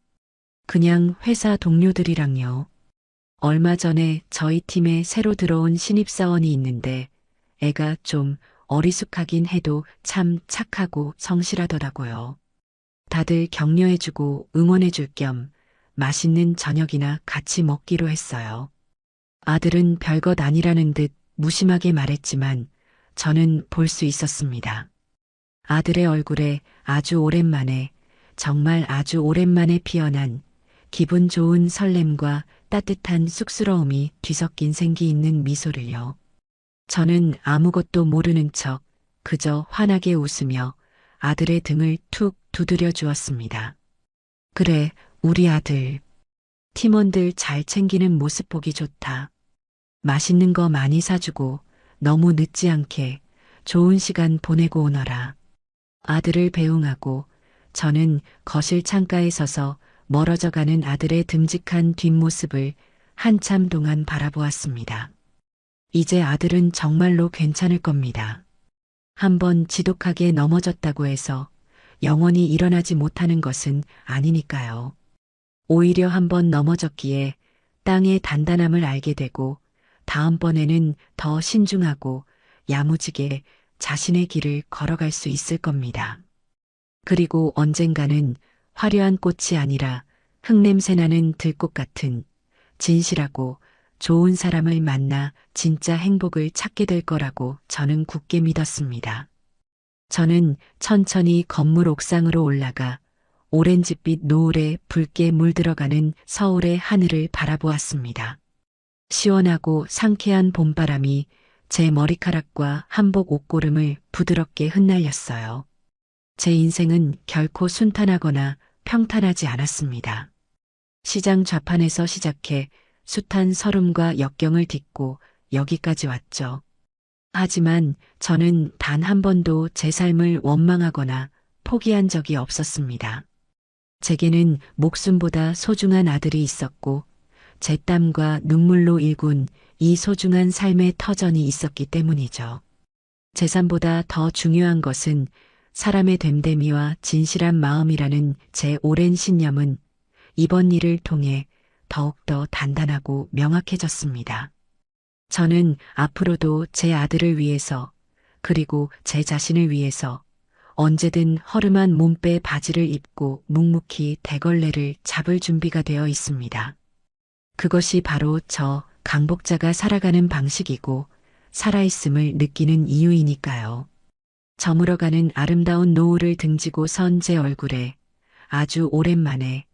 그냥 회사 동료들이랑요. 얼마 전에 저희 팀에 새로 들어온 신입사원이 있는데 애가 좀 어리숙하긴 해도 참 착하고 성실하더라고요. 다들 격려해주고 응원해줄 겸 맛있는 저녁이나 같이 먹기로 했어요. 아들은 별것 아니라는 듯 무심하게 말했지만 저는 볼 수 있었습니다. 아들의 얼굴에 아주 오랜만에, 정말 아주 오랜만에 피어난 기분 좋은 설렘과 따뜻한 쑥스러움이 뒤섞인 생기 있는 미소를요. 저는 아무것도 모르는 척 그저 환하게 웃으며 아들의 등을 툭 두드려 주었습니다. 그래, 우리 아들. 팀원들 잘 챙기는 모습 보기 좋다. 맛있는 거 많이 사주고 너무 늦지 않게 좋은 시간 보내고 오너라. 아들을 배웅하고 저는 거실 창가에 서서 멀어져 가는 아들의 듬직한 뒷모습을 한참 동안 바라보았습니다. 이제 아들은 정말로 괜찮을 겁니다. 한번 지독하게 넘어졌다고 해서 영원히 일어나지 못하는 것은 아니니까요. 오히려 한번 넘어졌기에 땅의 단단함을 알게 되고 다음번에는 더 신중하고 야무지게 자신의 길을 걸어갈 수 있을 겁니다. 그리고 언젠가는 화려한 꽃이 아니라 흙냄새 나는 들꽃 같은 진실하고 좋은 사람을 만나 진짜 행복을 찾게 될 거라고 저는 굳게 믿었습니다. 저는 천천히 건물 옥상으로 올라가 오렌지빛 노을에 붉게 물들어가는 서울의 하늘을 바라보았습니다. 시원하고 상쾌한 봄바람이 제 머리카락과 한복 옷고름을 부드럽게 흩날렸어요. 제 인생은 결코 순탄하거나 평탄하지 않았습니다. 시장 좌판에서 시작해 숱한 서름과 역경을 딛고 여기까지 왔죠. 하지만 저는 단 한 번도 제 삶을 원망하거나 포기한 적이 없었습니다. 제게는 목숨보다 소중한 아들이 있었고 제 땀과 눈물로 일군 이 소중한 삶의 터전이 있었기 때문이죠. 재산보다 더 중요한 것은 사람의 됨됨이와 진실한 마음이라는 제 오랜 신념은 이번 일을 통해 더욱더 단단하고 명확해졌습니다. 저는 앞으로도 제 아들을 위해서 그리고 제 자신을 위해서 언제든 허름한 몸빼 바지를 입고 묵묵히 대걸레를 잡을 준비가 되어 있습니다. 그것이 바로 저 강복자가 살아가는 방식이고 살아있음을 느끼는 이유이니까요. 저물어가는 아름다운 노을을 등지고 선 제 얼굴에 아주 오랜만에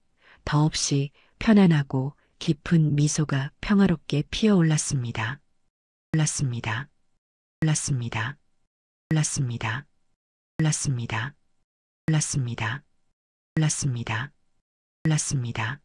더없이 편안하고 깊은 미소가 평화롭게 피어올랐습니다. 올랐습니다. 올랐습니다. 올랐습니다. 올랐습니다. 올랐습니다. 몰랐습니다. 몰랐습니다.